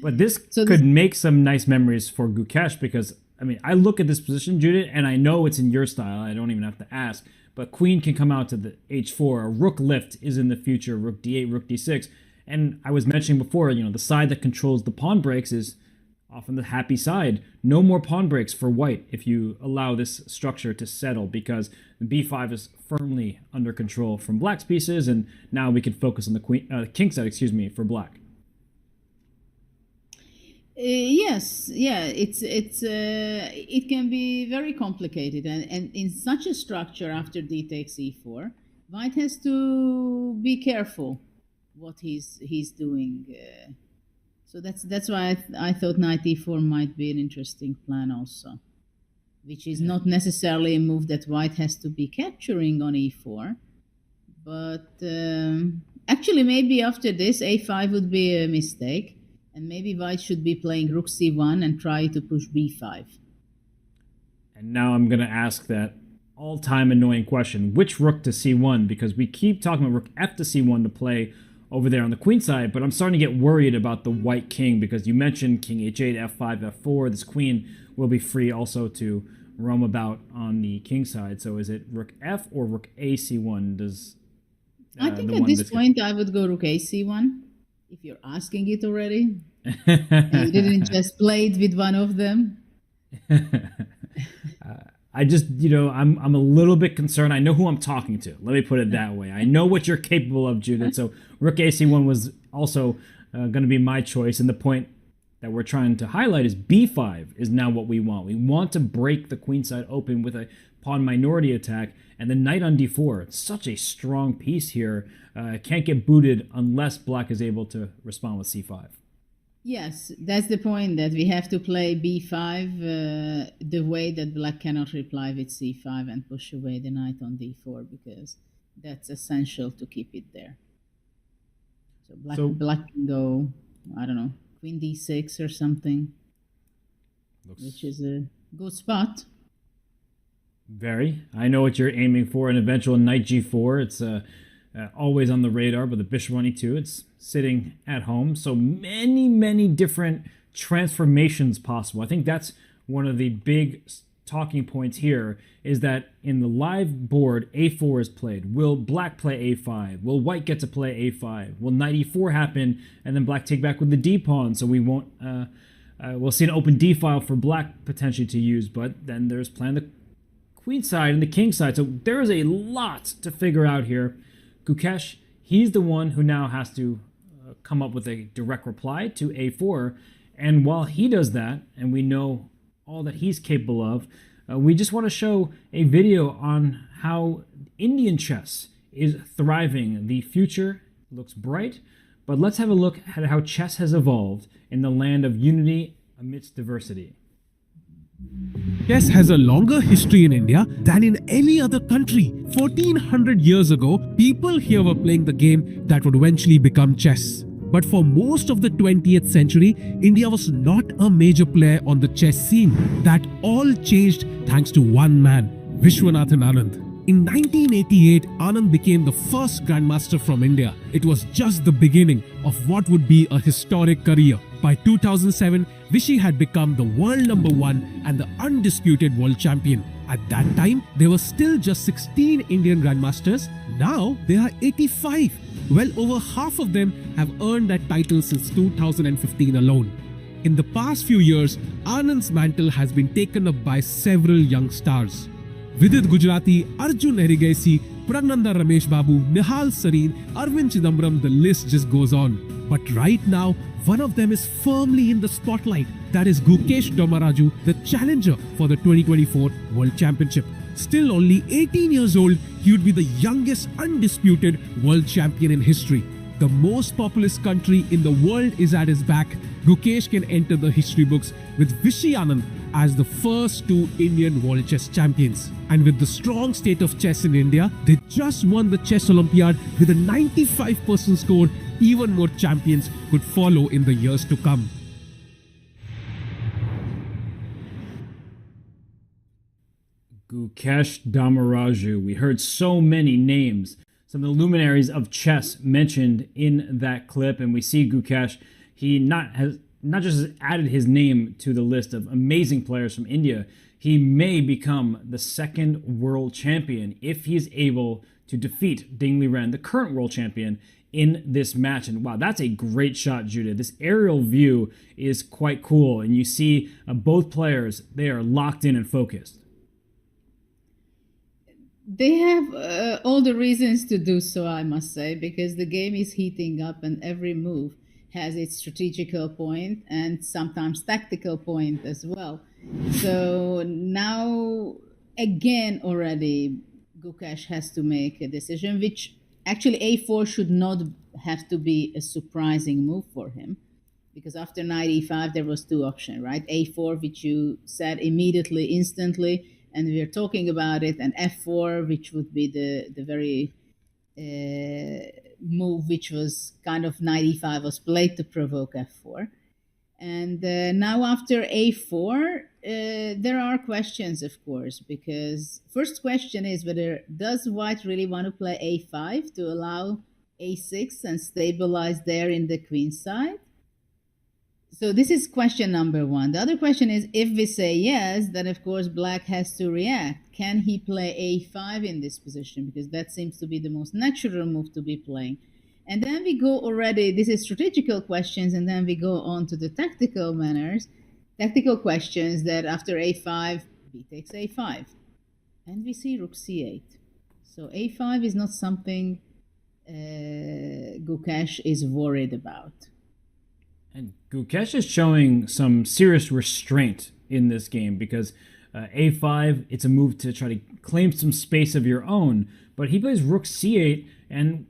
But this could make some nice memories for Gukesh, because, I mean, I look at this position, Judith, and I know it's in your style. I don't even have to ask. But queen can come out to the h4. A rook lift is in the future, rook d8, rook d6. And I was mentioning before, you know, the side that controls the pawn breaks is often the happy side. No more pawn breaks for white if you allow this structure to settle, because b5 is firmly under control from black's pieces, and now we can focus on the king side, for black. Yes, yeah, it can be very complicated, and in such a structure after d takes e4, white has to be careful what he's doing. So that's why I thought knight e4 might be an interesting plan also, which is not necessarily a move that white has to be capturing on e4, but actually maybe after this a5 would be a mistake. And maybe white should be playing rook c1 and try to push b5. And now I'm going to ask that all-time annoying question, which rook to c1? Because we keep talking about rook f to c1 to play over there on the queen side, but I'm starting to get worried about the white king, because you mentioned king h8, f5, f4. This queen will be free also to roam about on the king side. So is it rook f or rook a c1? I think at this point I would go rook a c1. If you're asking it already, and you didn't just play it with one of them. I just, I'm a little bit concerned. I know who I'm talking to. Let me put it that way. I know what you're capable of, Judith. So rook ac1 was also going to be my choice. And the point that we're trying to highlight is b5 is now what we want. We want to break the queen side open with a pawn minority attack. And the knight on d4, it's such a strong piece here. Can't get booted unless black is able to respond with c5. Yes, that's the point, that we have to play b5 the way that black cannot reply with c5 and push away the knight on d4, because that's essential to keep it there. So black can go, I don't know, queen d6 or something, which is a good spot. Very. I know what you're aiming for, an eventual knight g4. It's always on the radar, but the bishop on e2, it's sitting at home. So many different transformations possible. I think that's one of the big talking points here, is that in the live board, a4 is played. Will black play a5? Will white get to play a5? Will knight e4 happen and then black take back with the d pawn? So we won't. We'll see an open d file for black potentially to use, but then there's playing the queen side and the king side. So there is a lot to figure out here. Gukesh, he's the one who now has to come up with a direct reply to a4. And while he does that, and we know all that he's capable of, we just want to show a video on how Indian chess is thriving. The future looks bright, but let's have a look at how chess has evolved in the land of unity amidst diversity. Chess has a longer history in India than in any other country. 1400 years ago, people here were playing the game that would eventually become chess. But for most of the 20th century, India was not a major player on the chess scene. That all changed thanks to one man, Vishwanathan Anand. In 1988, Anand became the first grandmaster from India. It was just the beginning of what would be a historic career. By 2007, Vishy had become the world #1 and the undisputed world champion. At that time, there were still just 16 Indian grandmasters. Now, there are 85. Well over half of them have earned that title since 2015 alone. In the past few years, Anand's mantle has been taken up by several young stars. Vidit Gujarati, Arjun Erigaisi, Pragnanda Ramesh Babu, Nihal Sareen, Arvind Chidambaram, the list just goes on. But right now, one of them is firmly in the spotlight. That is Gukesh Dommaraju, the challenger for the 2024 World Championship. Still only 18 years old, he would be the youngest undisputed world champion in history. The most populous country in the world is at his back. Gukesh can enter the history books with Vishy Anand as the first 2 Indian world chess champions. And with the strong state of chess in India, they just won the Chess Olympiad with a 95% score. Even more champions could follow in the years to come. Gukesh Dommaraju. We heard so many names, some of the luminaries of chess mentioned in that clip, and we see Gukesh. He not just has added his name to the list of amazing players from India, he may become the second world champion if he is able to defeat Ding Liren, the current world champion, in this match. And wow, that's a great shot, Judith. This aerial view is quite cool, and you see both players, they are locked in and focused. They have all the reasons to do so, I must say, because the game is heating up and every move has its strategical point and sometimes tactical point as well. So now, again, already, Gukesh has to make a decision, which actually a4 should not have to be a surprising move for him. Because after knight e5, there was 2 options, right? a4, which you said immediately, instantly, and we are talking about it, and f4, which would be the very move which was kind of knight e5 was played to provoke f4. And now after a4, there are questions, of course, because first question is whether does white really want to play a5 to allow a6 and stabilize there in the queen side? So this is question number 1. The other question is, if we say yes, then of course black has to react. Can he play a5 in this position? Because that seems to be the most natural move to be playing. And then we go already, this is strategical questions, and then we go on to the tactical manners, tactical questions that after a5, b takes a5. And we see rook c8. So a5 is not something Gukesh is worried about. And Gukesh is showing some serious restraint in this game because a5, it's a move to try to claim some space of your own. But he plays rook c8, and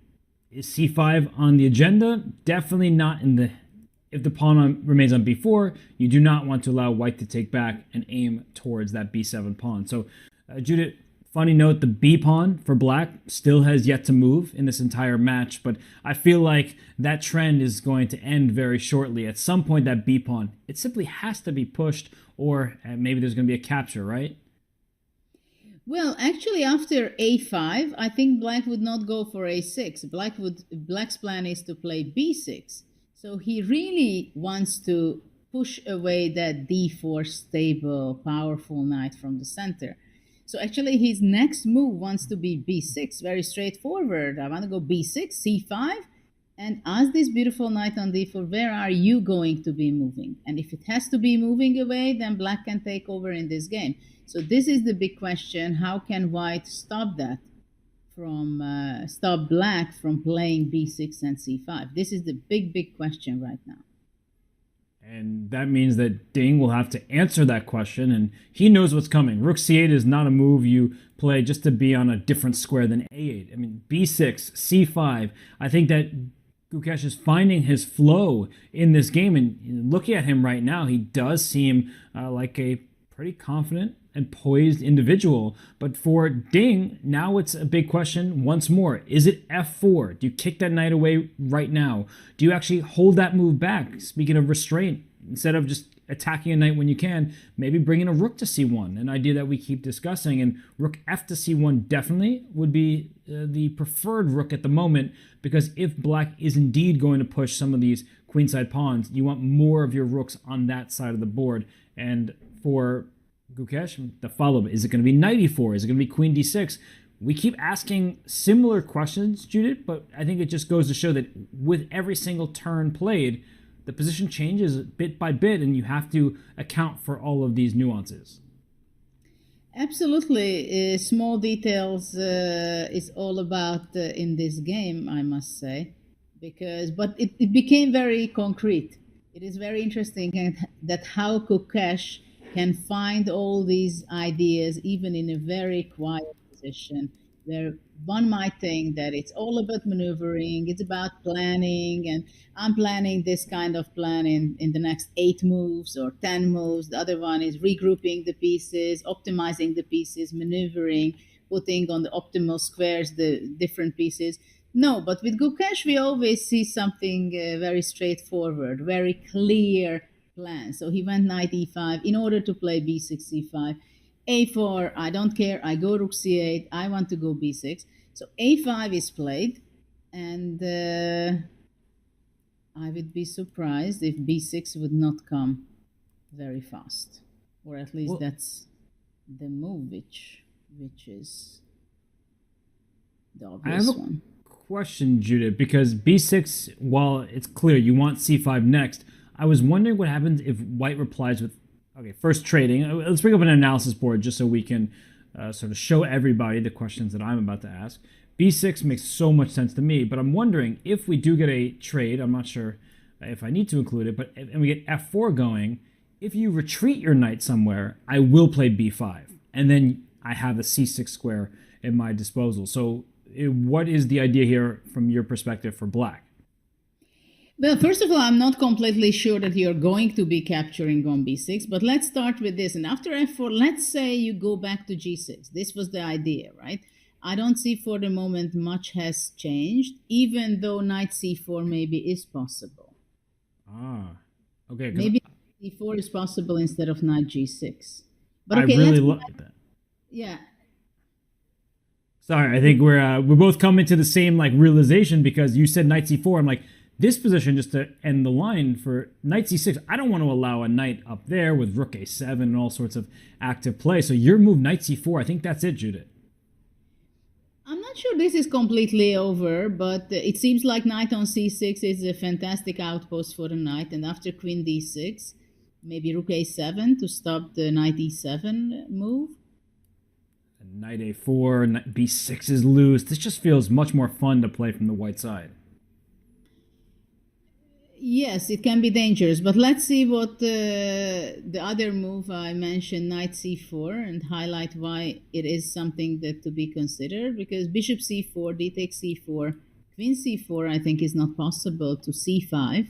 is c5 on the agenda? Definitely not in the... If the pawn remains on b4, you do not want to allow white to take back and aim towards that b7 pawn. So, Judith, Funny note, the B pawn for black still has yet to move in this entire match, but I feel like that trend is going to end very shortly. At some point, that B pawn, it simply has to be pushed, or maybe there's going to be a capture, right? Well, actually, after a5, I think black would not go for a6. Black's plan is to play b6. So he really wants to push away that d4 stable, powerful knight from the center. So actually, his next move wants to be b6, very straightforward. I want to go b6, c5, and ask this beautiful knight on d4, where are you going to be moving? And if it has to be moving away, then black can take over in this game. So this is the big question. How can white stop that? Stop black from playing b6 and c5? This is the big question right now. And that means that Ding will have to answer that question, and he knows what's coming. Rook c8 is not a move you play just to be on a different square than a8. I mean, b6, c5. I think that Gukesh is finding his flow in this game, and looking at him right now, he does seem like a pretty confident and poised individual. But for Ding, now it's a big question once more. Is it f4? Do you kick that knight away right now? Do you actually hold that move back? Speaking of restraint, instead of just attacking a knight when you can, maybe bringing a rook to c1, an idea that we keep discussing. And rook f to c1 definitely would be the preferred rook at the moment, because if black is indeed going to push some of these queenside pawns, you want more of your rooks on that side of the board. And for Gukesh, the follow-up, is it going to be knight e4? Is it going to be queen d6? We keep asking similar questions, Judith, but I think it just goes to show that with every single turn played, the position changes bit by bit, and you have to account for all of these nuances. Absolutely. Small details is all about in this game, I must say, but it became very concrete. It is very interesting that how Gukesh can find all these ideas even in a very quiet position, where one might think that it's all about maneuvering, it's about planning, and I'm planning this kind of plan in the next 8 moves or 10 moves. The other one is regrouping the pieces, optimizing the pieces, maneuvering, putting on the optimal squares the different pieces. No, but with Gukesh, we always see something very straightforward, very clear plan. So he went knight e5 in order to play b6, c5. a4, I don't care, I go rook c8, I want to go b6. So a5 is played, and I would be surprised if b6 would not come very fast. Or at least that's the move which is the obvious one. Question, Judith, because b6, while it's clear you want c5 next, I was wondering what happens if white replies with, okay, first trading. Let's bring up an analysis board just so we can sort of show everybody the questions that I'm about to ask. b6 makes so much sense to me, but I'm wondering if we do get a trade, I'm not sure if I need to include it, and we get f4 going, if you retreat your knight somewhere, I will play b5, and then I have a c6 square at my disposal. So what is the idea here from your perspective for black? Well, first of all, I'm not completely sure that you're going to be capturing on b6, but let's start with this. And after f4, let's say you go back to g6. This was the idea, right? I don't see for the moment much has changed, even though knight c4 maybe is possible. Okay. Maybe c4 is possible instead of knight g6. But okay, I really like that. Yeah. Sorry, I think we're both coming to the same realization, because you said knight c4. I'm like, this position, just to end the line, for knight c6, I don't want to allow a knight up there with rook a7 and all sorts of active play. So your move, knight c4, I think that's it, Judith. I'm not sure this is completely over, but it seems like knight on c6 is a fantastic outpost for the knight. And after queen d6, maybe rook a7 to stop the knight e7 move. And knight a4, knight b6 is loose. This just feels much more fun to play from the white side. Yes, it can be dangerous, but let's see what the other move I mentioned, knight c4, and highlight why it is something that to be considered, because bishop c4, d takes c4, queen c4, I think is not possible to c5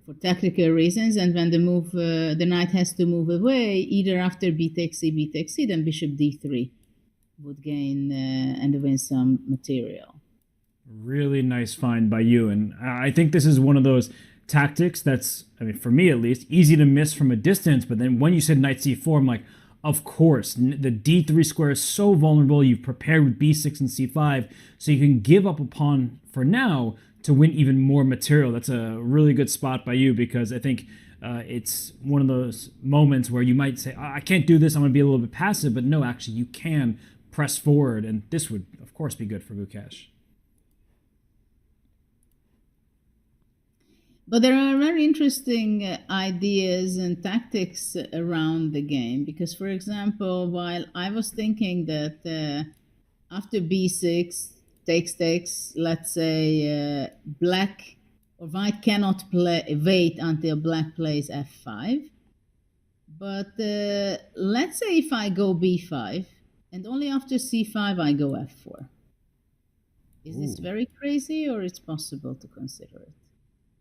for tactical reasons, and when the knight has to move away, either after b takes c, then bishop d3. would gain and win some material. Really nice find by you. And I think this is one of those tactics that's, I mean, for me at least, easy to miss from a distance. But then when you said knight c4, I'm like, of course, the d3 square is so vulnerable. You've prepared with b6 and c5, so you can give up a pawn for now to win even more material. That's a really good spot by you, because I think it's one of those moments where you might say, I can't do this, I'm going to be a little bit passive. But no, actually, you can press forward. And this would, of course, be good for Gukesh. But there are very interesting ideas and tactics around the game, because, for example, while I was thinking that after b6 takes, let's say black or white cannot wait until black plays f5. But let's say if I go b5 and only after c5 I go f4. Is this very crazy, or it's possible to consider it?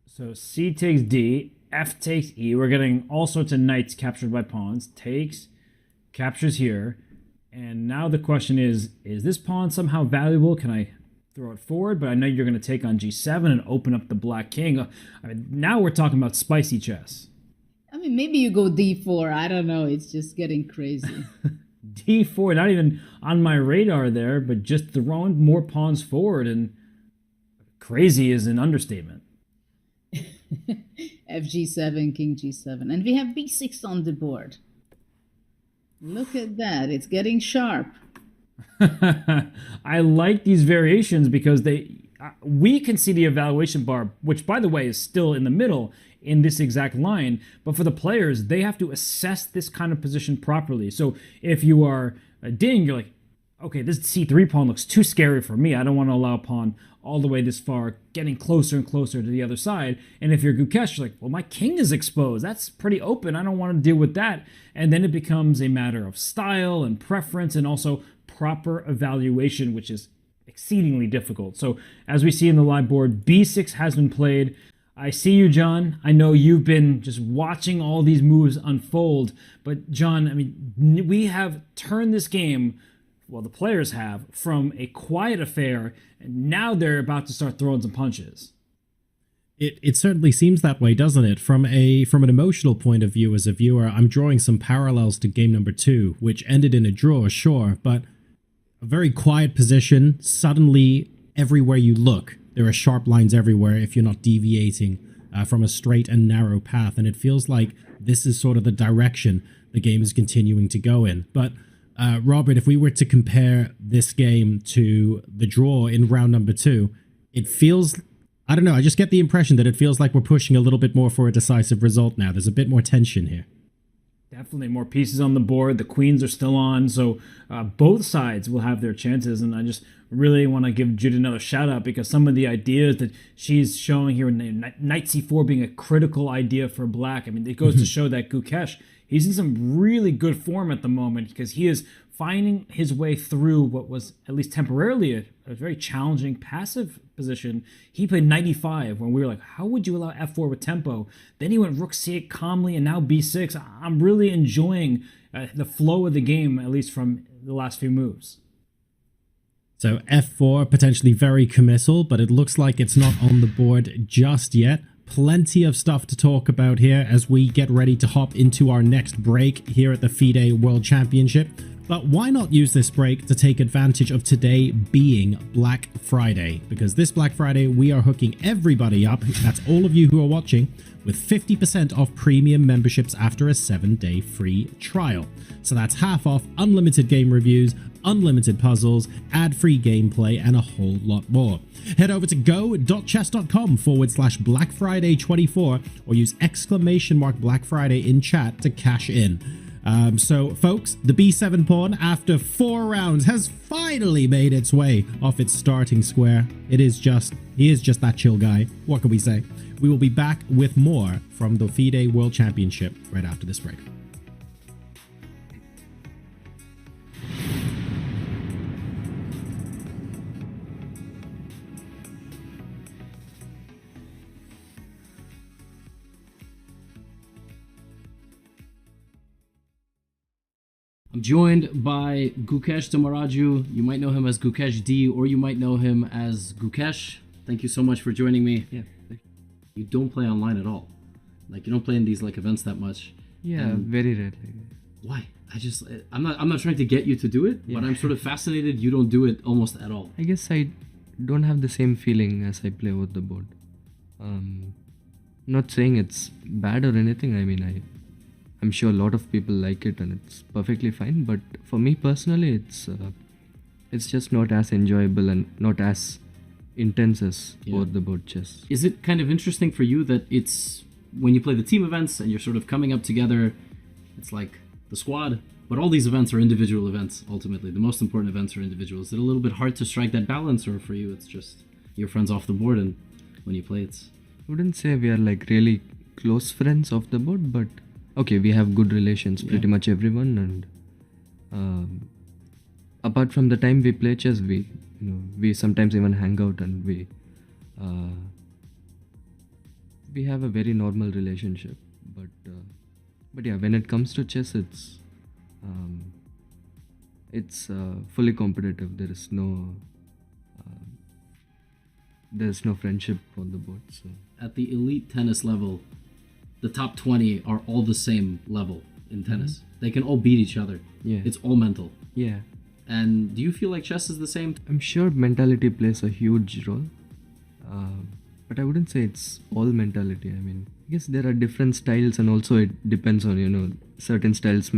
So c takes d, f takes e. We're getting all sorts of knights captured by pawns. Takes, captures here. And now the question is this pawn somehow valuable? Can I throw it forward? But I know you're going to take on g7 and open up the black king. I mean, now we're talking about spicy chess. I mean, maybe you go d4. I don't know. It's just getting crazy. d4, not even on my radar there, but just throwing more pawns forward. And crazy is an understatement. fg7, king g7. And we have b6 on the board. Look at that. It's getting sharp. I like these variations because we can see the evaluation bar, which, by the way, is still in the middle in this exact line. But for the players, they have to assess this kind of position properly. So if you are a ding, you're like, okay, this c3 pawn looks too scary for me. I don't want to allow a pawn all the way this far, getting closer and closer to the other side. And if you're Gukesh, you're like, well, my king is exposed. That's pretty open. I don't want to deal with that. And then it becomes a matter of style and preference, and also proper evaluation, which is exceedingly difficult. So as we see in the live board, b6 has been played. I see you, John. I know you've been just watching all these moves unfold. But John, I mean, we have turned this game, well, the players have, from a quiet affair, and now they're about to start throwing some punches. It certainly seems that way, doesn't it? From an emotional point of view, as a viewer, I'm drawing some parallels to game number 2, which ended in a draw, sure, but a very quiet position. Suddenly, everywhere you look, there are sharp lines everywhere if you're not deviating from a straight and narrow path, and it feels like this is sort of the direction the game is continuing to go in. But Robert, if we were to compare this game to the draw in round number 2, it feels, I don't know, I just get the impression that it feels like we're pushing a little bit more for a decisive result now. There's a bit more tension here. Definitely more pieces on the board. The queens are still on, so both sides will have their chances. And I just really want to give Jude another shout out, because some of the ideas that she's showing here, knight c4 being a critical idea for black. I mean, it goes to show that Gukesh, he's in some really good form at the moment, because he is finding his way through what was, at least temporarily, a very challenging passive position. He played knight e5 when we were like, how would you allow f4 with tempo? Then he went rook c8 calmly, and now b6. I'm really enjoying the flow of the game, at least from the last few moves. So f4, potentially very committal, but it looks like it's not on the board just yet. Plenty of stuff to talk about here as we get ready to hop into our next break here at the Fide World Championship. But why not use this break to take advantage of today being Black Friday? Because this Black Friday, we are hooking everybody up, that's all of you who are watching, with 50% off premium memberships after a 7-day free trial. So that's half off unlimited game reviews, unlimited puzzles, ad-free gameplay, and a whole lot more. Head over to go.chess.com/Black Friday 24 or use ! Black Friday in chat to cash in. So folks, the b7 pawn after 4 rounds has finally made its way off its starting square. He is just that chill guy. What can we say? We will be back with more from the Fide World Championship right after this break. I'm joined by Gukesh Tamaraju. You might know him as Gukesh D, or you might know him as Gukesh. Thank you so much for joining me. Yeah. You don't play online at all. Like, you don't play in these like events that much. Yeah, And very rarely. why? I'm not trying to get you to do it, but I'm sort of fascinated you don't do it almost at all. I guess I don't have the same feeling as I play with the board. Not saying it's bad or anything. I mean, I'm sure a lot of people like it and it's perfectly fine. But for me personally, it's just not as enjoyable and not as intense as board the board chess. Is it kind of interesting for you that it's when you play the team events and you're sort of coming up together, it's like the squad, but all these events are individual events ultimately. The most important events are individual. Is it a little bit hard to strike that balance, or for you it's just your friends off the board and when you play it's... I wouldn't say we are like really close friends off the board, but okay, we have good relations, pretty much everyone, and apart from the time we play chess, we sometimes even hang out, and we have a very normal relationship. But yeah, when it comes to chess, it's fully competitive. There's no friendship on the board. So At the elite tennis level, the top 20 are all the same level in tennis. They can all beat each other. Yeah. It's all mental. Yeah. And do you feel like chess is the same? I'm sure mentality plays a huge role. But I wouldn't say it's all mentality. I mean, I guess there are different styles, and also it depends on, certain styles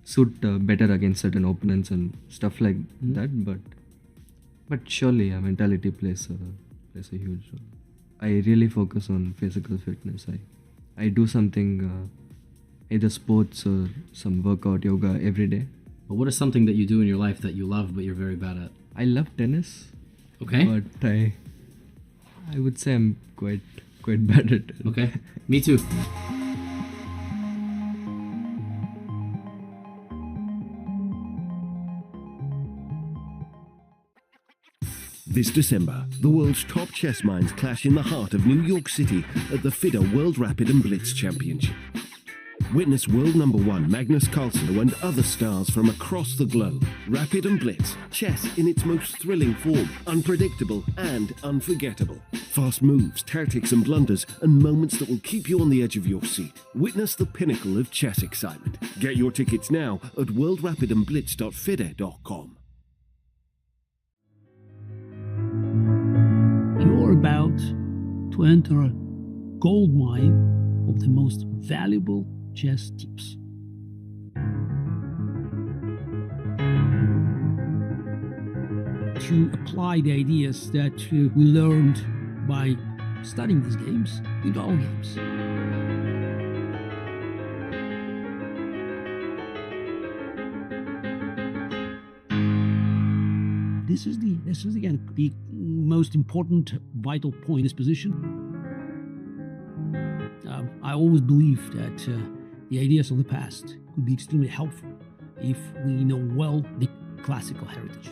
suit better against certain opponents and stuff like that. But surely, mentality plays a huge role. I really focus on physical fitness. I do something, either sports or some workout, yoga every day. But what is something that you do in your life that you love but you're very bad at? I love tennis. Okay. But I would say I'm quite bad at it. Okay. Me too. This December, the world's top chess minds clash in the heart of New York City at the Fide World Rapid and Blitz Championship. Witness world number one Magnus Carlsen and other stars from across the globe. Rapid and Blitz, chess in its most thrilling form, unpredictable and unforgettable. Fast moves, tactics and blunders, and moments that will keep you on the edge of your seat. Witness the pinnacle of chess excitement. Get your tickets now at worldrapidandblitz.fide.com. You're about to enter a gold mine of the most valuable chess tips. To apply the ideas that we learned by studying these games into our games. This is again the most important vital point in this position. I always believe that the ideas of the past could be extremely helpful if we know well the classical heritage.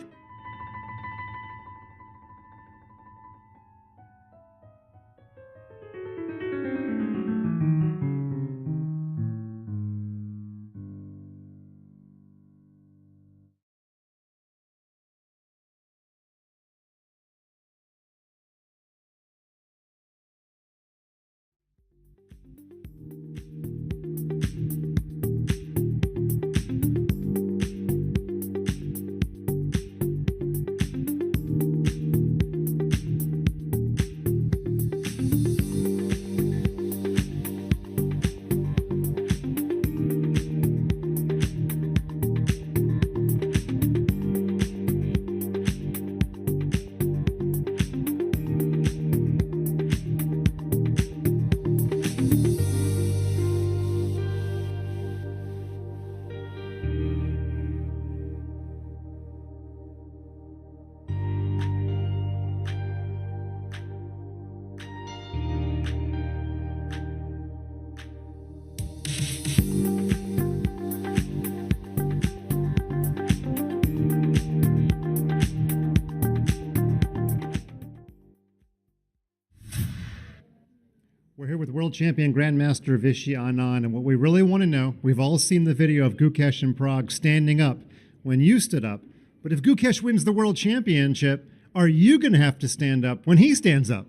with world champion grandmaster Vishy Anand, and what we really want to know, we've all seen the video of Gukesh in Prague standing up when you stood up, but if Gukesh wins the world championship, are you going to have to stand up when he stands up?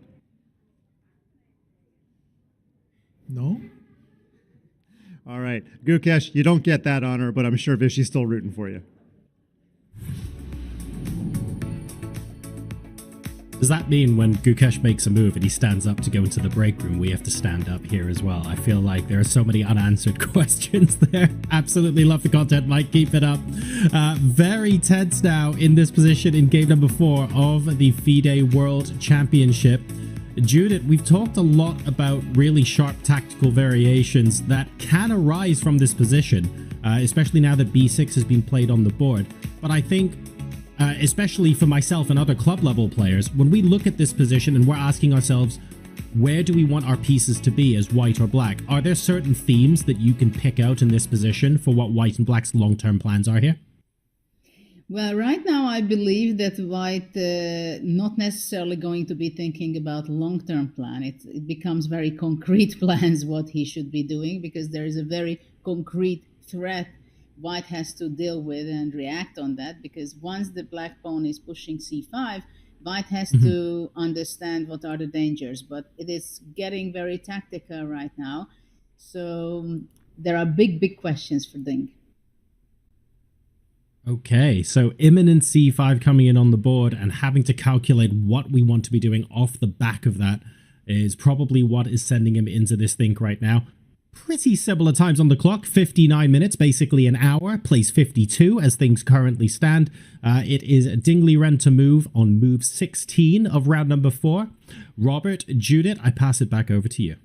No? All right, Gukesh, you don't get that honor, but I'm sure Vishy's still rooting for you. Does that mean when Gukesh makes a move and he stands up to go into the break room, we have to stand up here as well? I feel like there are so many unanswered questions there. Absolutely love the content, Mike. Keep it up. Very tense now in this position in game number 4 of the Fide World Championship. Judith, we've talked a lot about really sharp tactical variations that can arise from this position, especially now that b6 has been played on the board. But I think especially for myself and other club level players, when we look at this position and we're asking ourselves, where do we want our pieces to be as white or black? Are there certain themes that you can pick out in this position for what white and black's long-term plans are here? Well, right now I believe that white not necessarily going to be thinking about long-term plan. It becomes very concrete plans what he should be doing, because there is a very concrete threat white has to deal with and react on that, because once the black pawn is pushing c5, white has to understand what are the dangers. But it is getting very tactical right now. So there are big questions for Ding. Okay, so imminent c5 coming in on the board and having to calculate what we want to be doing off the back of that is probably what is sending him into this think right now. Pretty similar times on the clock, 59 minutes, basically an hour, place 52 as things currently stand. It is Dingley Ren to move on move 16 of round number 4. Robert, Judith, I pass it back over to you.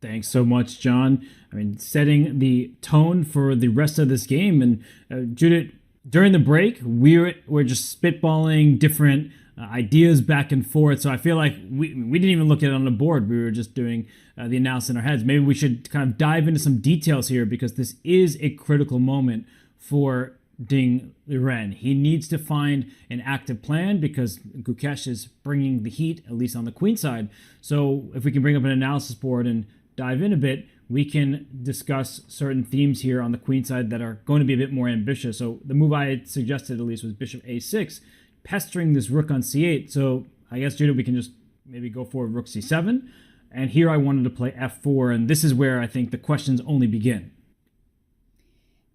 Thanks so much, John. I mean, setting the tone for the rest of this game. And Judith, during the break, we're just spitballing different ideas back and forth. So I feel like we didn't even look at it on the board. We were just doing the analysis in our heads. Maybe we should kind of dive into some details here, because this is a critical moment for Ding Liren. He needs to find an active plan, because Gukesh is bringing the heat, at least on the queen side. So if we can bring up an analysis board and dive in a bit, we can discuss certain themes here on the queen side that are going to be a bit more ambitious. So the move I had suggested at least was bishop a6, pestering this rook on c8. So I guess, Judith, we can just maybe go for rook c7. And here I wanted to play f4, and this is where I think the questions only begin.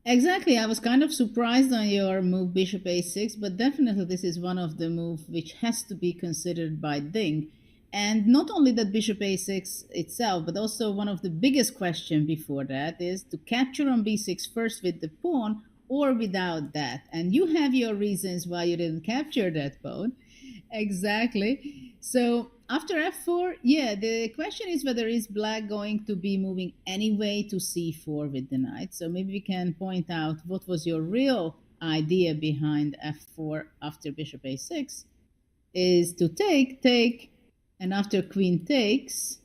Exactly. I was kind of surprised on your move bishop a6, but definitely this is one of the moves which has to be considered by Ding. And not only that bishop a6 itself, but also one of the biggest questions before that is to capture on b6 first with the pawn or without that. And you have your reasons why you didn't capture that pawn. Exactly. So after f4, yeah, the question is whether is black going to be moving anyway to c4 with the knight. So maybe we can point out what was your real idea behind f4 after bishop a6 is to take, and after queen takes,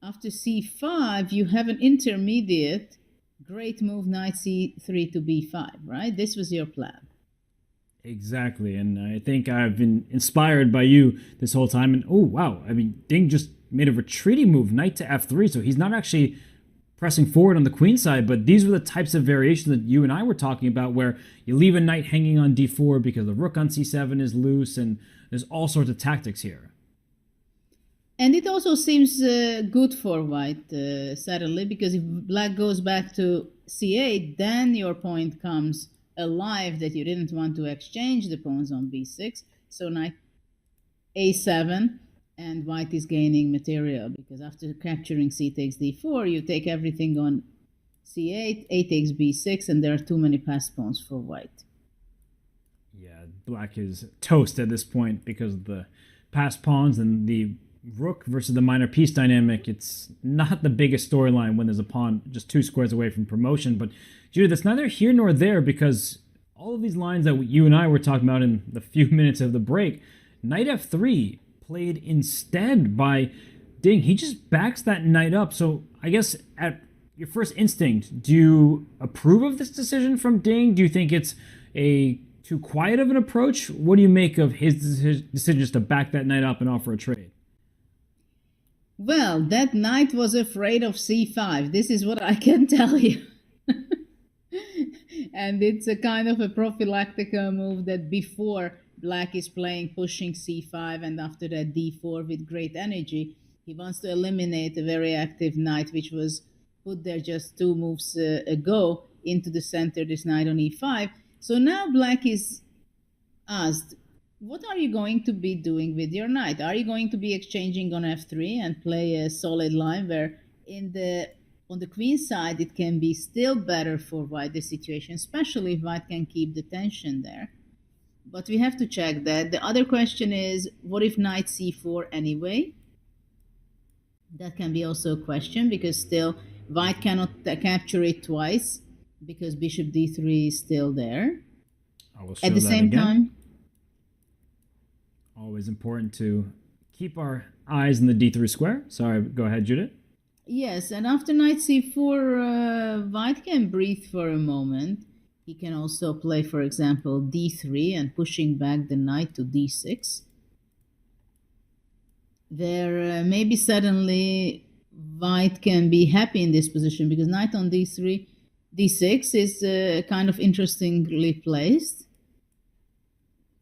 after c5, you have an intermediate great move knight c3 to b5, right? This was your plan. Exactly, and I think I've been inspired by you this whole time. And oh wow, I mean, Ding just made a retreating move, knight to f3, so he's not actually pressing forward on the queen side, but these were the types of variations that you and I were talking about, where you leave a knight hanging on d4 because the rook on c7 is loose, and there's all sorts of tactics here. And it also seems good for white, suddenly, because if black goes back to c8, then your point comes alive that you didn't want to exchange the pawns on b6. So knight a7, and white is gaining material, because after capturing c takes d4, you take everything on c8, a takes b6, and there are too many passed pawns for white. Yeah, black is toast at this point because of the passed pawns and the rook versus the minor piece dynamic. It's not the biggest storyline when there's a pawn just 2 squares away from promotion. But Judith, that's neither here nor there, because all of these lines that you and I were talking about in the few minutes of the break, knight f3 played instead by Ding. He just backs that knight up. So I guess at your first instinct, do you approve of this decision from Ding? Do you think it's a too quiet of an approach? What do you make of his decision just to back that knight up and offer a trade? Well, that knight was afraid of c5. This is what I can tell you. And it's a kind of a prophylactic move that before black is playing pushing c5 and after that d4 with great energy, he wants to eliminate a very active knight which was put there just 2 moves ago into the center, this knight on e5. So now black is asked, what are you going to be doing with your knight? Are you going to be exchanging on f3 and play a solid line where on the queen side it can be still better for white, the situation, especially if white can keep the tension there. But we have to check that. The other question is, what if knight c4 anyway? That can be also a question because still white cannot capture it twice because bishop d3 is still there. I will show At the that same again. time, Always important to keep our eyes in the d3 square. Sorry, go ahead, Judith. yes, and after knight c4, white can breathe for a moment. He can also play, for example, d3 and pushing back the knight to d6. There maybe suddenly white can be happy in this position because knight on d3, d6 is kind of interestingly placed.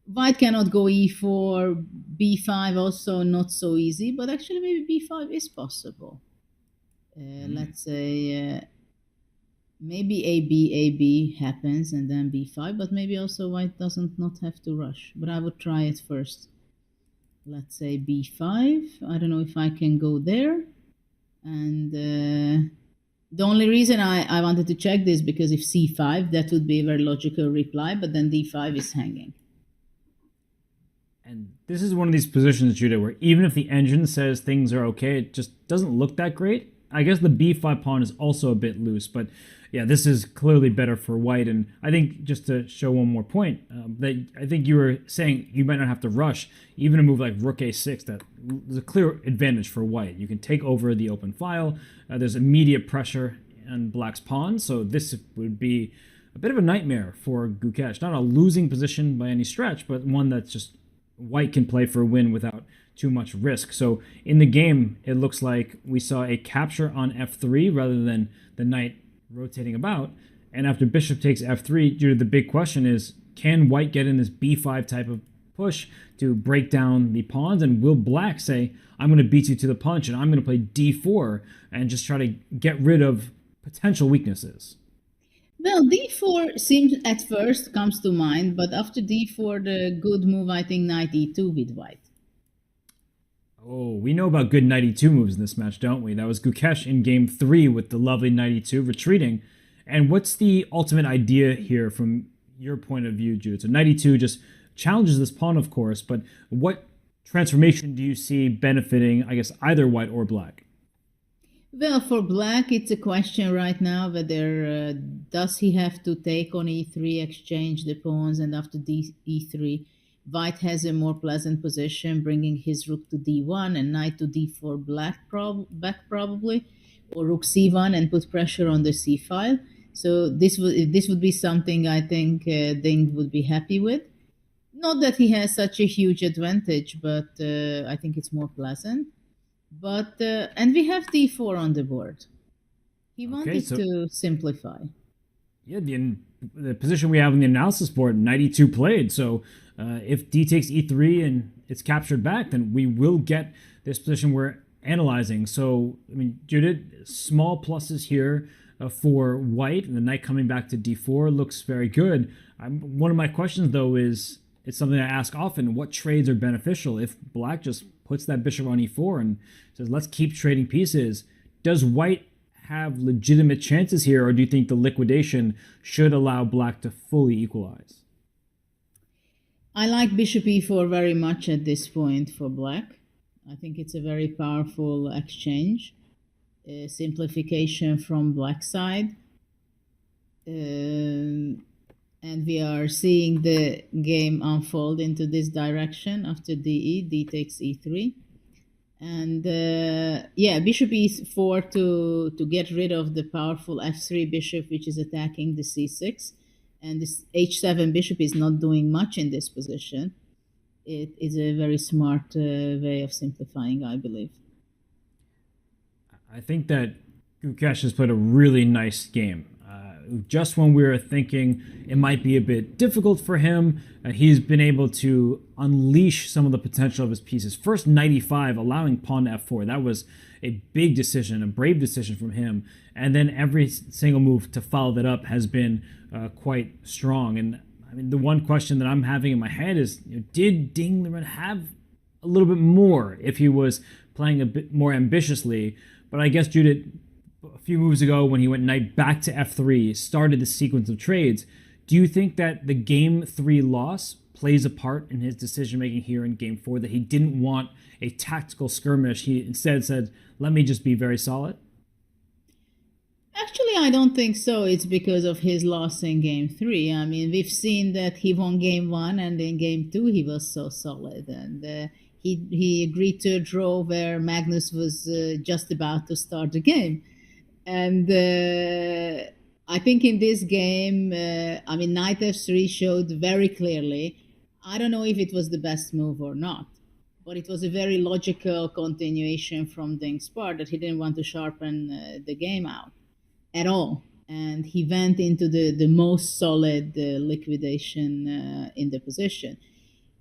White cannot go e4, b5 also not so easy, but actually maybe b5 is possible. Let's say maybe ab happens and then b5, but maybe also white doesn't not have to rush. But I would try it first. Let's say b5. I don't know if I can go there. And the only reason I wanted to check this because if c5, that would be a very logical reply, but then d5 is hanging. And this is one of these positions, Judah, where even if the engine says things are okay, it just doesn't look that great. I guess the b5 pawn is also a bit loose, but yeah, this is clearly better for white. And I think just to show one more point, that I think you were saying you might not have to rush. Even a move like rook a6, that there's a clear advantage for white. You can take over the open file. There's immediate pressure on black's pawn, so this would be a bit of a nightmare for Gukesh. Not a losing position by any stretch, but one that's just white can play for a win without too much risk. So in the game, it looks like we saw a capture on f3 rather than the knight rotating about. And after bishop takes f3, Judah, the big question is, can white get in this b5 type of push to break down the pawns? And will black say, I'm going to beat you to the punch and I'm going to play d4 and just try to get rid of potential weaknesses? Well, d4 seems at first comes to mind, but after d4, the good move, I think, knight e2 with white. Oh, we know about good knight e2 moves in this match, don't we? That was Gukesh in game 3 with the lovely knight e2 retreating. And what's the ultimate idea here from your point of view, Jude? So knight e2 just challenges this pawn, of course, but what transformation do you see benefiting, I guess, either white or black? Well, for black, it's a question right now whether does he have to take on e3, exchange the pawns, and after e3, white has a more pleasant position, bringing his rook to d1 and knight to d4 back probably, or rook c1 and put pressure on the c file. So this would be something I think Ding would be happy with. Not that he has such a huge advantage, but I think it's more pleasant. But and we have d4 on the board. He wanted to simplify. Yeah, the position we have in the analysis board, knight e2 played. So if d takes e3 and it's captured back, then we will get this position we're analyzing. So, I mean, Judith, small pluses here for white, and the knight coming back to d4 looks very good. One of my questions, though, is it's something I ask often: what trades are beneficial? If black just puts that bishop on e4 and says, let's keep trading pieces, does white have legitimate chances here, or do you think the liquidation should allow black to fully equalize? I like bishop e4 very much at this point for black. I think it's a very powerful exchange, simplification from black side. And we are seeing the game unfold into this direction after d takes e3. And yeah, bishop e4 to get rid of the powerful f3 bishop, which is attacking the c6. And this h7 bishop is not doing much in this position. It is a very smart way of simplifying, I believe. I think that Gukesh has played a really nice game. Just when we were thinking it might be a bit difficult for him, he's been able to unleash some of the potential of his pieces. First, knight e5, allowing pawn to f4. That was a big decision, a brave decision from him. And then every single move to follow that up has been quite strong. And I mean, the one question that I'm having in my head is, did Ding Liren have a little bit more if he was playing a bit more ambitiously? But I guess Judith, a few moves ago when he went knight back to f3, started the sequence of trades. Do you think that the game 3 loss plays a part in his decision making here in game 4, that he didn't want a tactical skirmish? He instead said, let me just be very solid? Actually, I don't think so. It's because of his loss in game 3. I mean, we've seen that he won game 1, and in game 2 he was so solid. And he agreed to a draw where Magnus was just about to start the game. And I think in this game, I mean, knight f3 showed very clearly, I don't know if it was the best move or not, but it was a very logical continuation from Ding's part, that he didn't want to sharpen the game out at all. And he went into the most solid liquidation in the position.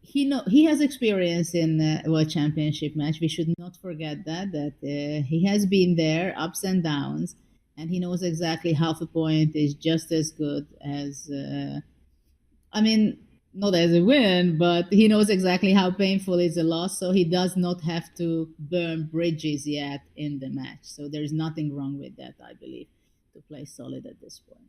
He has experience in World Championship match. We should not forget that he has been there, ups and downs, and he knows exactly half a point is just as good as, I mean, not as a win, but he knows exactly how painful is a loss, so he does not have to burn bridges yet in the match. So there's nothing wrong with that, I believe, to play solid at this point.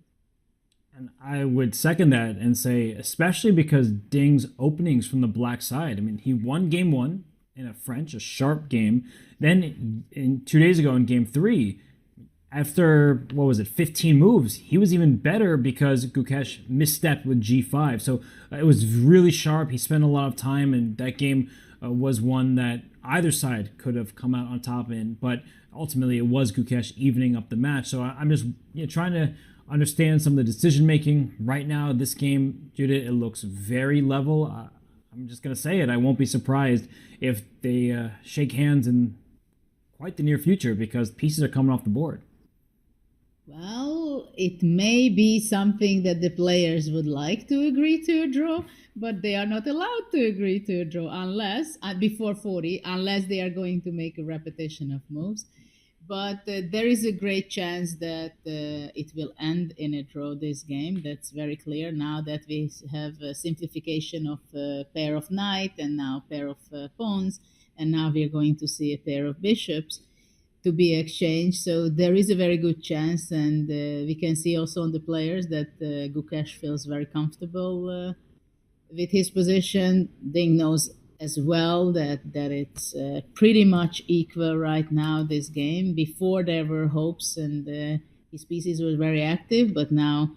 And I would second that and say, especially because Ding's openings from the black side. I mean, he won game 1 in a sharp game. Then 2 days ago in game 3, after, 15 moves, he was even better because Gukesh misstepped with g5. So it was really sharp. He spent a lot of time, and that game was one that either side could have come out on top in. But ultimately, it was Gukesh evening up the match. So I'm just trying to understand some of the decision making right now. This game, Judith, it looks very level. I'm just going to say it. I won't be surprised if they shake hands in quite the near future, because pieces are coming off the board. Well, it may be something that the players would like to agree to a draw, but they are not allowed to agree to a draw unless, before 40, unless they are going to make a repetition of moves. But there is a great chance that it will end in a draw, this game. That's very clear now that we have a simplification of a pair of knight and now a pair of pawns, and now we're going to see a pair of bishops to be exchanged. So there is a very good chance, and we can see also on the players that Gukesh feels very comfortable with his position. Ding knows as well that it's pretty much equal right now, this game. Before there were hopes, and his pieces were very active, but now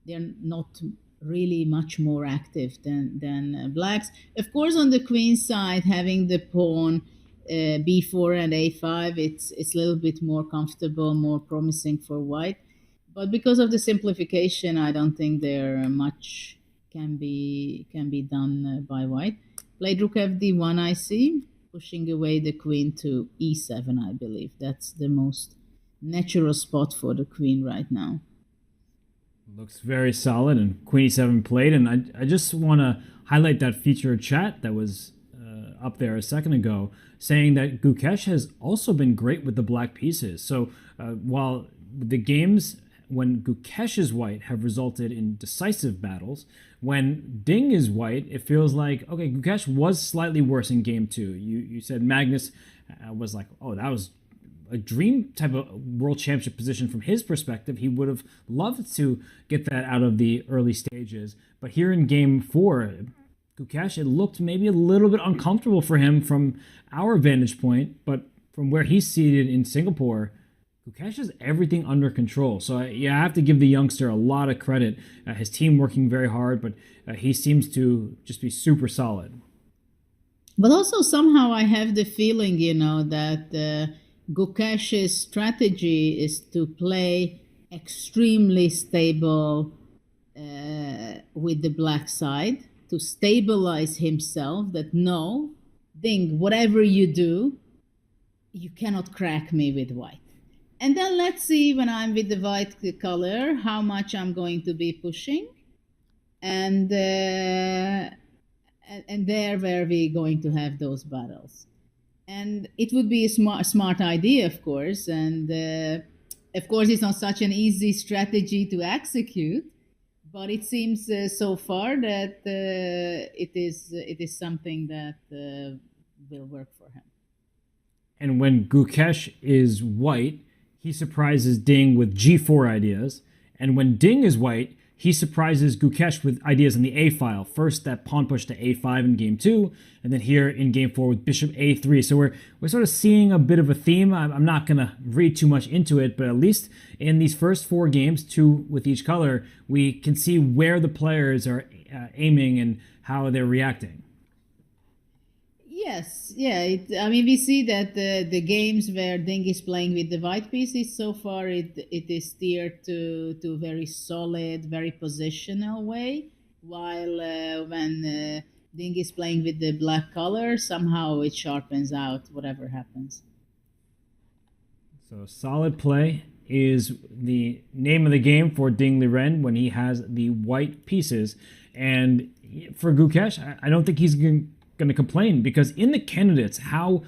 they're not really much more active than blacks. Of course, on the queen side, having the pawn b4 and a5, it's a little bit more comfortable, more promising for white. But because of the simplification, I don't think there much can be done by white. Played rook fd1, I see, pushing away the queen to e7, I believe. That's the most natural spot for the queen right now. Looks very solid, and queen e7 played. And I just want to highlight that featured chat that was up there a second ago, saying that Gukesh has also been great with the black pieces. So while the games when Gukesh is white have resulted in decisive battles, when Ding is white, it feels like, okay, Gukesh was slightly worse in game 2. You said Magnus was like, oh, that was a dream type of world championship position from his perspective. He would have loved to get that out of the early stages. But here in game 4, Gukesh, it looked maybe a little bit uncomfortable for him from our vantage point, but from where he's seated in Singapore, Gukesh has everything under control. So I have to give the youngster a lot of credit. His team working very hard, but he seems to just be super solid. But also somehow I have the feeling, that Gukesh's strategy is to play extremely stable with the black side, to stabilize himself, that Ding, whatever you do, you cannot crack me with white. And then let's see when I'm with the white color how much I'm going to be pushing, and there where we're going to have those battles. And it would be a smart idea, of course, and of course it's not such an easy strategy to execute, but it seems so far that it is something that will work for him. And when Gukesh is white, he surprises Ding with G4 ideas. And when Ding is white, he surprises Gukesh with ideas in the A file. First, that pawn push to A5 in game 2, and then here in game 4 with bishop A3. So we're sort of seeing a bit of a theme. I'm not going to read too much into it, but at least in these first 4 games, 2 with each color, we can see where the players are aiming and how they're reacting. Yes, yeah. I mean, we see that the games where Ding is playing with the white pieces, so far it is steered to a very solid, very positional way, while when Ding is playing with the black color, somehow it sharpens out whatever happens. So solid play is the name of the game for Ding Liren when he has the white pieces. And for Gukesh, I don't think he's going to complain, because in the candidates, how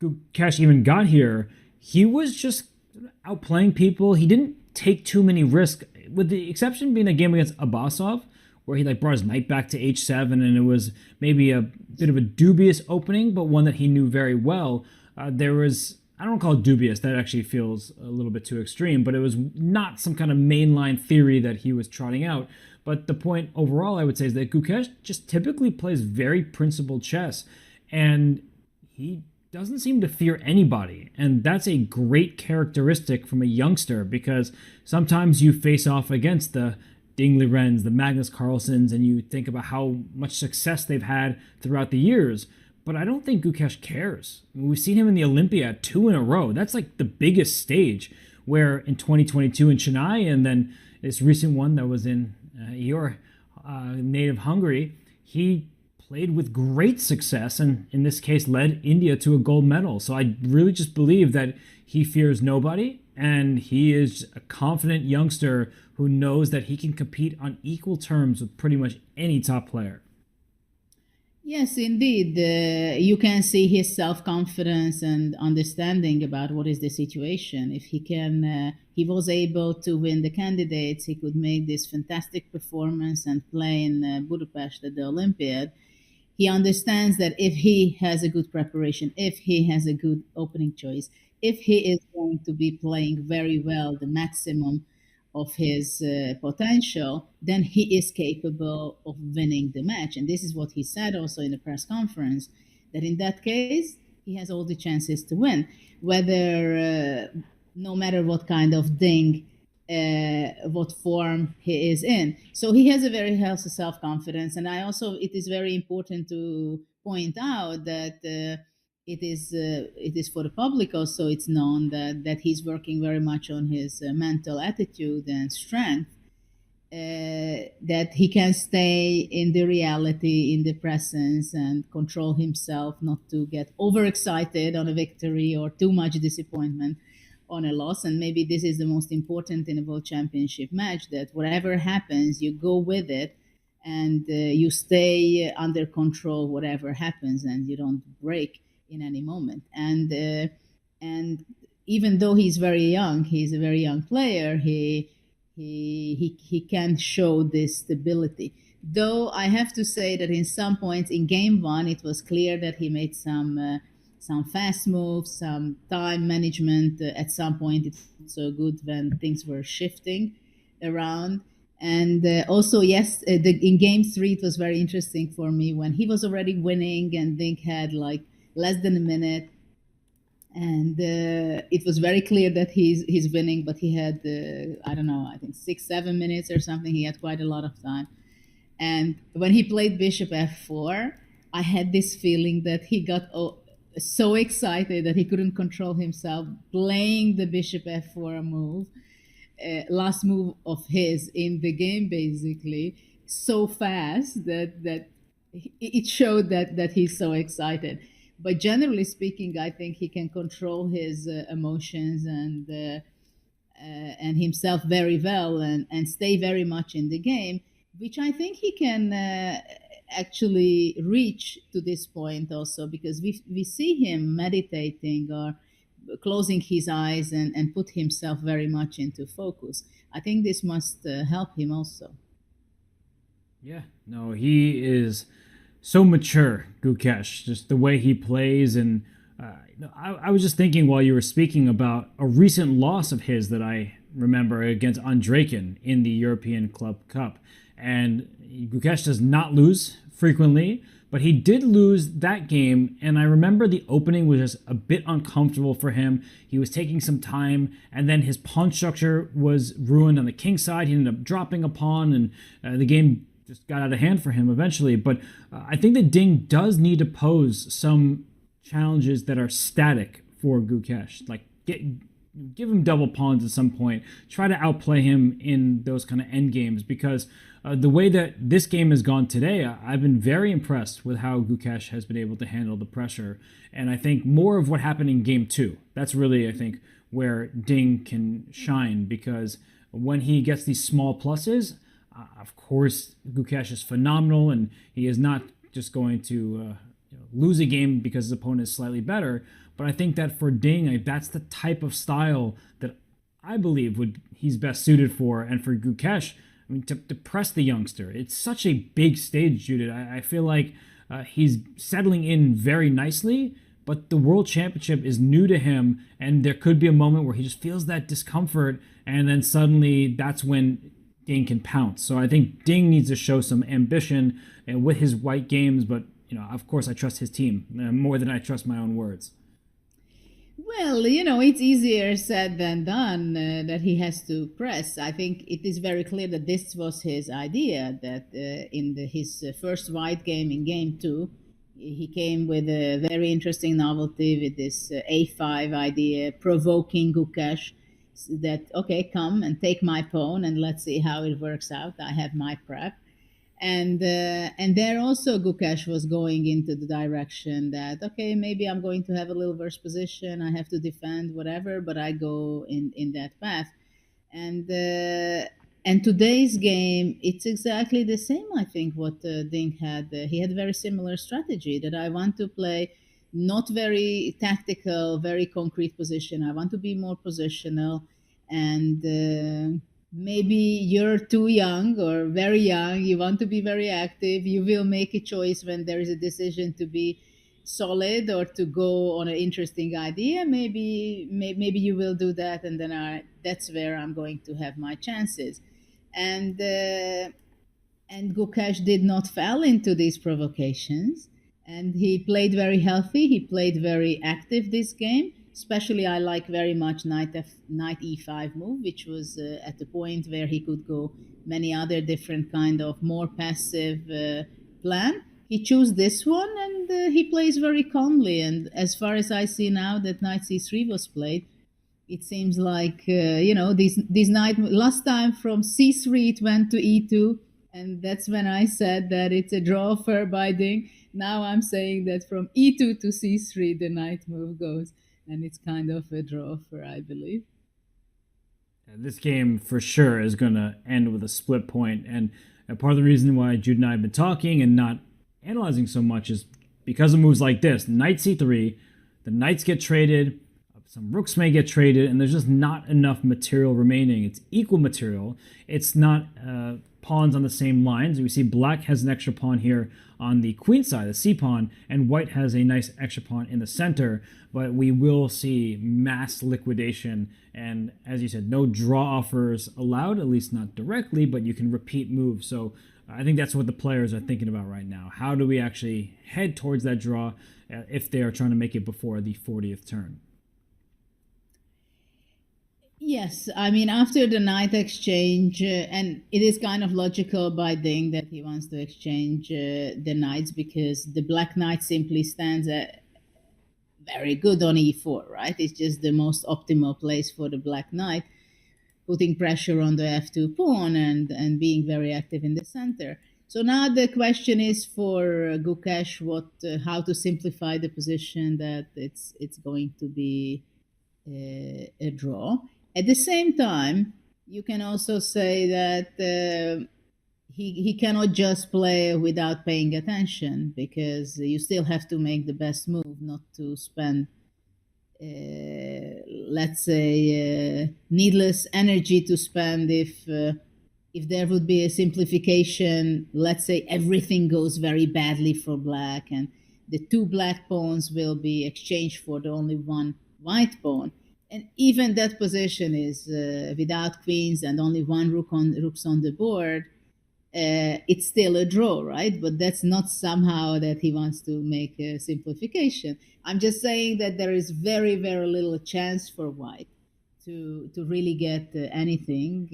Gukesh even got here, he was just outplaying people. He didn't take too many risks, with the exception being a game against Abbasov, where he brought his knight back to h7, and it was maybe a bit of a dubious opening, but one that he knew very well. There was, I don't call it dubious, that actually feels a little bit too extreme, but it was not some kind of mainline theory that he was trotting out. But the point overall, I would say, is that Gukesh just typically plays very principled chess, and he doesn't seem to fear anybody. And that's a great characteristic from a youngster, because sometimes you face off against the Ding Lirens, the Magnus Carlsens, and you think about how much success they've had throughout the years. But I don't think Gukesh cares. I mean, we've seen him in the Olympia 2 in a row. That's like the biggest stage, where in 2022 in Chennai, and then this recent one that was in your native Hungary, he played with great success, and in this case led India to a gold medal. So I really just believe that he fears nobody, and he is a confident youngster who knows that he can compete on equal terms with pretty much any top player. Yes, indeed. You can see his self-confidence and understanding about what is the situation. If he was able to win the candidates, he could make this fantastic performance and play in Budapest at the Olympiad. He understands that if he has a good preparation, if he has a good opening choice, if he is going to be playing very well, the maximum of his potential, then he is capable of winning the match. And this is what he said also in the press conference, that in that case, he has all the chances to win, whether, no matter what kind of Ding, what form he is in. So he has a very healthy self-confidence. And it is very important to point out that it is for the public also. It's known that he's working very much on his mental attitude and strength, that he can stay in the reality, in the presence, and control himself not to get overexcited on a victory or too much disappointment on a loss. And maybe this is the most important in a World Championship match, that whatever happens, you go with it, and you stay under control whatever happens, and you don't break in any moment. And even though he's very young, he's a very young player, he can show this stability. Though I have to say that in some points in game 1, it was clear that he made some fast moves, some time management. At some point, it's not so good when things were shifting around. And also, yes, in game 3, it was very interesting for me when he was already winning and Ding had less than a minute, and it was very clear that he's winning, but he had I don't know, I think 6-7 minutes or something. He had quite a lot of time, and when he played bishop f4, I had this feeling that he got so excited that he couldn't control himself, playing the bishop f4 move, last move of his in the game, basically so fast that it showed that he's so excited. But generally speaking, I think he can control his emotions and himself very well and stay very much in the game, which I think he can actually reach to this point also, because we see him meditating or closing his eyes and put himself very much into focus. I think this must help him also. Yeah, no, he is so mature, Gukesh, just the way he plays. And I was just thinking while you were speaking about a recent loss of his that I remember against Andreken in the European Club Cup. And Gukesh does not lose frequently, but he did lose that game. And I remember the opening was just a bit uncomfortable for him. He was taking some time, and then his pawn structure was ruined on the king side. He ended up dropping a pawn, and the game just got out of hand for him eventually. But I think that Ding does need to pose some challenges that are static for Gukesh. Like, give him double pawns at some point. Try to outplay him in those kind of end games, because the way that this game has gone today, I've been very impressed with how Gukesh has been able to handle the pressure. And I think more of what happened in game 2, that's really, I think, where Ding can shine, because when he gets these small pluses, of course, Gukesh is phenomenal, and he is not just going to lose a game because his opponent is slightly better. But I think that for Ding, that's the type of style that I believe he's best suited for. And for Gukesh, I mean, to press the youngster, it's such a big stage, Judith. I feel like he's settling in very nicely, but the World Championship is new to him, and there could be a moment where he just feels that discomfort, and then suddenly that's when Ding can pounce. So I think Ding needs to show some ambition with his white games, but of course, I trust his team more than I trust my own words. Well, it's easier said than done that he has to press. I think it is very clear that this was his idea, that in his first white game in game 2, he came with a very interesting novelty with this A5 idea, provoking Gukesh, that, okay, come and take my pawn and let's see how it works out. I have my prep. And there also Gukesh was going into the direction that, okay, maybe I'm going to have a little worse position, I have to defend, whatever, but I go in that path. And today's game, it's exactly the same, I think, what Ding had. He had a very similar strategy, that I want to play not very tactical, very concrete position. I want to be more positional, and maybe you're too young or very young, you want to be very active, you will make a choice when there is a decision to be solid or to go on an interesting idea. Maybe you will do that, and then that's where I'm going to have my chances. And Gukesh did not fall into these provocations, and he played very healthy, he played very active this game. Especially, I like very much knight e5 move, which was at the point where he could go many other different kind of more passive plan. He chose this one, and he plays very calmly. And as far as I see now that knight c3 was played, it seems like these knight last time from c3 it went to e2, and that's when I said that it's a draw for by Ding. Now I'm saying that from e2 to c3 the knight move goes. And it's kind of a draw for, I believe. And this game for sure is going to end with a split point. And part of the reason why Jude and I have been talking and not analyzing so much is because of moves like this. Knight c3, the knights get traded, some rooks may get traded, and there's just not enough material remaining. It's equal material. It's not pawns on the same lines. We see black has an extra pawn here on the queen side, the c-pawn, and white has a nice extra pawn in the center, but we will see mass liquidation, and as you said, no draw offers allowed, at least not directly, but you can repeat moves. So I think that's what the players are thinking about right now. How do we actually head towards that draw if they are trying to make it before the 40th turn? Yes, I mean, after the knight exchange, and it is kind of logical by Ding that he wants to exchange the knights, because the black knight simply stands very good on e4, right? It's just the most optimal place for the black knight, putting pressure on the f2 pawn and being very active in the center. So now the question is for Gukesh, how to simplify the position that it's going to be a draw. At the same time, you can also say that he cannot just play without paying attention, because you still have to make the best move, not to spend, let's say, needless energy to spend if there would be a simplification. Let's say everything goes very badly for black and the 2 black pawns will be exchanged for the only 1 white pawn. And even that position is without queens and only 1 rooks on the board. It's still a draw, right? But that's not somehow that he wants to make a simplification. I'm just saying that there is very, very little chance for white to really get anything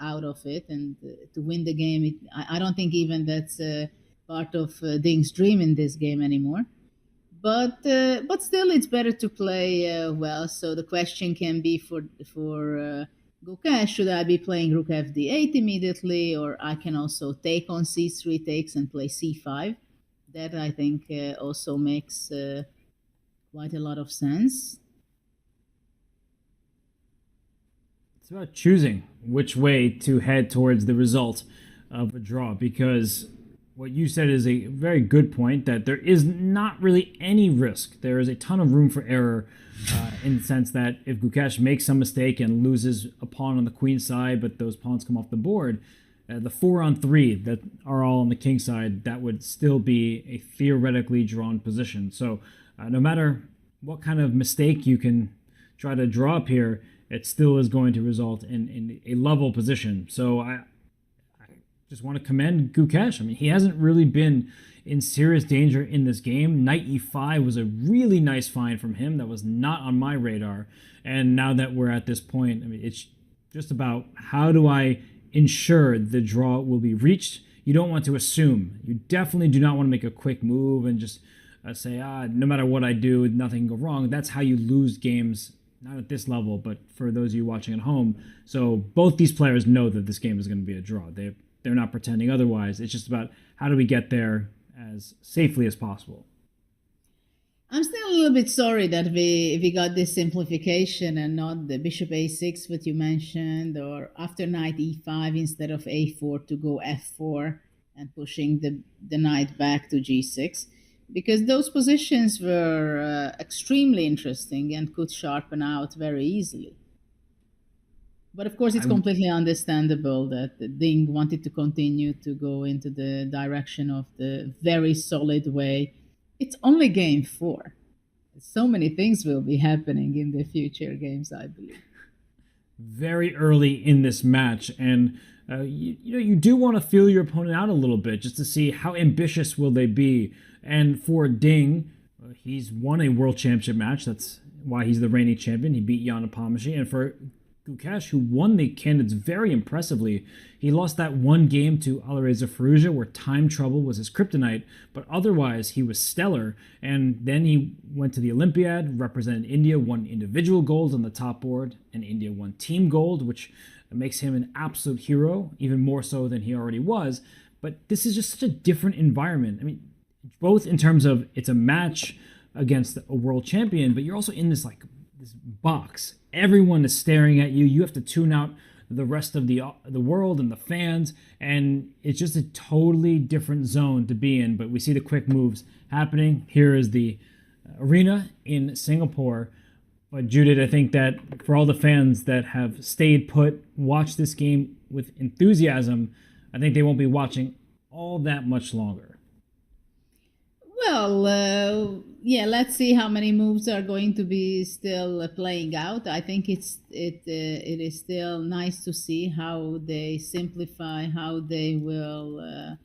out of it and to win the game. I don't think even that's part of Ding's dream in this game anymore. But still, it's better to play well. So the question can be for Gukesh, should I be playing rook fd8 immediately, or I can also take on c3 takes and play c5? That I think also makes quite a lot of sense. It's about choosing which way to head towards the result of a draw, because what you said is a very good point, that there is not really any risk. There is a ton of room for error in the sense that if Gukesh makes some mistake and loses a pawn on the queen side, but those pawns come off the board, the 4-on-3 that are all on the king side, that would still be a theoretically drawn position. So no matter what kind of mistake you can try to draw up here, it still is going to result in a level position. So I just want to commend Gukesh. I mean, he hasn't really been in serious danger in this game. Knight e5 was a really nice find from him that was not on my radar. And now that we're at this point, I mean, it's just about how do I ensure the draw will be reached. You don't want to assume. You definitely do not want to make a quick move and just say, no matter what I do, nothing can go wrong. That's how you lose games, not at this level, but for those of you watching at home. So both these players know that this game is going to be a draw. They're not pretending otherwise. It's just about how do we get there as safely as possible. I'm still a little bit sorry that we got this simplification and not the bishop a6, what you mentioned, or after knight e5 instead of a4 to go f4 and pushing the knight back to g6, because those positions were extremely interesting and could sharpen out very easily. But of course, it's completely understandable that Ding wanted to continue to go into the direction of the very solid way. It's only game 4. So many things will be happening in the future games, I believe. Very early in this match, and you do want to feel your opponent out a little bit just to see how ambitious will they be. And for Ding, he's won a world championship match. That's why he's the reigning champion. He beat Jan Nepomniachtchi. And for Gukesh, who won the candidates very impressively, he lost that one game to Alireza Firouzja where time trouble was his kryptonite, but otherwise he was stellar. And then he went to the Olympiad, represented India, won individual gold on the top board, and India won team gold, which makes him an absolute hero, even more so than he already was. But this is just such a different environment. I mean, both in terms of it's a match against a world champion, but you're also in this this box. Everyone is staring at you. You have to tune out the rest of the world and the fans, and it's just a totally different zone to be in. But we see the quick moves happening. Here is the arena in Singapore. But Judith, I think that for all the fans that have stayed put, watched this game with enthusiasm, I think they won't be watching all that much longer. Well, yeah, let's see how many moves are going to be still playing out. I think it is still nice to see how they simplify, how they will,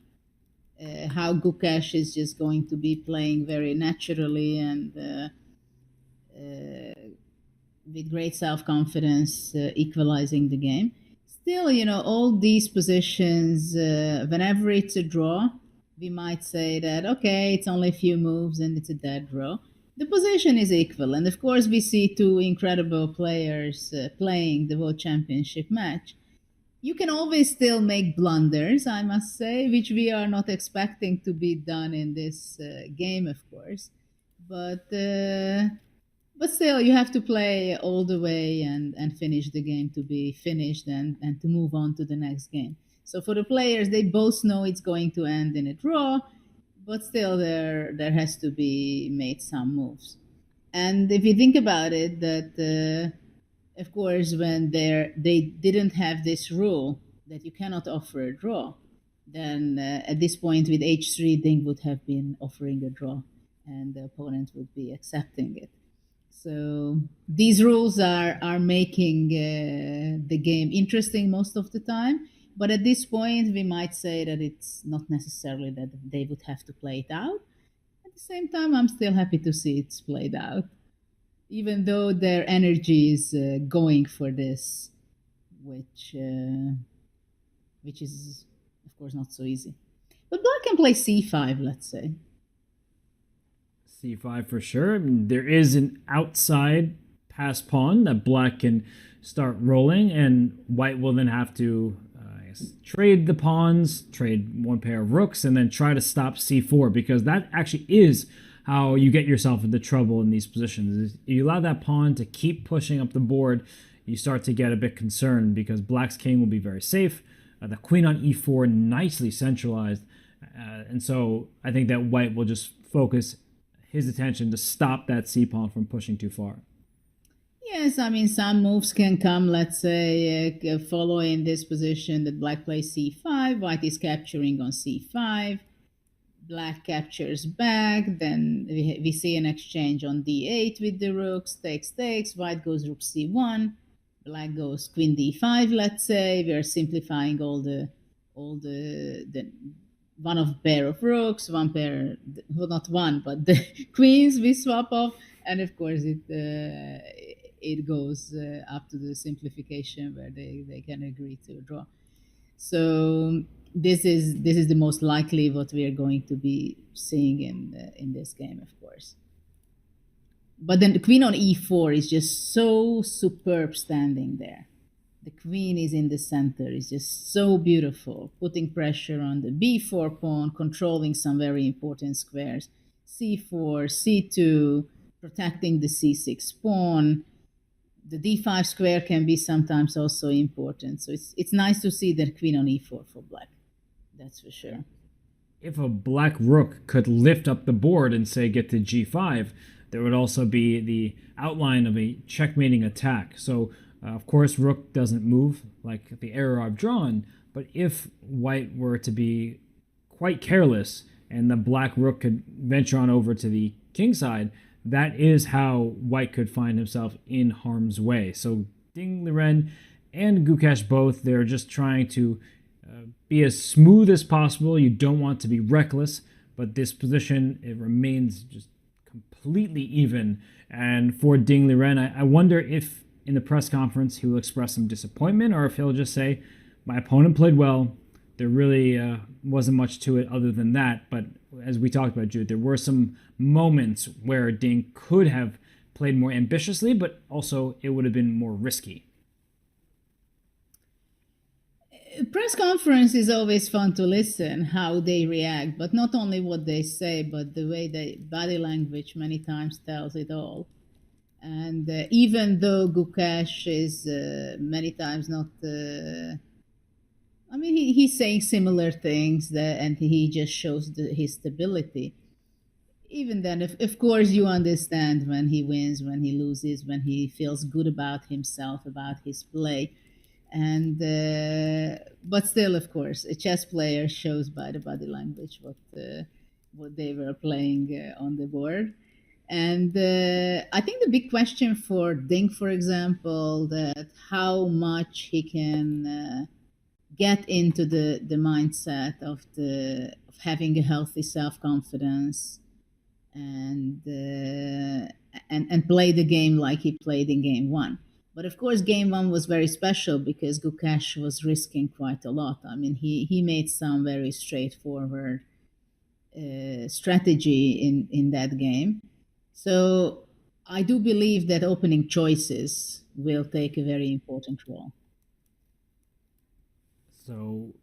how Gukesh is just going to be playing very naturally and with great self-confidence, equalizing the game. Still, all these positions, whenever it's a draw, we might say that, okay, it's only a few moves and it's a dead draw. The position is equal. And of course, we see two incredible players playing the World Championship match. You can always still make blunders, I must say, which we are not expecting to be done in this game, of course. But still, you have to play all the way and finish the game to be finished and to move on to the next game. So for the players, they both know it's going to end in a draw, but still there has to be made some moves. And if you think about it, that of course, when they didn't have this rule that you cannot offer a draw, then at this point with h3, Ding would have been offering a draw, and the opponent would be accepting it. So these rules are making the game interesting most of the time. But at this point, we might say that it's not necessarily that they would have to play it out. At the same time, I'm still happy to see it's played out, even though their energy is going for this, which is, of course, not so easy. But black can play c5, let's say. c5 for sure. I mean, there is an outside pass pawn that black can start rolling, and white will then have to trade the pawns, trade one pair of rooks, and then try to stop c4, because that actually is how you get yourself into trouble in these positions. If you allow that pawn to keep pushing up the board, you start to get a bit concerned, because black's king will be very safe. The queen on e4, nicely centralized. And so I think that white will just focus his attention to stop that c-pawn from pushing too far. Yes, I mean, some moves can come, let's say, following this position that black plays c5, white is capturing on c5, black captures back, then we see an exchange on d8 with the rooks, takes, white goes rook c1, black goes queen d5, let's say. We are simplifying all the one of pair of rooks, one pair, well, not one, but the queens we swap off, and of course it goes up to the simplification where they can agree to a draw. So this is the most likely what we are going to be seeing in this game, of course. But then the queen on e4 is just so superb standing there. The queen is in the center, is just so beautiful, putting pressure on the b4 pawn, controlling some very important squares, c4, c2, protecting the c6 pawn. The d5 square can be sometimes also important. So it's nice to see that queen on e4 for black. That's for sure. If a black rook could lift up the board and say get to g5, there would also be the outline of a checkmating attack. So of course rook doesn't move like the arrow I've drawn, but if white were to be quite careless and the black rook could venture on over to the king side, that is how white could find himself in harm's way. So Ding Liren and Gukesh both, they're just trying to be as smooth as possible. You don't want to be reckless, but this position, it remains just completely even. And for Ding Liren, I wonder if in the press conference he will express some disappointment, or if he'll just say, my opponent played well. There really wasn't much to it other than that. But as we talked about, Jude, there were some moments where Ding could have played more ambitiously, but also it would have been more risky. Press conference is always fun to listen, how they react, but not only what they say, but the way they body language many times tells it all. And even though Gukesh is many times not... I mean, he's saying similar things, and he just shows his stability. Even then, of course, you understand when he wins, when he loses, when he feels good about himself, about his play. And but still, of course, a chess player shows by the body language what they were playing on the board. And I think the big question for Ding, for example, that how much he can get into the mindset of having a healthy self-confidence and play the game like he played in game one. But of course, game one was very special because Gukesh was risking quite a lot. I mean, he made some very straightforward strategy in that game. So I do believe that opening choices will take a very important role. So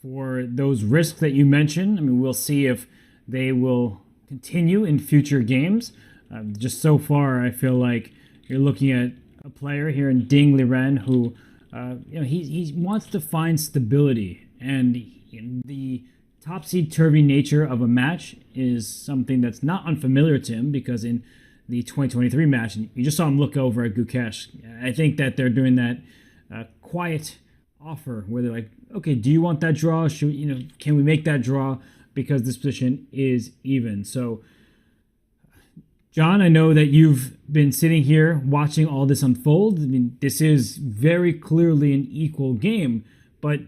for those risks that you mentioned, I mean, we'll see if they will continue in future games. Just so far, I feel like you're looking at a player here in Ding Liren who, he wants to find stability, and the topsy-turvy nature of a match is something that's not unfamiliar to him, because in the 2023 match, and you just saw him look over at Gukesh. I think that they're doing that quiet offer where they're like, okay, do you want that draw? Can we make that draw? Because this position is even. So, John, I know that you've been sitting here watching all this unfold. I mean, this is very clearly an equal game. But,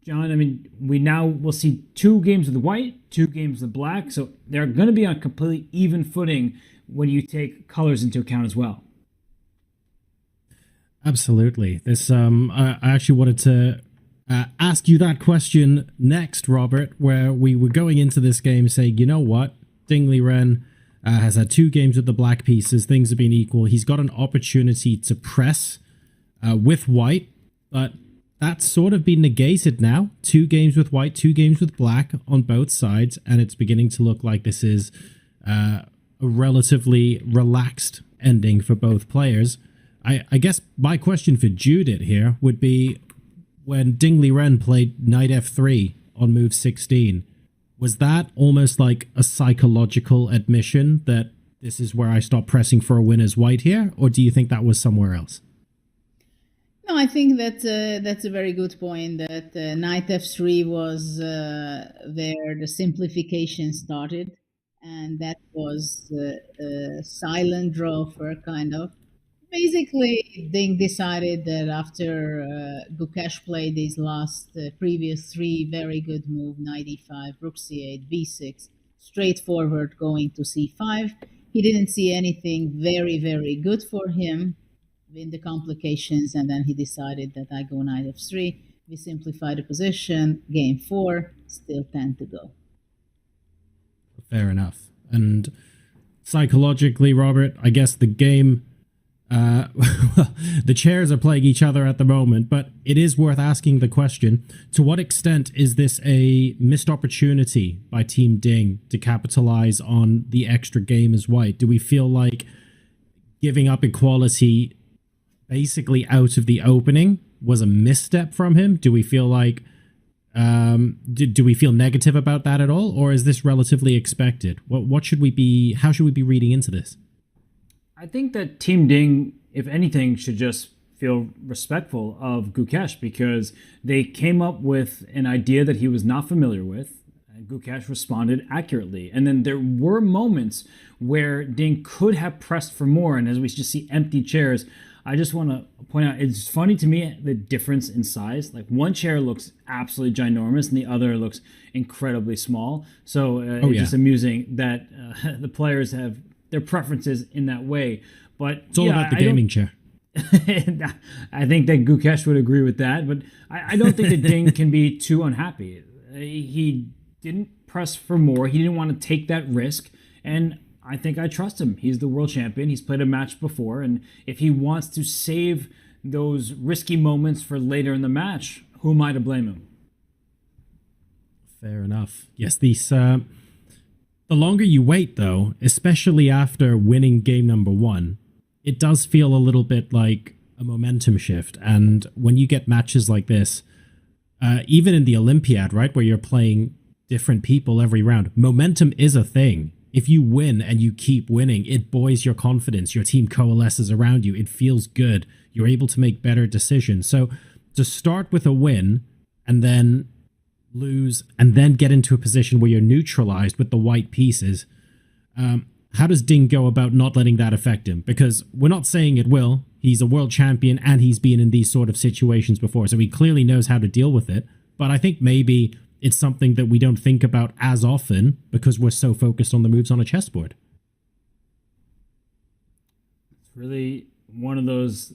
John, I mean, we'll see 2 games with white, 2 games with black. So they're going to be on completely even footing when you take colors into account as well. Absolutely. This I actually wanted to ask you that question next, Robert, where we were going into this game saying, you know what, Ding Liren has had 2 games with the black pieces. Things have been equal. He's got an opportunity to press with white, but that's sort of been negated now. 2 games with white, 2 games with black on both sides, and it's beginning to look like this is a relatively relaxed ending for both players. I guess my question for Judith here would be, when Ding Liren played knight f3 on move 16, was that almost like a psychological admission that this is where I stop pressing for a win as white here, or do you think that was somewhere else? No, I think that that's a very good point, that knight f3 was where the simplification started, and that was a silent draw for kind of. Basically, Ding decided that after Gukesh played his previous 3 very good moves, knight e5, rook c8, b6, straightforward going to c5, he didn't see anything very, very good for him in the complications, and then he decided that I go knight f3, we simplify the position, game 4, still 10 to go. Fair enough. And psychologically, Robert, I guess the game... the chairs are playing each other at the moment, but it is worth asking the question, to what extent is this a missed opportunity by Team Ding to capitalize on the extra game as white? Do we feel like giving up equality basically out of the opening was a misstep from him? Do we feel like do we feel negative about that at all, or is this relatively expected? How should we be reading into this? I think that Team Ding, if anything, should just feel respectful of Gukesh, because they came up with an idea that he was not familiar with, and Gukesh responded accurately. And then there were moments where Ding could have pressed for more, and as we just see empty chairs, I just want to point out, it's funny to me, the difference in size. Like, one chair looks absolutely ginormous and the other looks incredibly small. So it's just amusing that the players have their preferences in that way. But it's all about the gaming chair. I think that Gukesh would agree with that, but I don't think that Ding can be too unhappy. He didn't press for more. He didn't want to take that risk, and I think I trust him. He's the world champion. He's played a match before, and if he wants to save those risky moments for later in the match, who am I to blame him? Fair enough. Yes, the longer you wait, though, especially after winning game number 1, it does feel a little bit like a momentum shift. And when you get matches like this, even in the Olympiad, right, where you're playing different people every round, momentum is a thing. If you win and you keep winning, it buoys your confidence. Your team coalesces around you. It feels good. You're able to make better decisions. So to start with a win and then lose and then get into a position where you're neutralized with the white pieces, how does Ding go about not letting that affect him? Because we're not saying it will. He's a world champion and he's been in these sort of situations before, so he clearly knows how to deal with it. But I think maybe it's something that we don't think about as often because we're so focused on the moves on a chessboard. It's really one of those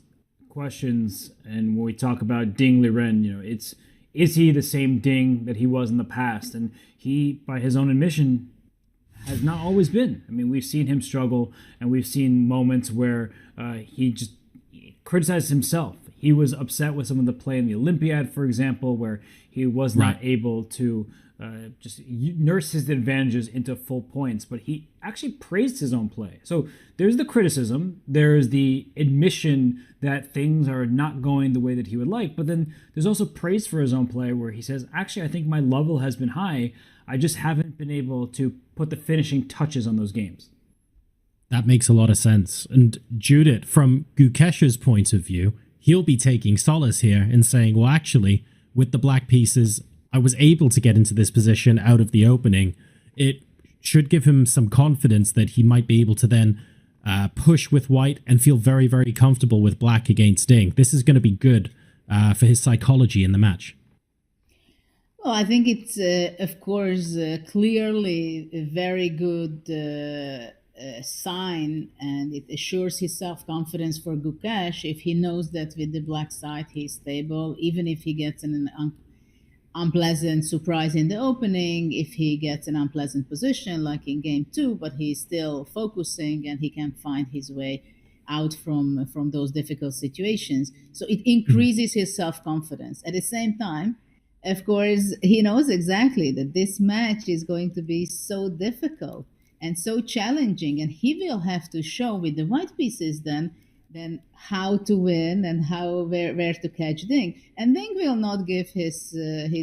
questions, and when we talk about Ding Liren, is he the same Ding that he was in the past? And he, by his own admission, has not always been. I mean, we've seen him struggle, and we've seen moments where he just criticizes himself. he was upset with some of the play in the Olympiad, for example, where he was not able to just nurse his advantages into full points, but he actually praised his own play. So there's the criticism, there's the admission that things are not going the way that he would like, but then there's also praise for his own play where he says, actually, I think my level has been high. I just haven't been able to put the finishing touches on those games. That makes a lot of sense. And Judith, from Gukesh's point of view, he'll be taking solace here in saying, well, actually, with the black pieces, I was able to get into this position out of the opening. It should give him some confidence that he might be able to then push with white and feel very, very comfortable with black against Ding. This is going to be good for his psychology in the match. Well, I think it's, of course, clearly a very good sign, and it assures his self-confidence for Gukesh if he knows that with the black side he's stable, even if he gets an unpleasant surprise in the opening, if he gets an unpleasant position like in game 2, but he's still focusing and he can find his way out from those difficult situations. So it increases his self-confidence. At the same time, of course, he knows exactly that this match is going to be so difficult and so challenging, and he will have to show with the white pieces then how to win and where to catch Ding. And Ding will not give his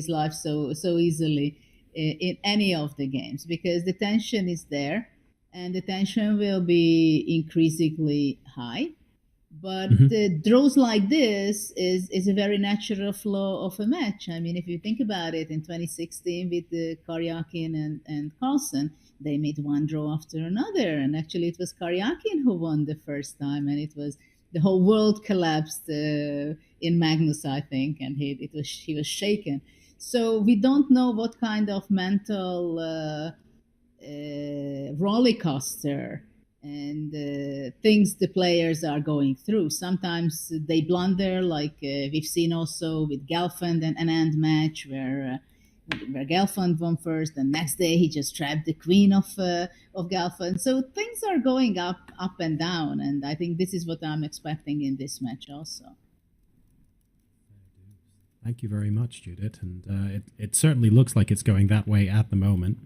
life so easily in any of the games, because the tension is there and the tension will be increasingly high. But draws like this is a very natural flow of a match. I mean, if you think about it, in 2016 with Karyakin and Carlsen, they made one draw after another. And actually, it was Karyakin who won the first time. And it was the whole world collapsed in Magnus, I think. And he was shaken. So we don't know what kind of mental roller coaster and things the players are going through. Sometimes they blunder, like we've seen also with Gelfand and Anand match, where Gelfand won first, and next day he just trapped the queen of Gelfand. So things are going up and down, and I think this is what I'm expecting in this match also. Thank you very much, Judith, and it certainly looks like it's going that way at the moment.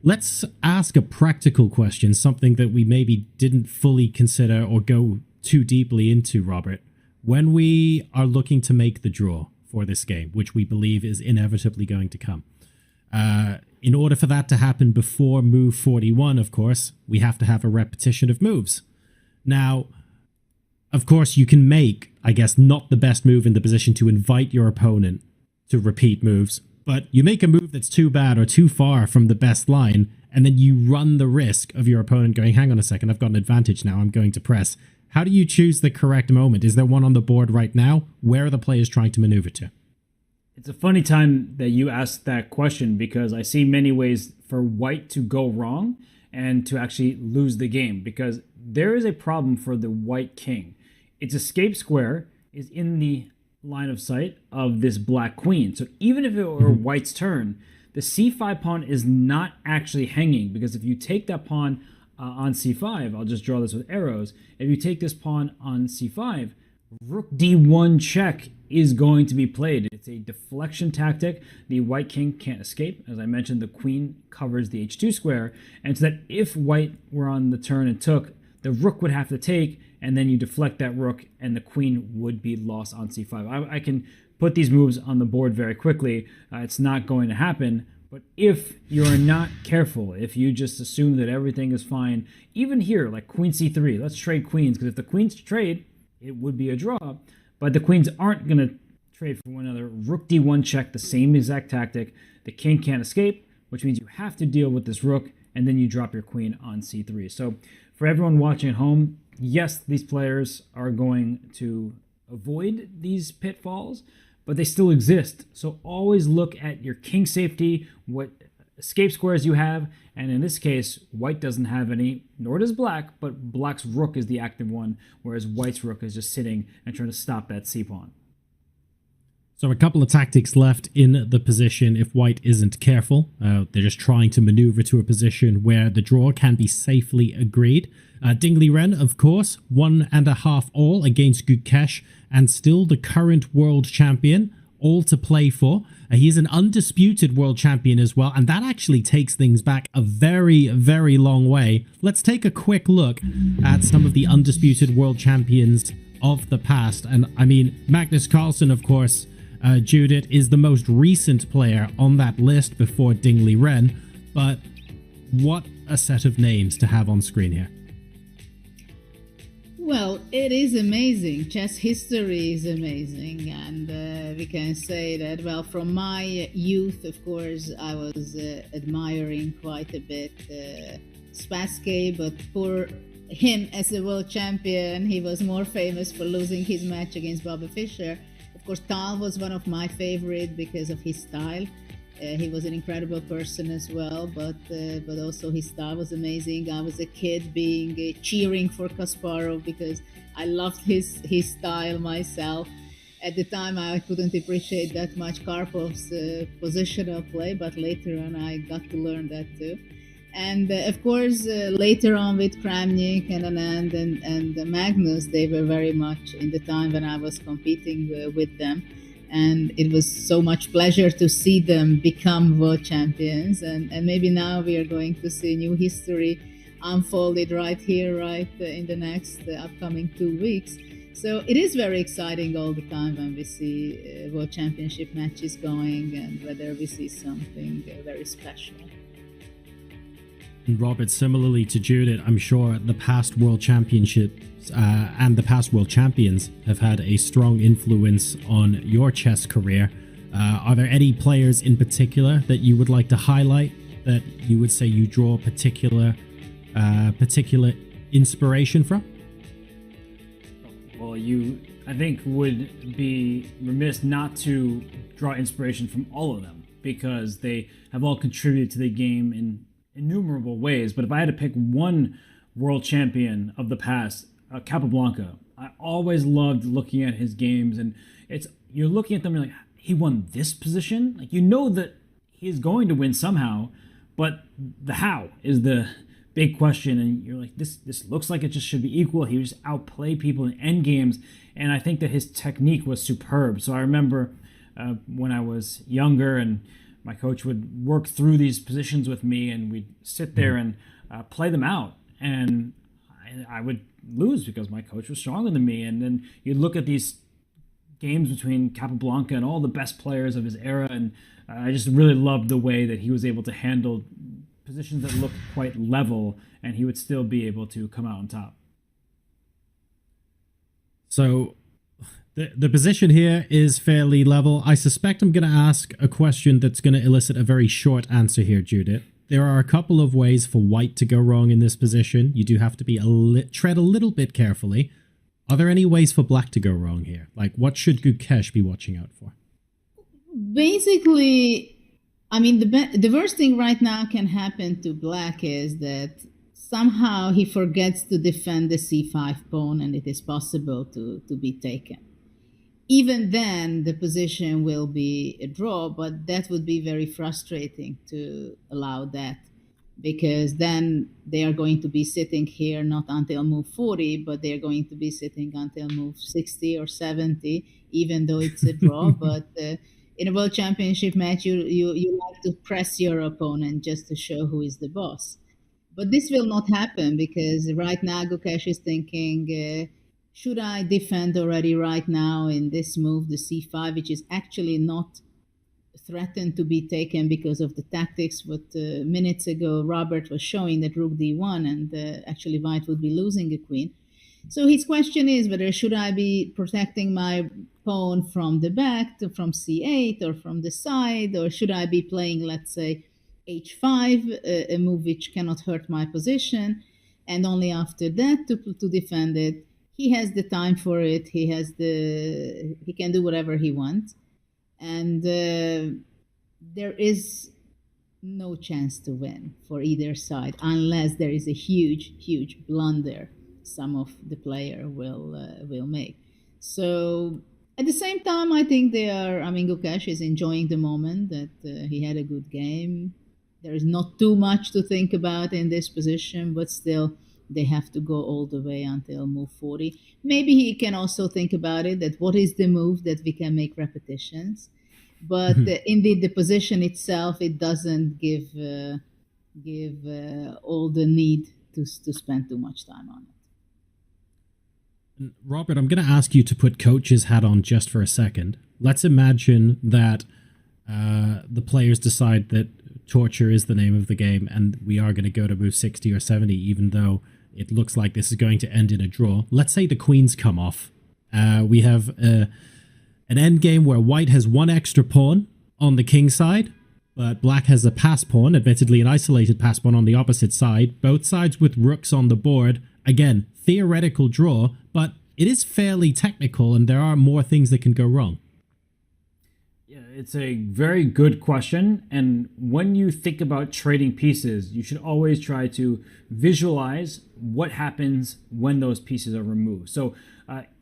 Let's ask a practical question, something that we maybe didn't fully consider or go too deeply into, Robert. When we are looking to make the draw for this game, which we believe is inevitably going to come, in order for that to happen before move 41, of course, we have to have a repetition of moves. Now, of course, you can make, I guess, not the best move in the position to invite your opponent to repeat moves, but you make a move that's too bad or too far from the best line, and then you run the risk of your opponent going, hang on a second, I've got an advantage now, I'm going to press. How do you choose the correct moment? Is there one on the board right now? Where are the players trying to maneuver to? It's a funny time that you asked that question, because I see many ways for white to go wrong and to actually lose the game, because there is a problem for the white king. Its escape square is in the line of sight of this black queen. So even if it were white's turn, the c5 pawn is not actually hanging, because if you take that pawn on c5, I'll just draw this with arrows. If you take this pawn on c5, rook d1 check is going to be played. It's a deflection tactic. The white king can't escape. As I mentioned, the queen covers the h2 square, and so that if white were on the turn and took, the rook would have to take, and then you deflect that rook, and the queen would be lost on c5. I can put these moves on the board very quickly. It's not going to happen. But if you're not careful, if you just assume that everything is fine, even here, like queen c3, let's trade queens, because if the queens trade, it would be a draw. But the queens aren't going to trade for one another. Rook d1 check, the same exact tactic. The king can't escape, which means you have to deal with this rook, and then you drop your queen on c3. So for everyone watching at home, yes, these players are going to avoid these pitfalls, but they still exist. So always look at your king safety, what escape squares you have, and in this case, white doesn't have any, nor does black, but black's rook is the active one, whereas white's rook is just sitting and trying to stop that c-pawn. So a couple of tactics left in the position if white isn't careful. They're just trying to maneuver to a position where the draw can be safely agreed. Dingley Ren, of course, 1.5 all against Gukesh, and still the current world champion, all to play for. He is an undisputed world champion as well, and that actually takes things back a very, very long way. Let's take a quick look at some of the undisputed world champions of the past. And I mean, Magnus Carlsen, of course, Judith, is the most recent player on that list before Dingley Ren, but what a set of names to have on screen here. Well, it is amazing. Chess history is amazing, and we can say that, well, from my youth, of course, I was admiring quite a bit Spassky, but for him as a world champion, he was more famous for losing his match against Bobby Fischer. Of course, Tal was one of my favorite because of his style. He was an incredible person as well, but also his style was amazing. I was a kid cheering for Kasparov because I loved his style myself. At the time, I couldn't appreciate that much Karpov's positional play, but later on, I got to learn that too. And of course, later on with Kramnik and Anand and Magnus, they were very much in the time when I was competing with them. And it was so much pleasure to see them become world champions. And maybe now we are going to see new history unfolded right here, right in the next upcoming 2 weeks. So it is very exciting all the time when we see world championship matches going and whether we see something very special. And Robert, similarly to Judith, I'm sure the past world championships and the past world champions have had a strong influence on your chess career. Are there any players in particular that you would like to highlight that you would say you draw particular inspiration from? Well, I think, would be remiss not to draw inspiration from all of them because they have all contributed to the game in innumerable ways. But if I had to pick one world champion of the past, Capablanca, I always loved looking at his games, and you're looking at them and you're like, he won this position? Like, you know that he's going to win somehow, but the how is the big question, and you're like, this looks like it just should be equal. He would just outplay people in end games, and I think that his technique was superb. So I remember when I was younger and my coach would work through these positions with me, and we'd sit there and play them out, and I would lose because my coach was stronger than me. And then you look at these games between Capablanca and all the best players of his era, and I just really loved the way that he was able to handle positions that looked quite level, and he would still be able to come out on top. So the position here is fairly level. I suspect I'm going to ask a question that's going to elicit a very short answer here, Judith. There are a couple of ways for white to go wrong in this position. You do have to be tread a little bit carefully. Are there any ways for black to go wrong here? Like, what should Gukesh be watching out for? Basically, I mean, the worst thing right now can happen to black is that somehow he forgets to defend the c5 pawn, and it is possible to be taken. Even then, the position will be a draw, but that would be very frustrating to allow that, because then they are going to be sitting here not until move 40, but they're going to be sitting until move 60 or 70, even though it's a draw. But in a world championship match, you like to press your opponent just to show who is the boss. But this will not happen, because right now Gukesh is thinking, should I defend already right now in this move, the c5, which is actually not threatened to be taken because of the tactics. But minutes ago, Robert was showing that rook d1, and actually white would be losing a queen. So his question is whether should I be protecting my pawn from the back, from c8, or from the side, or should I be playing, let's say, h5, a move which cannot hurt my position, and only after that to defend it. He has the time for it. He can do whatever he wants, and there is no chance to win for either side unless there is a huge blunder some of the player will make. So At the same time, I think they are. I mean, Gukesh is enjoying the moment that he had a good game. There is not too much to think about in this position, but still, they have to go all the way until move 40. Maybe he can also think about it that what is the move that we can make repetitions. But indeed, the position itself, it doesn't give all the need to spend too much time on it. Robert, I'm going to ask you to put coach's hat on just for a second. Let's imagine that the players decide that torture is the name of the game and we are going to go to move 60 or 70, even though it looks like this is going to end in a draw. Let's say the queens come off. We have an end game where white has one extra pawn on the king side, but black has a pass pawn, admittedly an isolated pass pawn on the opposite side. Both sides with rooks on the board. Again, theoretical draw, but it is fairly technical and there are more things that can go wrong. Yeah, it's a very good question. And when you think about trading pieces, you should always try to visualize what happens when those pieces are removed. So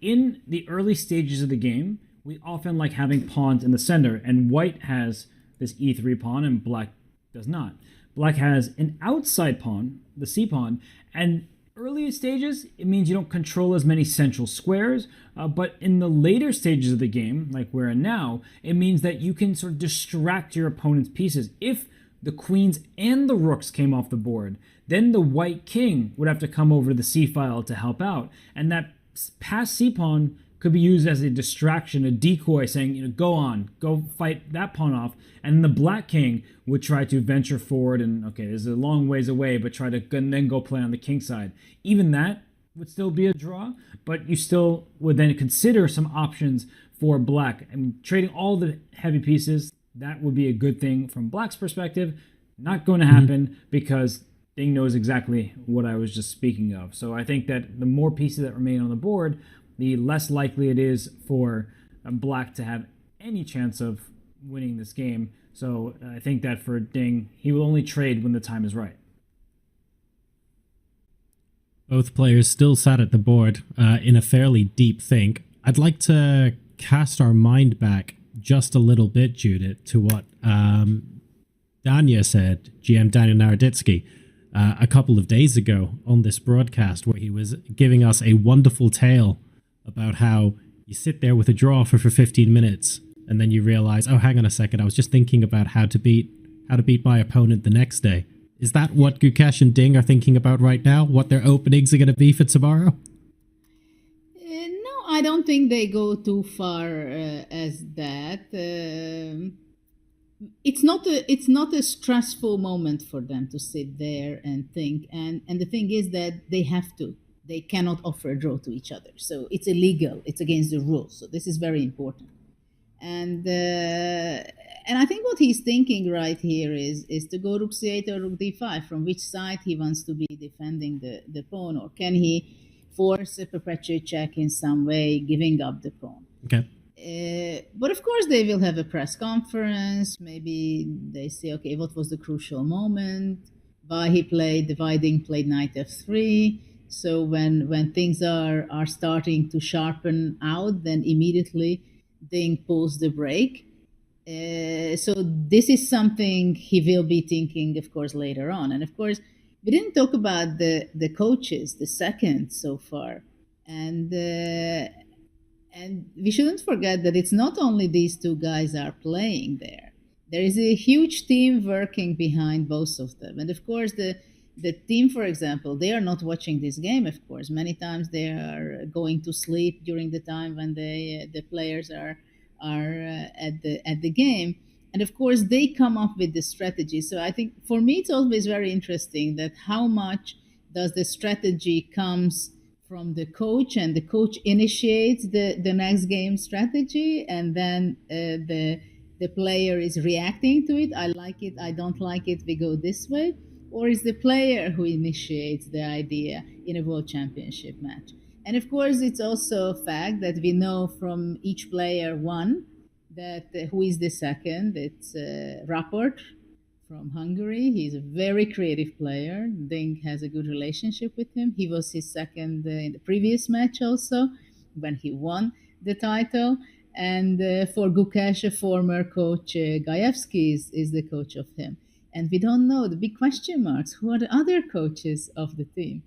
in the early stages of the game, we often like having pawns in the center, and white has this e3 pawn and black does not. Black has an outside pawn, the c pawn, and early stages, it means you don't control as many central squares, but in the later stages of the game, like we're in now, it means that you can sort of distract your opponent's pieces. If the queens and the rooks came off the board, then the white king would have to come over to the c file to help out, and that pass c pawn could be used as a distraction, a decoy, saying, go on, go fight that pawn off. And the black king would try to venture forward and, okay, this is a long ways away, but try to then go play on the king side. Even that would still be a draw, but you still would then consider some options for black. I mean, trading all the heavy pieces, that would be a good thing from black's perspective. Not going to happen because Ding knows exactly what I was just speaking of. So I think that the more pieces that remain on the board, the less likely it is for black to have any chance of winning this game. So I think that for Ding, he will only trade when the time is right. Both players still sat at the board in a fairly deep think. I'd like to cast our mind back just a little bit, Judith, to what Dania said, GM Daniel Naroditsky, a couple of days ago on this broadcast, where he was giving us a wonderful tale about how you sit there with a draw for 15 minutes and then you realize, oh, hang on a second, I was just thinking about how to beat my opponent the next day. Is that what Gukesh and Ding are thinking about right now? What their openings are going to be for tomorrow? No, I don't think they go too far as that. It's not a stressful moment for them to sit there and think. And the thing is that they have to. They cannot offer a draw to each other. So it's illegal. It's against the rules. So this is very important. And I think what he's thinking right here is to go rook c8 or rook d5, from which side he wants to be defending the pawn, or can he force a perpetuate check in some way, giving up the pawn. Okay. But of course they will have a press conference. Maybe they say, okay, what was the crucial moment? Why he played, Ding played knight f3. So when things are starting to sharpen out, then immediately Ding pulls the brake. So this is something he will be thinking, of course, later on. And of course, we didn't talk about the coaches, the second so far. And we shouldn't forget that it's not only these two guys are playing there. There is a huge team working behind both of them. And of course, the team, for example, they are not watching this game, of course. Many times they are going to sleep during the time when the players are at the game. And of course, they come up with the strategy. So I think for me, it's always very interesting that how much does the strategy comes from the coach, and the coach initiates the next game strategy, and then the player is reacting to it. I like it, I don't like it, we go this way. Or is the player who initiates the idea in a world championship match? And of course, it's also a fact that we know from each player one that who is the second. It's Rapport from Hungary. He's a very creative player. Ding has a good relationship with him. He was his second in the previous match also, when he won the title. And for Gukesh, a former coach, Gaevsky is the coach of him. And we don't know the big question marks. Who are the other coaches of the team?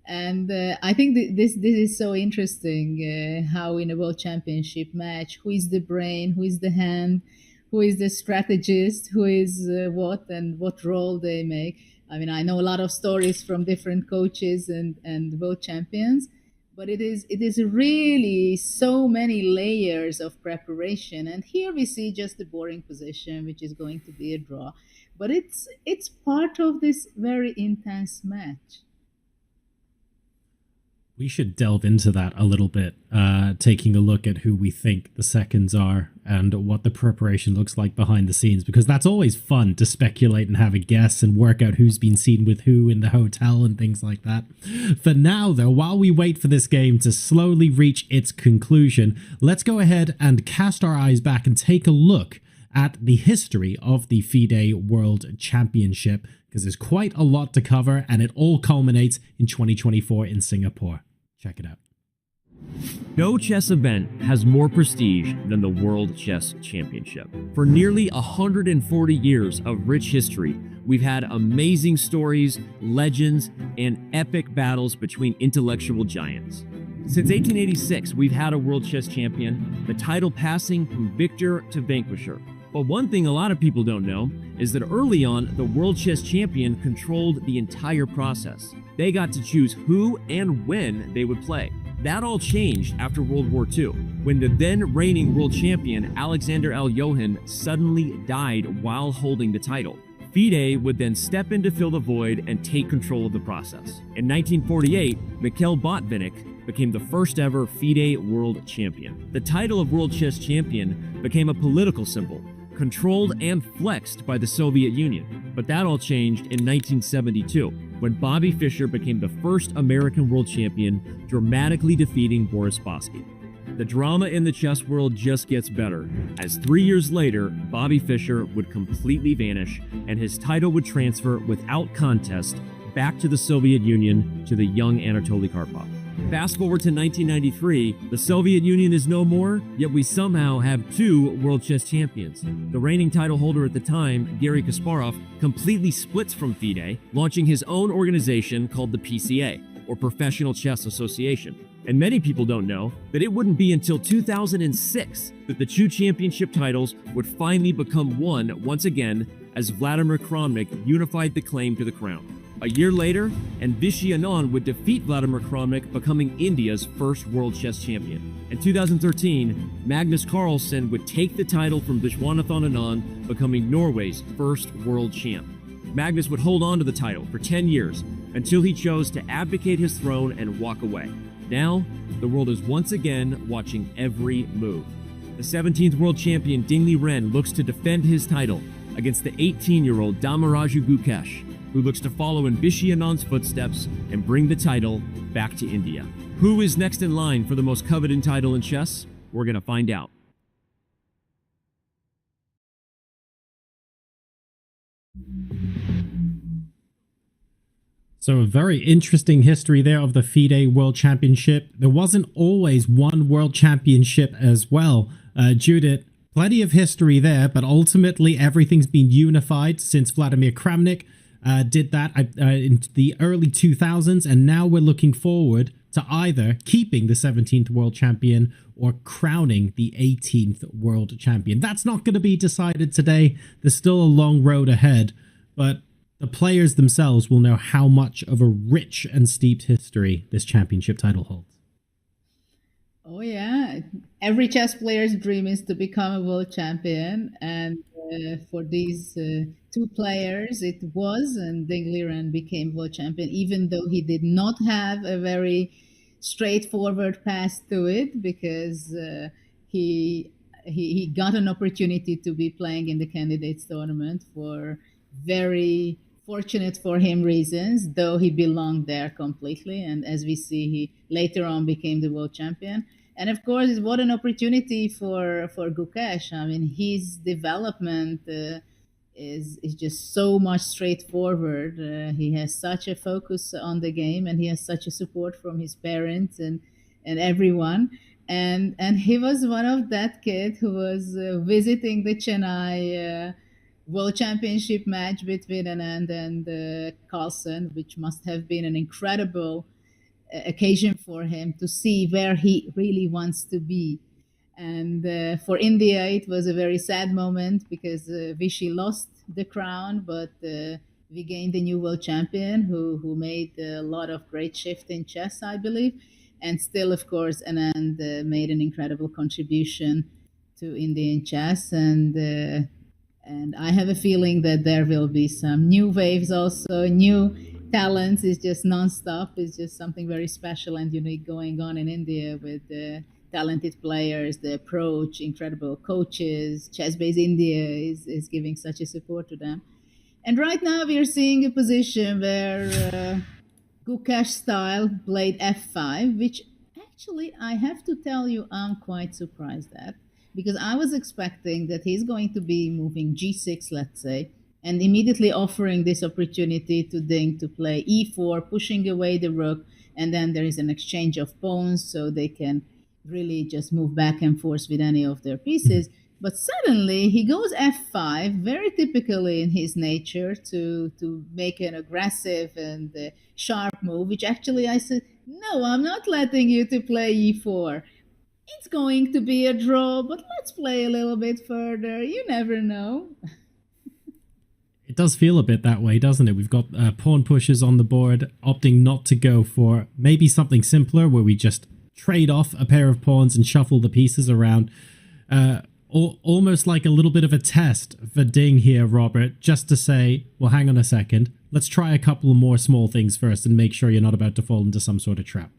And I think this is so interesting. How in a world championship match, who is the brain, who is the hand, who is the strategist, who is what and what role they make. I mean, I know a lot of stories from different coaches and world champions, but it is really so many layers of preparation. And here we see just the boring position, which is going to be a draw, but it's part of this very intense match. We should delve into that a little bit, taking a look at who we think the seconds are and what the preparation looks like behind the scenes, because that's always fun to speculate and have a guess and work out who's been seen with who in the hotel and things like that. For now, though, while we wait for this game to slowly reach its conclusion, let's go ahead and cast our eyes back and take a look at the history of the Fide World Championship, because there's quite a lot to cover, and it all culminates in 2024 in Singapore. Check it out. No chess event has more prestige than the World Chess Championship. For nearly 140 years of rich history, we've had amazing stories, legends, and epic battles between intellectual giants. Since 1886, we've had a World Chess Champion, the title passing from victor to vanquisher. But one thing a lot of people don't know is that early on, the World Chess Champion controlled the entire process. They got to choose who and when they would play. That all changed after World War II, when the then reigning world champion Alexander Aljohin suddenly died while holding the title. Fide would then step in to fill the void and take control of the process. In 1948, Mikhail Botvinnik became the first ever Fide World Champion. The title of World Chess Champion became a political symbol, controlled and flexed by the Soviet Union. But that all changed in 1972, when Bobby Fischer became the first American world champion, dramatically defeating Boris Spassky. The drama in the chess world just gets better, as 3 years later, Bobby Fischer would completely vanish and his title would transfer without contest back to the Soviet Union to the young Anatoly Karpov. Fast forward to 1993, the Soviet Union is no more, yet we somehow have two world chess champions. The reigning title holder at the time, Garry Kasparov, completely splits from Fide, launching his own organization called the PCA, or Professional Chess Association. And many people don't know that it wouldn't be until 2006 that the two championship titles would finally become one once again, as Vladimir Kramnik unified the claim to the crown. A year later, and Vishy Anand would defeat Vladimir Kramnik, becoming India's first world chess champion. In 2013, Magnus Carlsen would take the title from Viswanathan Anand, becoming Norway's first world champ. Magnus would hold on to the title for 10 years until he chose to abdicate his throne and walk away. Now, the world is once again watching every move. The 17th world champion Dingli Ren looks to defend his title against the 18-year-old Damaraju Gukesh, who looks to follow in Vishy Anand's footsteps and bring the title back to India. Who is next in line for the most coveted title in chess? We're going to find out. So a very interesting history there of the Fide World Championship. There wasn't always one World Championship as well. Judith, plenty of history there, but ultimately everything's been unified since Vladimir Kramnik did that in the early 2000s, and now we're looking forward to either keeping the 17th world champion or crowning the 18th world champion. That's not going to be decided today. There's still a long road ahead, but the players themselves will know how much of a rich and steeped history this championship title holds. Oh yeah, every chess player's dream is to become a world champion, and for these two players it was, and Dingli Ren became world champion, even though he did not have a very straightforward path to it, because he got an opportunity to be playing in the candidates tournament for very fortunate for him reasons, though he belonged there completely. And as we see, he later on became the world champion. And of course, what an opportunity for Gukesh. I mean, his development is just so much straightforward. He has such a focus on the game, and he has such a support from his parents and everyone. and he was one of that kid who was visiting the Chennai World Championship match between Anand and Carlsen, which must have been an incredible occasion for him to see where he really wants to be. And for India, it was a very sad moment because Vichy lost the crown, but we gained a new world champion who made a lot of great shift in chess, I believe. And still, of course, Anand made an incredible contribution to Indian chess. And I have a feeling that there will be some new waves also, new talents. Is just nonstop. It's just something very special and unique going on in India with talented players, the approach, incredible coaches. Chess-Base India is giving such a support to them. And right now we are seeing a position where Gukesh style played f5, which actually I have to tell you I'm quite surprised at, because I was expecting that he's going to be moving g6, let's say, and immediately offering this opportunity to Ding to play e4, pushing away the rook, and then there is an exchange of pawns so they can really just move back and forth with any of their pieces. But suddenly he goes f5, very typically in his nature, to make an aggressive and sharp move, which actually I said, no, I'm not letting you to play e4. It's going to be a draw, but let's play a little bit further. You never know. It does feel a bit that way, doesn't it? We've got pawn pushes on the board, opting not to go for maybe something simpler where we just trade off a pair of pawns and shuffle the pieces around. Almost like a little bit of a test for Ding here, Robert, just to say, well, hang on a second. Let's try a couple more small things first and make sure you're not about to fall into some sort of trap.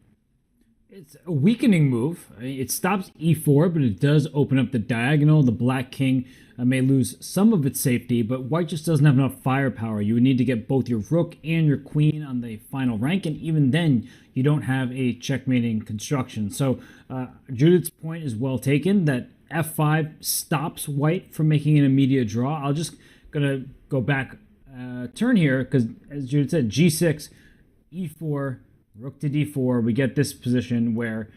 It's a weakening move. It stops e4, but it does open up the diagonal. The black king may lose some of its safety, but white just doesn't have enough firepower. You would need to get both your rook and your queen on the final rank, and even then, you don't have a checkmating construction. So Judith's point is well taken, that f5 stops white from making an immediate draw. I'll just gonna go back turn here, because as Judith said, g6, e4, rook to d4, we get this position where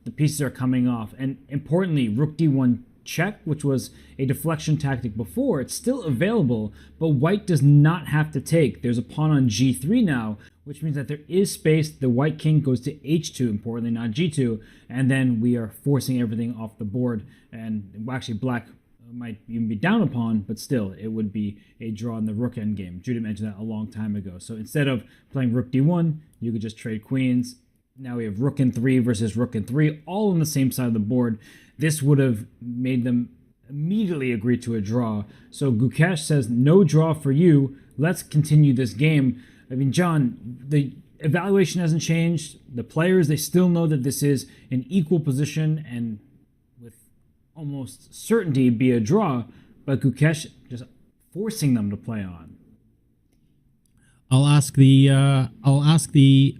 the pieces are coming off. And importantly, rook d1 check, which was a deflection tactic before, it's still available, but white does not have to take. There's a pawn on g3 now, which means that there is space. The white king goes to h2, importantly, not g2, and then we are forcing everything off the board. And actually, black might even be down a pawn, but still, it would be a draw in the rook endgame. Judith mentioned that a long time ago. So instead of playing rook d1, you could just trade queens. Now we have rook and 3 versus rook and 3, all on the same side of the board. This would have made them immediately agree to a draw. So Gukesh says, no draw for you. Let's continue this game. I mean, John, the evaluation hasn't changed. The players, they still know that this is an equal position and with almost certainty be a draw, but Gukesh just forcing them to play on. I'll ask the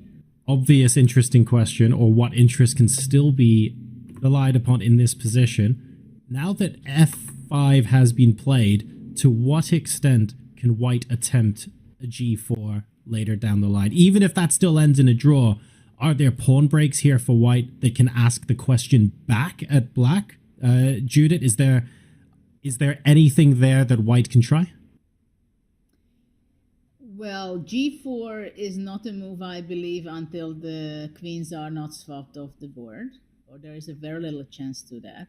obvious interesting question, or what interest can still be relied upon in this position. Now that f5 has been played, to what extent can white attempt a g4 later down the line? Even if that still ends in a draw, are there pawn breaks here for white that can ask the question back at black? Judith, is there anything there that white can try? Well, g4 is not a move, I believe, until the queens are not swapped off the board, or there is a very little chance to that.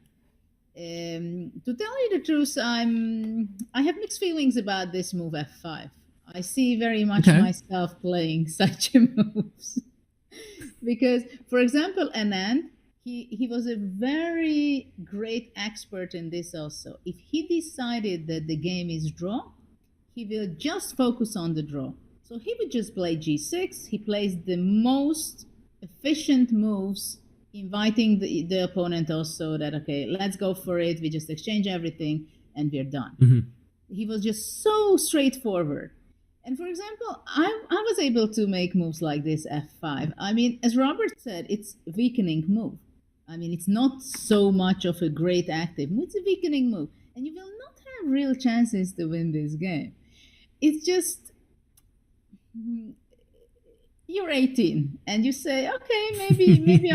To tell you the truth, I have mixed feelings about this move f5. I see very much myself playing such moves. Because, for example, Anand, he was a very great expert in this also. If he decided that the game is draw, he will just focus on the draw. So he would just play g6. He plays the most efficient moves, inviting the opponent also that, okay, let's go for it. We just exchange everything and we're done. Mm-hmm. He was just so straightforward. And for example, I was able to make moves like this f5. I mean, as Robert said, it's a weakening move. I mean, it's not so much of a great active move. It's a weakening move. And you will not have real chances to win this game. It's just, you you're 18 and you say, okay, maybe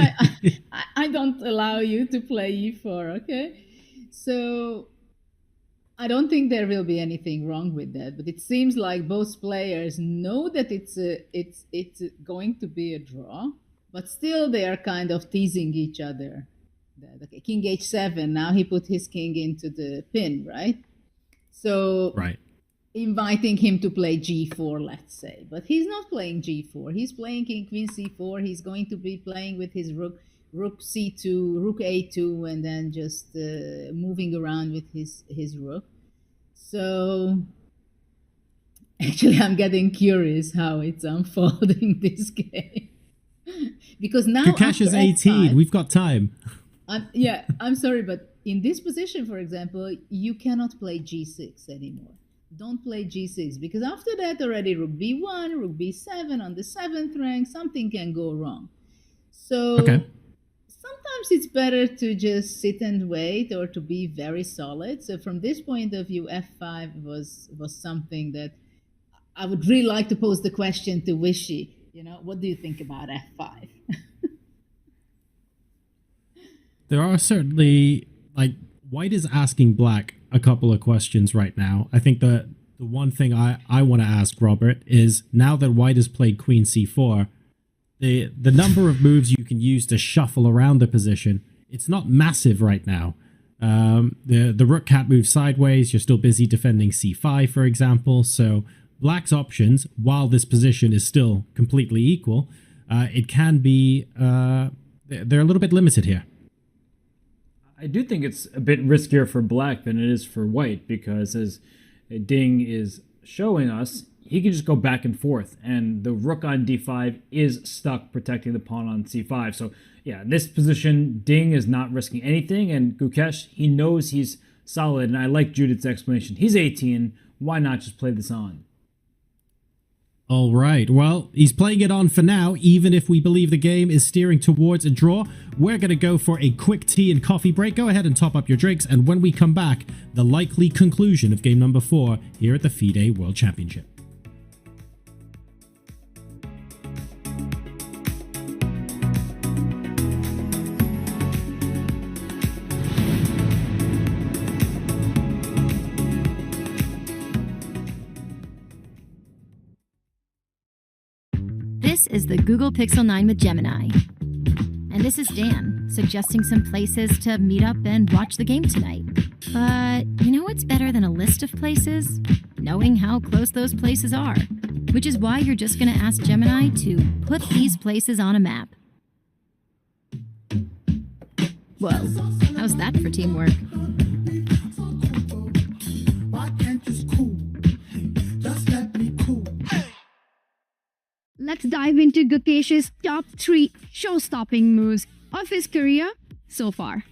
I don't allow you to play e4, okay? So I don't think there will be anything wrong with that, but it seems like both players know that it's going to be a draw, but still they are kind of teasing each other. Okay, king h7, now he put his king into the pin, right? So right. Inviting him to play g4, let's say, but he's not playing g4. He's playing king queen c4. He's going to be playing with his rook c2, rook a2, and then just moving around with his rook. So actually, I'm getting curious how it's unfolding this game. Because now Gukesh is 18. F5, We've got time. yeah, I'm sorry, but in this position, for example, you cannot play g6 anymore. Don't play g6, because after that already rook b1, rook b7 on the 7th rank, something can go wrong. So sometimes it's better to just sit and wait or to be very solid. So from this point of view, f5 was something that I would really like to pose the question to Wishy. You know, what do you think about f5? There are certainly, like, white is asking black a couple of questions right now. I think the one thing I want to ask Robert is, now that white has played queen c4, the number of moves you can use to shuffle around the position, it's not massive right now. The rook can't move sideways. You're still busy defending c5, for example. So black's options, while this position is still completely equal, it can be, they're a little bit limited here. I do think it's a bit riskier for black than it is for white, because as Ding is showing us, he can just go back and forth, and the rook on d5 is stuck protecting the pawn on c5. So yeah, this position, Ding is not risking anything, and Gukesh, he knows he's solid, and I like Judith's explanation. He's 18, why not just play this on? All right, well, he's playing it on for now, even if we believe the game is steering towards a draw. We're going to go for a quick tea and coffee break. Go ahead and top up your drinks, and when we come back, the likely conclusion of game number 4 here at the Fide World Championship. This is the Google Pixel 9 with Gemini. And this is Dan, suggesting some places to meet up and watch the game tonight. But you know what's better than a list of places? Knowing how close those places are. Which is why you're just going to ask Gemini to put these places on a map. Whoa, how's that for teamwork? Let's dive into Gukesh's top 3 show-stopping moves of his career so far.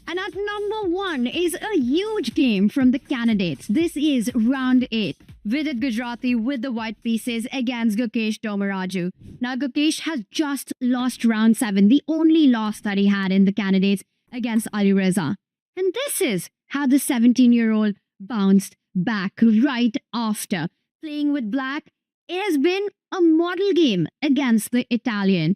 And at number 1 is a huge game from the candidates. This is round 8. Vidit Gujarati with the white pieces against Gukesh Domaraju. Now Gukesh has just lost round 7, the only loss that he had in the candidates against Ali Reza. And this is how the 17-year-old bounced back right after. Playing with black, it has been a model game against the Italian.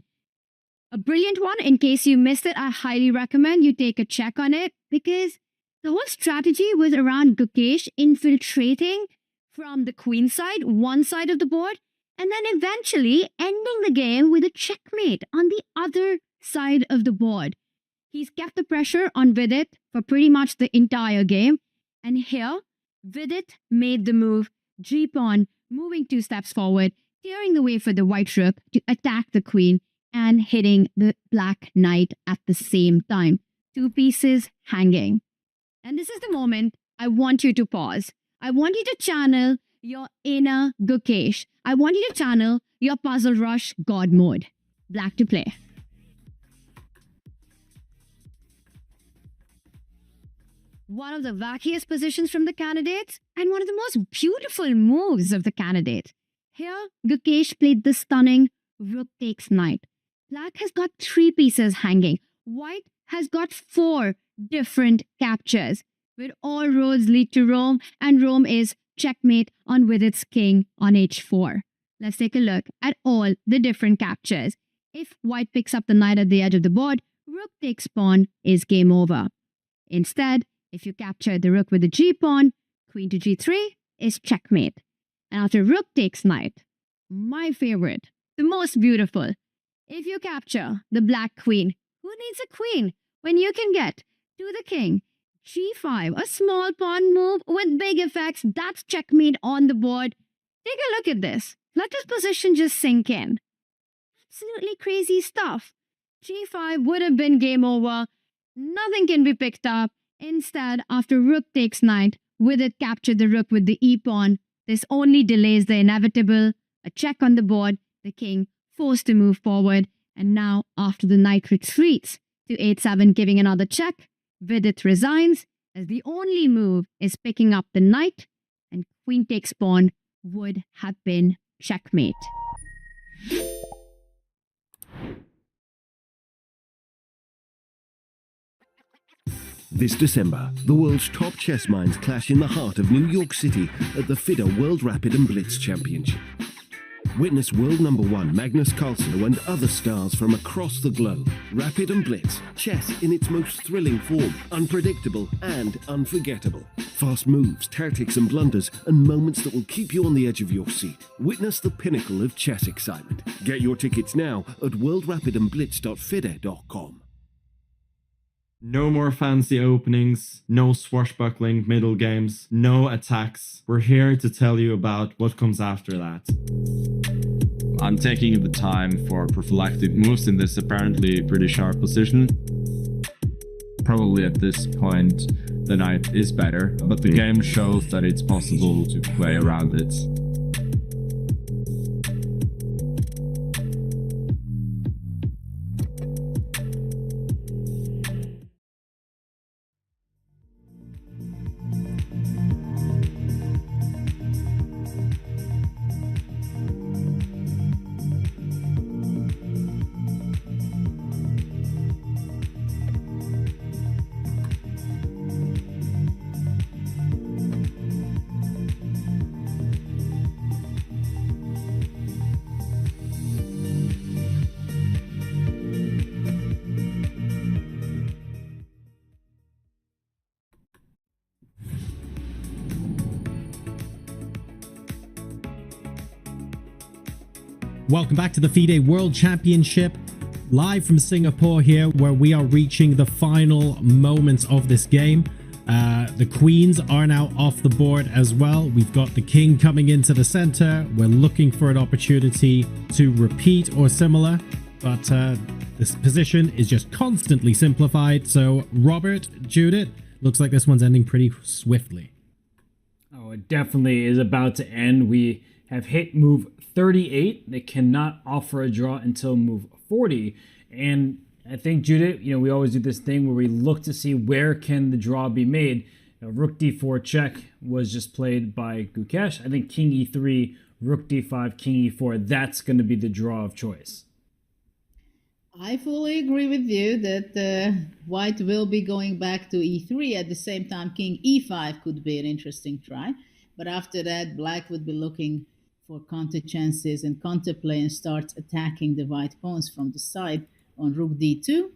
A brilliant one. In case you missed it, I highly recommend you take a check on it, because the whole strategy was around Gukesh infiltrating from the queen side, one side of the board, and then eventually ending the game with a checkmate on the other side of the board. He's kept the pressure on Vidit for pretty much the entire game, and here Vidit made the move, G-pawn, moving 2 steps forward, clearing the way for the white rook to attack the queen and hitting the black knight at the same time. 2 pieces hanging. And this is the moment I want you to pause. I want you to channel your inner Gukesh. I want you to channel your Puzzle Rush God mode. Black to play. One of the wackiest positions from the candidates, and one of the most beautiful moves of the candidate. Here, Gukesh played the stunning rook takes knight. Black has got 3 pieces hanging. White has got 4 different captures, where all roads lead to Rome, and Rome is checkmate on with its king on h4. let's take a look at all the different captures. If white picks up the knight at the edge of the board, rook takes pawn is game over. Instead, if you capture the rook with the g-pawn, queen to g3 is checkmate. And after rook takes knight, my favorite, the most beautiful, if you capture the black queen, who needs a queen when you can get to the king, g5, a small pawn move with big effects, that's checkmate on the board. Take a look at this. Let this position just sink in. Absolutely crazy stuff. g5 would have been game over. Nothing can be picked up. Instead, after rook takes knight, with it captured the rook with the e-pawn, this only delays the inevitable. A check on the board, the king forced to move forward, and now after the knight retreats to h7 giving another check, Vidit resigns as the only move is picking up the knight, and queen takes pawn would have been checkmate. This December, the world's top chess minds clash in the heart of New York City at the Fide World Rapid and Blitz Championship. Witness world number one Magnus Carlsen and other stars from across the globe. Rapid and Blitz, chess in its most thrilling form, unpredictable and unforgettable. Fast moves, tactics and blunders, and moments that will keep you on the edge of your seat. Witness the pinnacle of chess excitement. Get your tickets now at worldrapidandblitz.fide.com. No more fancy openings, no swashbuckling middle games, no attacks. We're here to tell you about what comes after that. I'm taking the time for prophylactic moves in this apparently pretty sharp position. Probably at this point the knight is better, but the game shows that it's possible to play around it. Welcome back to the Fide World Championship, live from Singapore here, where we are reaching the final moments of this game. The queens are now off the board as well. We've got the king coming into the center. We're looking for an opportunity to repeat or similar, but this position is just constantly simplified. So Robert, Judith, looks like this one's ending pretty swiftly. Oh, it definitely is about to end. We have hit move 38. They cannot offer a draw until move 40. And I think, Judith, we always do this thing where we look to see where can the draw be made. Rook d4 check was just played by Gukesh. I think king e3, rook d5, king e4, that's going to be the draw of choice. I fully agree with you that white will be going back to e3. At the same time, king e5 could be an interesting try. But after that, black would be looking for counter chances and counterplay and starts attacking the white pawns from the side on rook d2.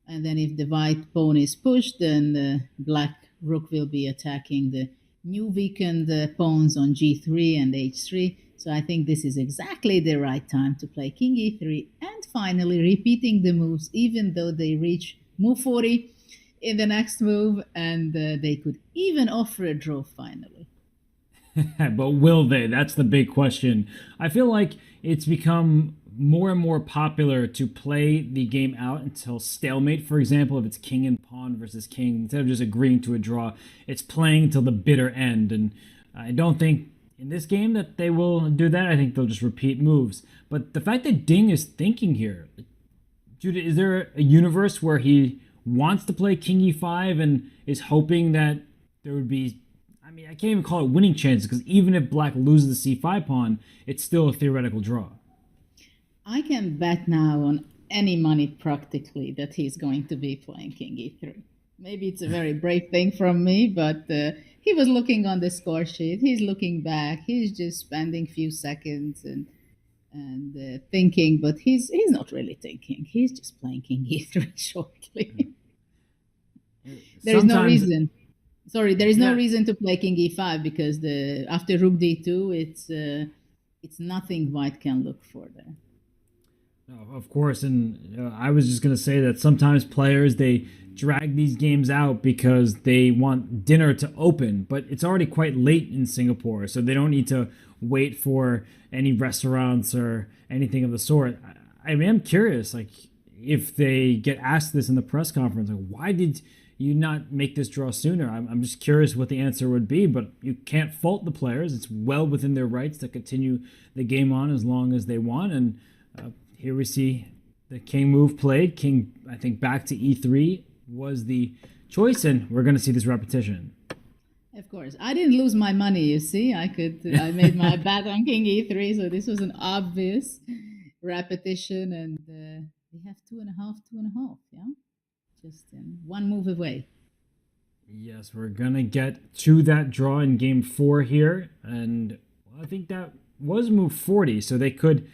And then if the white pawn is pushed, then the black rook will be attacking the new weakened pawns on g3 and h3. So I think this is exactly the right time to play king e3 and finally repeating the moves, even though they reach move 40 in the next move, and they could even offer a draw finally. But will they? That's the big question. I feel like it's become more and more popular to play the game out until stalemate. For example, if it's king and pawn versus king, instead of just agreeing to a draw, it's playing till the bitter end. And I don't think in this game that they will do that. I think they'll just repeat moves. But the fact that Ding is thinking here, Judah, is there a universe where he wants to play king e5 and is hoping that there would be, I can't even call it winning chances, because even if black loses the c5 pawn, it's still a theoretical draw. I can bet now on any money practically that he's going to be playing king e3. Maybe it's a very brave thing from me, but he was looking on the score sheet. He's looking back. He's just spending a few seconds, and and thinking, but he's not really thinking. He's just playing king e3 shortly. There is no reason. Sorry, there is no reason to play king e5 because after rook d2, it's nothing white can look for there. Oh, of course, and I was just going to say that sometimes players, they drag these games out because they want dinner to open, but it's already quite late in Singapore, so they don't need to wait for any restaurants or anything of the sort. I am curious, like, if they get asked this in the press conference, like, why did you not make this draw sooner? I'm just curious what the answer would be, but you can't fault the players. It's well within their rights to continue the game on as long as they want, and here we see the king move played. King, I think, back to e3 was the choice, and we're going to see this repetition. Of course. I didn't lose my money, you see. I made my bet on king e3, so this was an obvious repetition, and we have 2.5, yeah? Just one move away. Yes, we're going to get to that draw in game 4 here, and I think that was move 40, so they could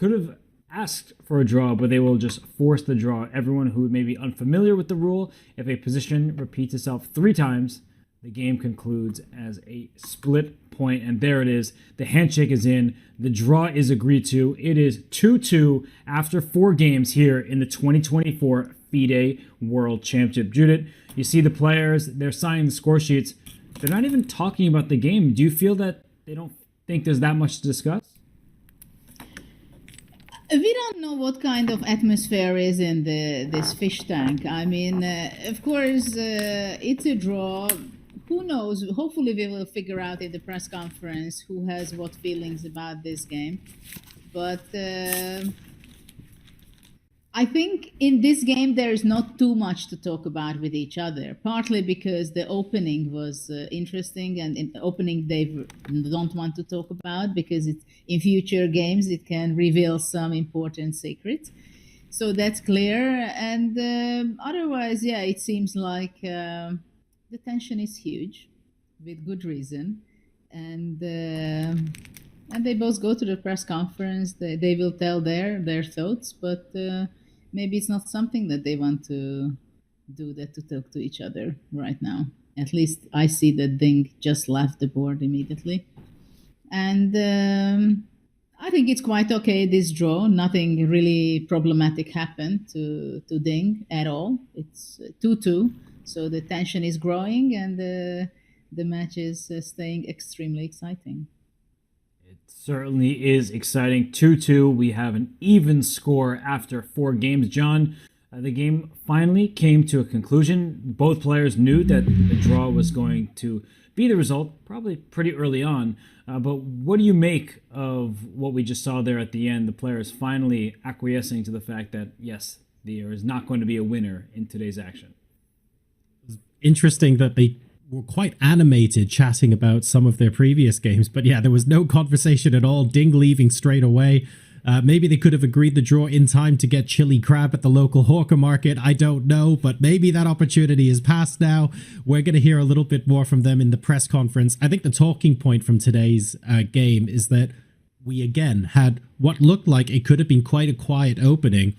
have asked for a draw, but they will just force the draw. Everyone who may be unfamiliar with the rule, if a position repeats itself 3 times, the game concludes as a split point, and there it is. The handshake is in. The draw is agreed to. It is 2-2 after 4 games here in the 2024 Fide World Championship. Judith, you see the players, they're signing the score sheets. They're not even talking about the game. Do you feel that they don't think there's that much to discuss? We don't know what kind of atmosphere is in this fish tank. I mean, of course, it's a draw. Who knows? Hopefully we will figure out in the press conference who has what feelings about this game. But I think in this game there is not too much to talk about with each other, partly because the opening was interesting, and in the opening they don't want to talk about because in future games it can reveal some important secrets. So that's clear. And otherwise, yeah, it seems like the tension is huge, with good reason. And they both go to the press conference. They will tell their thoughts, but maybe it's not something that they want to do, that to talk to each other right now. At least I see that Ding just left the board immediately. And I think it's quite okay, this draw. Nothing really problematic happened to Ding at all. It's 2-2, so the tension is growing, and the match is staying extremely exciting. Certainly is exciting. 2-2. We have an even score after 4 games. John, the game finally came to a conclusion. Both players knew that the draw was going to be the result, probably pretty early on. But what do you make of what we just saw there at the end? The players finally acquiescing to the fact that, yes, there is not going to be a winner in today's action. Interesting that they were quite animated chatting about some of their previous games, but yeah, there was no conversation at all. Ding leaving straight away. Maybe they could have agreed the draw in time to get chili crab at the local hawker market. I don't know, but maybe that opportunity is past now. We're going to hear a little bit more from them in the press conference. I think the talking point from today's game is that we again had what looked like it could have been quite a quiet opening,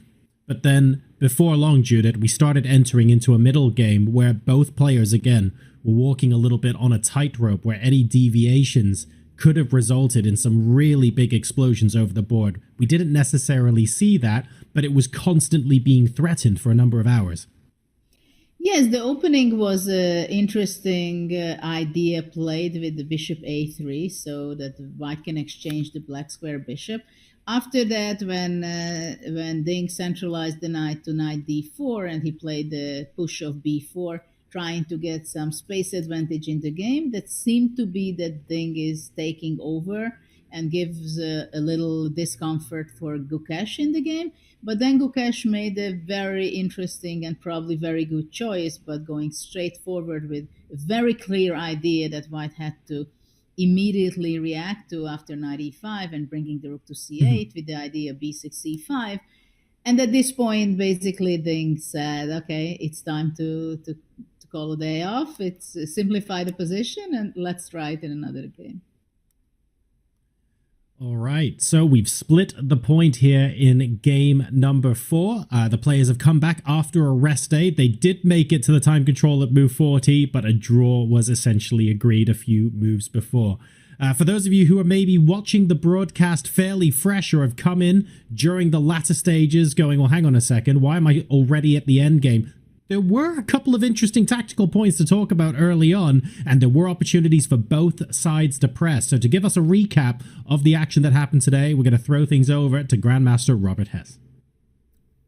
but then before long, Judith, we started entering into a middle game where both players again were walking a little bit on a tightrope, where any deviations could have resulted in some really big explosions over the board. We didn't necessarily see that, but it was constantly being threatened for a number of hours. Yes, the opening was an interesting idea played with the bishop a3, so that the white can exchange the black square bishop. After that, when Ding centralized the knight to knight d4, and he played the push of b4, trying to get some space advantage in the game, that seemed to be that Ding is taking over and gives a little discomfort for Gukesh in the game. But then Gukesh made a very interesting and probably very good choice, but going straight forward with a very clear idea that white had to immediately react to after knight e5 and bringing the rook to c8 with the idea b6, c5. And at this point, basically, Ding said, okay, it's time to call a day off. It's simplify the position, and let's try it in another game. All right, so we've split the point here in game number 4. The players have come back after a rest day. They did make it to the time control at move 40, but a draw was essentially agreed a few moves before. For those of you who are maybe watching the broadcast fairly fresh or have come in during the latter stages going, well, hang on a second, why am I already at the end game? There were a couple of interesting tactical points to talk about early on, and there were opportunities for both sides to press. So to give us a recap of the action that happened today, we're going to throw things over to Grandmaster Robert Hess.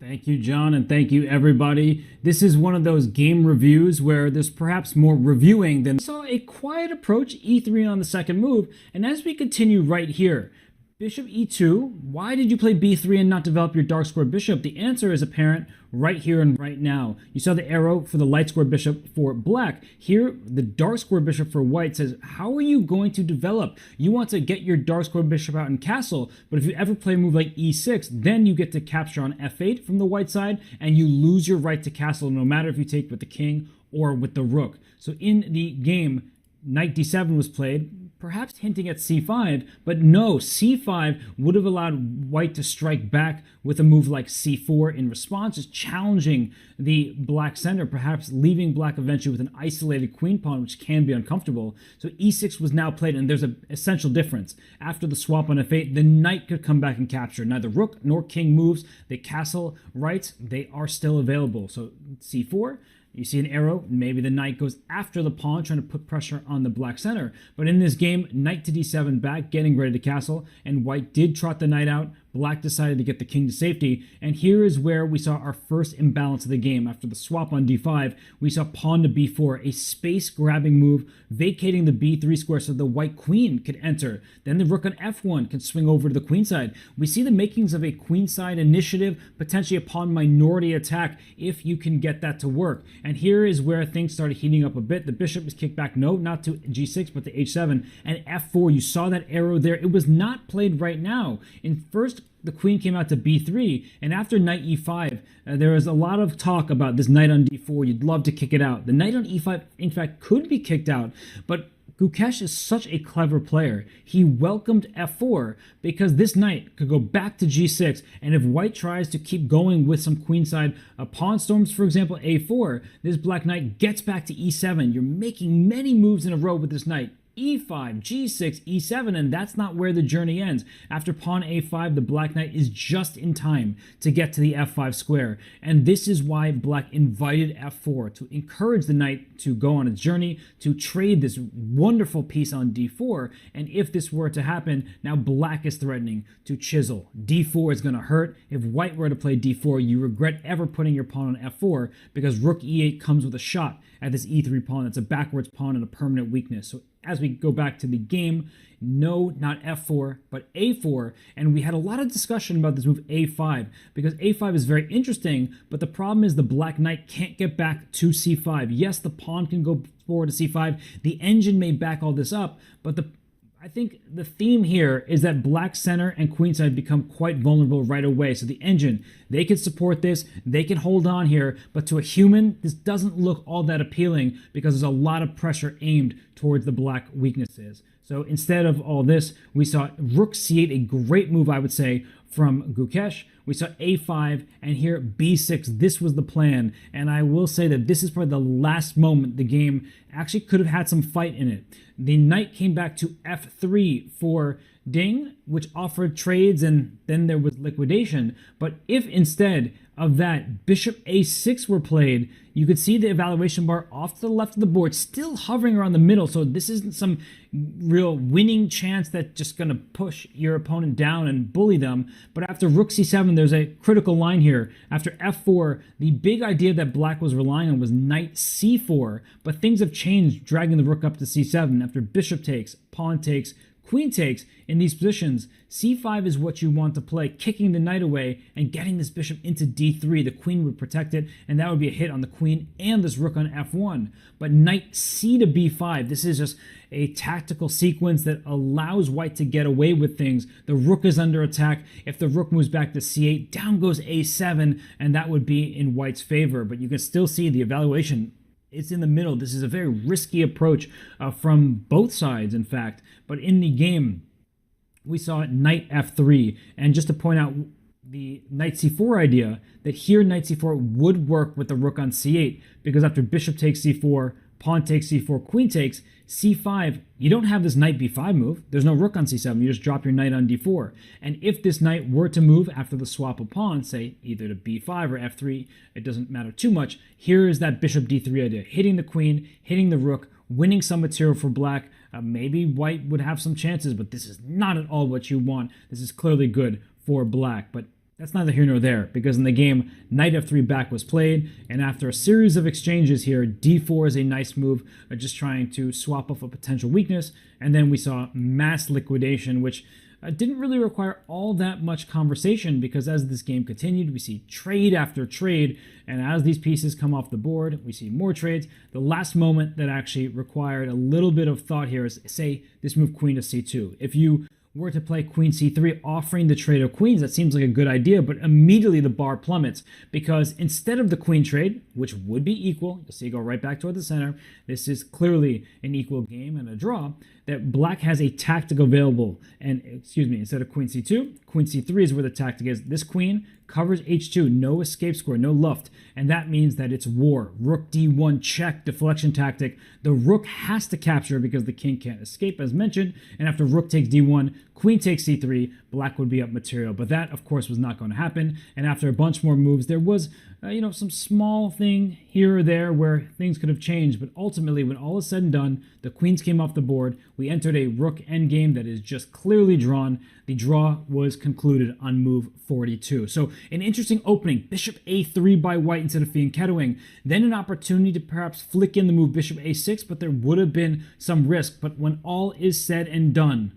Thank you, John, and thank you, everybody. This is one of those game reviews where there's perhaps more reviewing than... saw a quiet approach, e3 on the second move, and as we continue right here, Bishop e2, why did you play b3 and not develop your dark square bishop? The answer is apparent right here and right now. You saw the arrow for the light square bishop for black. Here, the dark square bishop for white says, how are you going to develop? You want to get your dark square bishop out in castle, but if you ever play a move like e6, then you get to capture on f8 from the white side, and you lose your right to castle no matter if you take with the king or with the rook. So in the game, knight d7 was played, perhaps hinting at c5, but no, c5 would have allowed white to strike back with a move like c4 in response, just challenging the black center, perhaps leaving black eventually with an isolated queen pawn, which can be uncomfortable. So e6 was now played, and there's an essential difference. After the swap on f8, the knight could come back and capture. Neither rook nor king moves. The castle rights, they are still available. So c4, you see an arrow, maybe the knight goes after the pawn, trying to put pressure on the black center. But in this game, knight to d7 back, getting ready to castle, and white did trot the knight out. Black decided to get the king to safety, and here is where we saw our first imbalance of the game. After the swap on d5, we saw pawn to b4, a space-grabbing move, vacating the b3 square so the white queen could enter. Then the rook on f1 can swing over to the queen side. We see the makings of a queenside initiative, potentially a pawn minority attack, if you can get that to work. And here is where things started heating up a bit. The bishop is kicked back, no, not to g6, but to h7, and f4. You saw that arrow there. It was not played right now. In first, the queen came out to b3, and after knight e5, there was a lot of talk about this knight on d4. You'd love to kick it out. The knight on e5, in fact, could be kicked out, but Gukesh is such a clever player. He welcomed f4 because this knight could go back to g6, and if white tries to keep going with some queenside pawn storms, for example, a4, this black knight gets back to e7. You're making many moves in a row with this knight. e5, g6, e7, and that's not where the journey ends. After pawn a5, the black knight is just in time to get to the f5 square, and this is why black invited f4, to encourage the knight to go on its journey, to trade this wonderful piece on d4, and if this were to happen, now black is threatening to chisel. d4 is going to hurt. If white were to play d4, you regret ever putting your pawn on f4, because rook e8 comes with a shot at this e3 pawn. That's a backwards pawn and a permanent weakness. So as we go back to the game, no, not f4, but a4, and we had a lot of discussion about this move a5, because a5 is very interesting, but the problem is the black knight can't get back to c5. Yes, the pawn can go forward to c5, the engine may back all this up, but I think the theme here is that black center and queenside become quite vulnerable right away. So the engine, they can support this, they can hold on here, but to a human, this doesn't look all that appealing because there's a lot of pressure aimed towards the black weaknesses. So instead of all this, we saw rook c8, a great move, I would say, from Gukesh. We saw a5, and here b6. This was the plan, and I will say that this is probably the last moment the game actually could have had some fight in it. The knight came back to f3 for Ding, which offered trades, and then there was liquidation. But if instead of that bishop a6 were played, you could see the evaluation bar off to the left of the board, still hovering around the middle, so this isn't some real winning chance that's just going to push your opponent down and bully them. But after rook c7, there's a critical line here. After f4, the big idea that black was relying on was knight c4, but things have changed, dragging the rook up to c7. After bishop takes, pawn takes, queen takes, in these positions, c5 is what you want to play, kicking the knight away and getting this bishop into d3. The queen would protect it, and that would be a hit on the queen and this rook on f1. But knight c to b5, this is just a tactical sequence that allows white to get away with things. The rook is under attack. If the rook moves back to c8, down goes a7, and that would be in white's favor. But you can still see the evaluation. It's in the middle. This is a very risky approach from both sides, in fact. But in the game, we saw knight f3. And just to point out the knight c4 idea, that here knight c4 would work with the rook on c8, because after bishop takes c4, pawn takes c4, queen takes, c5, you don't have this knight b5 move. There's no rook on c7. You just drop your knight on d4. And if this knight were to move after the swap of pawns, say either to b5 or f3, it doesn't matter too much. Here is that bishop d3 idea, hitting the queen, hitting the rook, winning some material for black. Maybe white would have some chances, but this is not at all what you want. This is clearly good for black, but that's neither here nor there, because in the game, knight f3 back was played, and after a series of exchanges here, d4 is a nice move, just trying to swap off a potential weakness, and then we saw mass liquidation, which didn't really require all that much conversation, because as this game continued, we see trade after trade, and as these pieces come off the board, we see more trades. The last moment that actually required a little bit of thought here is, say, this move queen to c2. If you were to play queen c3, offering the trade of queens, that seems like a good idea, but immediately the bar plummets, because instead of the queen trade, which would be equal, you'll see go right back toward the center, this is clearly an equal game and a draw, that black has a tactic available, and instead of queen c2, queen c3 is where the tactic is. This queen covers h2, no escape square, no luft, and that means that it's war. Rook d1 check, deflection tactic. The rook has to capture because the king can't escape, as mentioned, and after rook takes d1, queen takes c3, black would be up material, but that of course was not going to happen. And after a bunch more moves, there was some small thing here or there where things could have changed, but ultimately when all is said and done, the queens came off the board. We entered a rook endgame that is just clearly drawn. The draw was concluded on move 42. So an interesting opening, bishop a3 by white instead of fianchettoing, then an opportunity to perhaps flick in the move bishop a6, but there would have been some risk. But when all is said and done,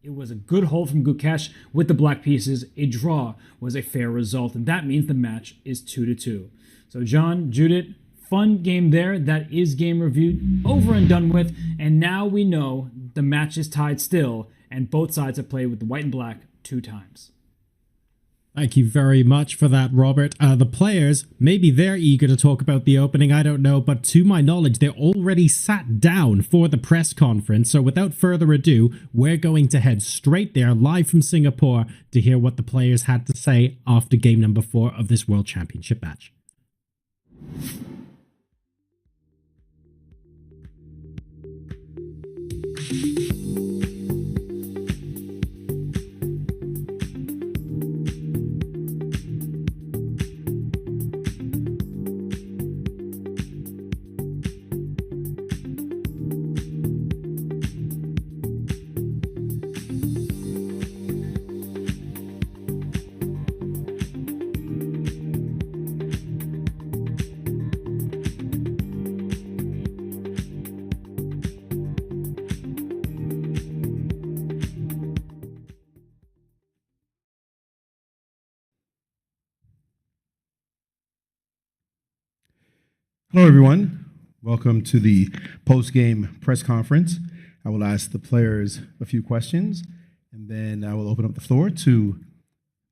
it was a good hold from Gukesh with the black pieces. A draw was a fair result, and that means the match is 2-2. So John, Judith, fun game there. That is game reviewed, over and done with, and now we know the match is tied still, and both sides have played with the white and black 2 times. Thank you very much for that, Robert. The players, maybe they're eager to talk about the opening, I don't know, but to my knowledge, they're already sat down for the press conference. So without further ado, we're going to head straight there, live from Singapore, to hear what the players had to say after game number 4 of this World Championship match. Hello, everyone. Welcome to the post-game press conference. I will ask the players a few questions, and then I will open up the floor to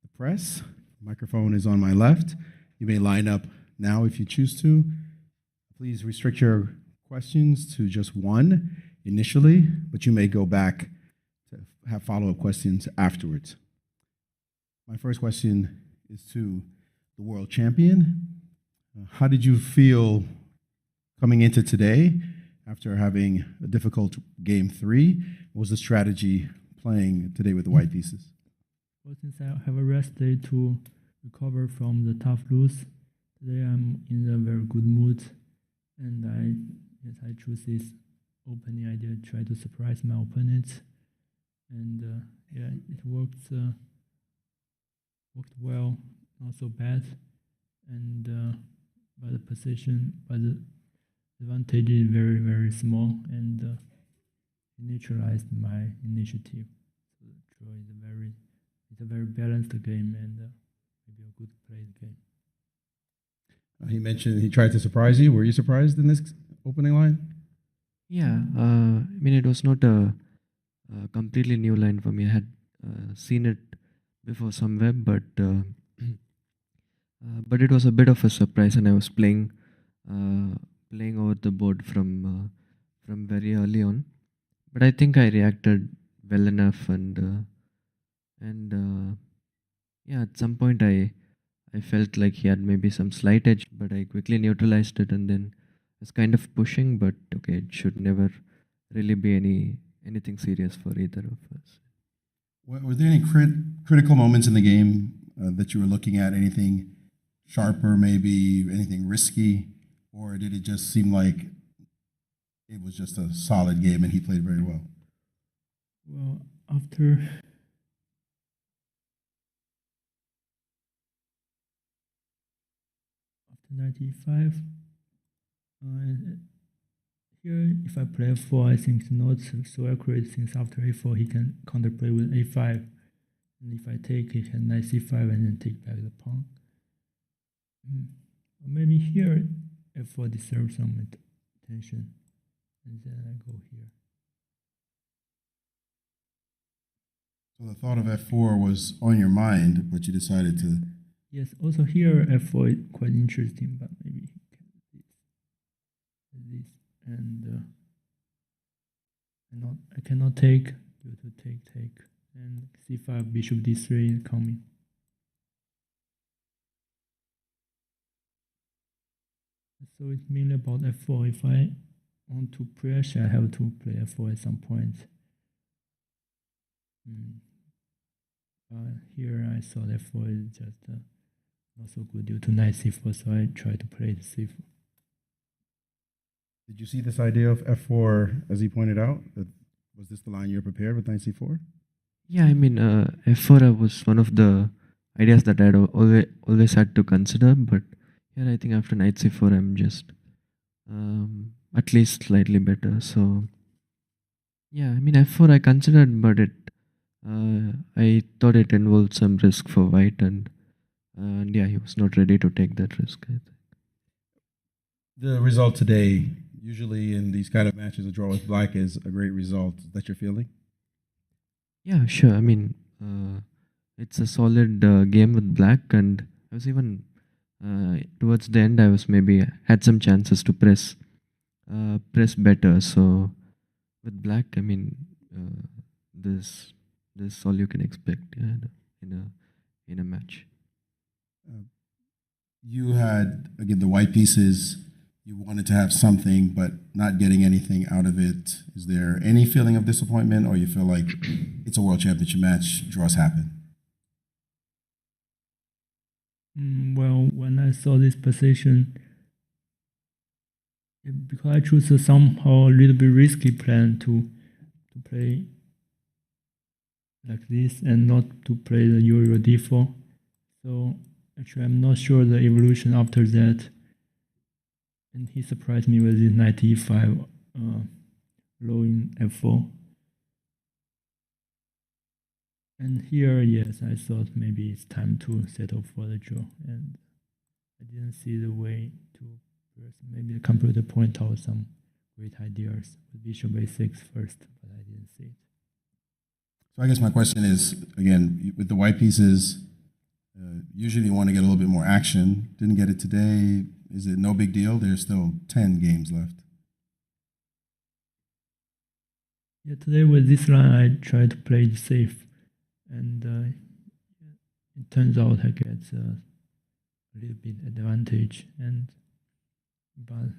the press. The microphone is on my left. You may line up now if you choose to. Please restrict your questions to just one initially, but you may go back to have follow-up questions afterwards. My first question is to the world champion. How did you feel coming into today after having a difficult game 3? What was the strategy playing today with the white pieces? Well, since I have a rest day to recover from the tough lose, today I'm in a very good mood, and I choose this opening idea to try to surprise my opponents, and it worked well, not so bad, and by the position, by the advantage is very, very small, and it neutralized my initiative. So the draw is it's a very balanced game, and maybe a good played game. He mentioned he tried to surprise you. Were you surprised in this opening line? Yeah, I mean, it was not a completely new line for me. I had seen it before somewhere, but it was a bit of a surprise, and I was playing over the board from very early on. But I think I reacted well enough, and and yeah, at some point I felt like he had maybe some slight edge, but I quickly neutralized it and then was kind of pushing. But okay, it should never really be anything serious for either of us. Were there any critical moments in the game that you were looking at? Anything sharper, maybe anything risky, or did it just seem like it was just a solid game and he played very well? Well, after 95, here if I play f4, I think it's not so accurate, since after a4 he can counterplay with a5, and if I take, he can knight c5 and then take back the pawn. Maybe here f4 deserves some attention, and then I go here. So the thought of f4 was on your mind, but you decided to... Yes, also here f4 is quite interesting, but maybe he can do this, and I cannot take due to take, and c5, bishop d3 coming. So it's mainly about f4. If I want to pressure, I have to play f4 at some point. Here I thought f4 is just not so good due to knight c4, so I try to play the c4. Did you see this idea of f4 as he pointed out? Was this the line you were prepared with knight c4? Yeah, I mean, f4 was one of the ideas that I'd always had to consider, but here I think after knight c4 I'm just at least slightly better. So yeah, I mean f4 I considered, but I thought it involved some risk for white, and yeah, he was not ready to take that risk, I think. The result today, usually in these kind of matches, a draw with black is a great result. Is that your feeling? Yeah, sure. I mean, it's a solid game with black, and I was even towards the end, I was maybe had some chances to press better. So with black, I mean, this all you can expect in a match. You had, again, the white pieces. You wanted to have something, but not getting anything out of it. Is there any feeling of disappointment, or you feel like it's a world championship match, draws happen? Well, when I saw this position, because I chose a somehow a little bit risky plan to play like this and not to play the usual d4. So actually, I'm not sure the evolution after that. And he surprised me with this knight e5, low in f4. And here, yes, I thought maybe it's time to settle for the draw. And I didn't see the way to first. Maybe the computer point out some great ideas with bishop a6 first, but I didn't see it. So I guess my question is, again, with the white pieces, usually you want to get a little bit more action. Didn't get it today. Is it no big deal? There's still 10 games left. Yeah, today with this line, I tried to play it safe. And it turns out I get a little bit advantage. But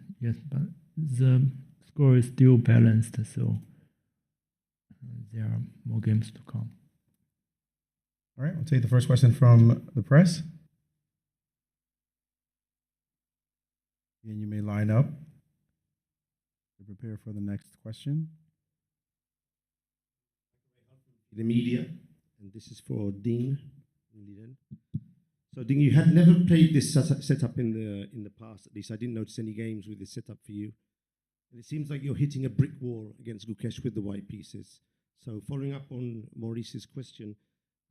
the score is still balanced, so there are more games to come. All right, we'll take the first question from the press. And you may line up to prepare for the next question. The media, and this is for Ding. So Ding, you had never played this setup in the past. At least I didn't notice any games with this setup for you. And it seems like you're hitting a brick wall against Gukesh with the white pieces. So following up on Maurice's question,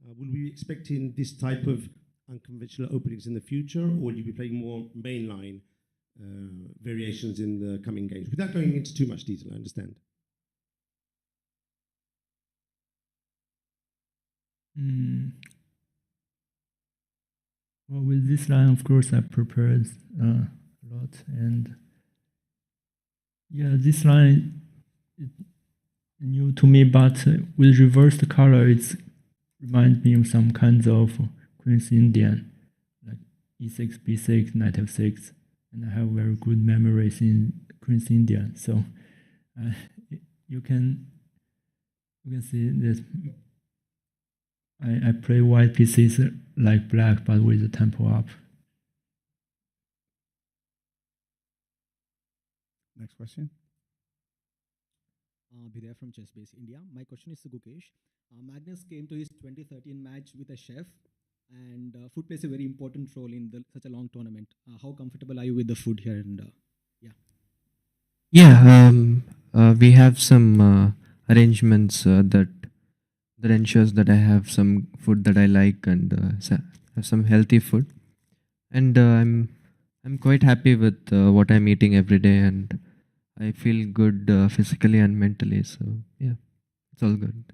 will we be expecting this type of unconventional openings in the future, or will you be playing more mainline variations in the coming games? Without going into too much detail, I understand. Well, with this line, of course, I prepared a lot, and yeah, this line is new to me, but with reversed color, it's reminds me of some kinds of Queen's Indian, like e6, b6, knight f6, and I have very good memories in Queen's Indian. So you can see this. I play white pieces like black, but with the tempo up. Next question. Bidya from Chessbase India. My question is to Gukesh. Magnus came to his 2013 match with a chef, and food plays a very important role in such a long tournament. How comfortable are you with the food here? And We have some arrangements that ensures that I have some food that I like and have some healthy food, and I'm quite happy with what I'm eating every day, and I feel good physically and mentally. So yeah, it's all good.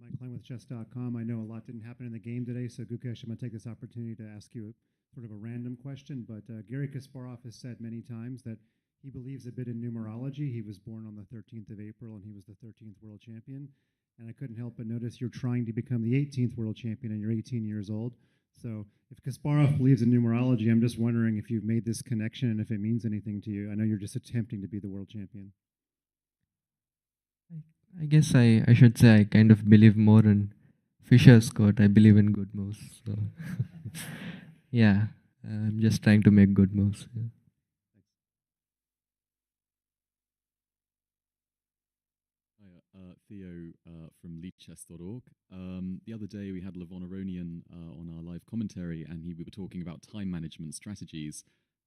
Mike Klein with chess.com. I know a lot didn't happen in the game today, so Gukesh, I'm going to take this opportunity to ask you sort of a random question, but Garry Kasparov has said many times that he believes a bit in numerology. He was born on the 13th of April, and he was the 13th world champion. And I couldn't help but notice you're trying to become the 18th world champion, and you're 18 years old. So if Kasparov believes in numerology, I'm just wondering if you've made this connection and if it means anything to you. I know you're just attempting to be the world champion. I guess I should say I kind of believe more in Fischer's quote. I believe in good moves. So yeah, I'm just trying to make good moves. Yeah. Theo from leadchess.org. The other day we had Levon Aronian on our live commentary, and we were talking about time management strategies.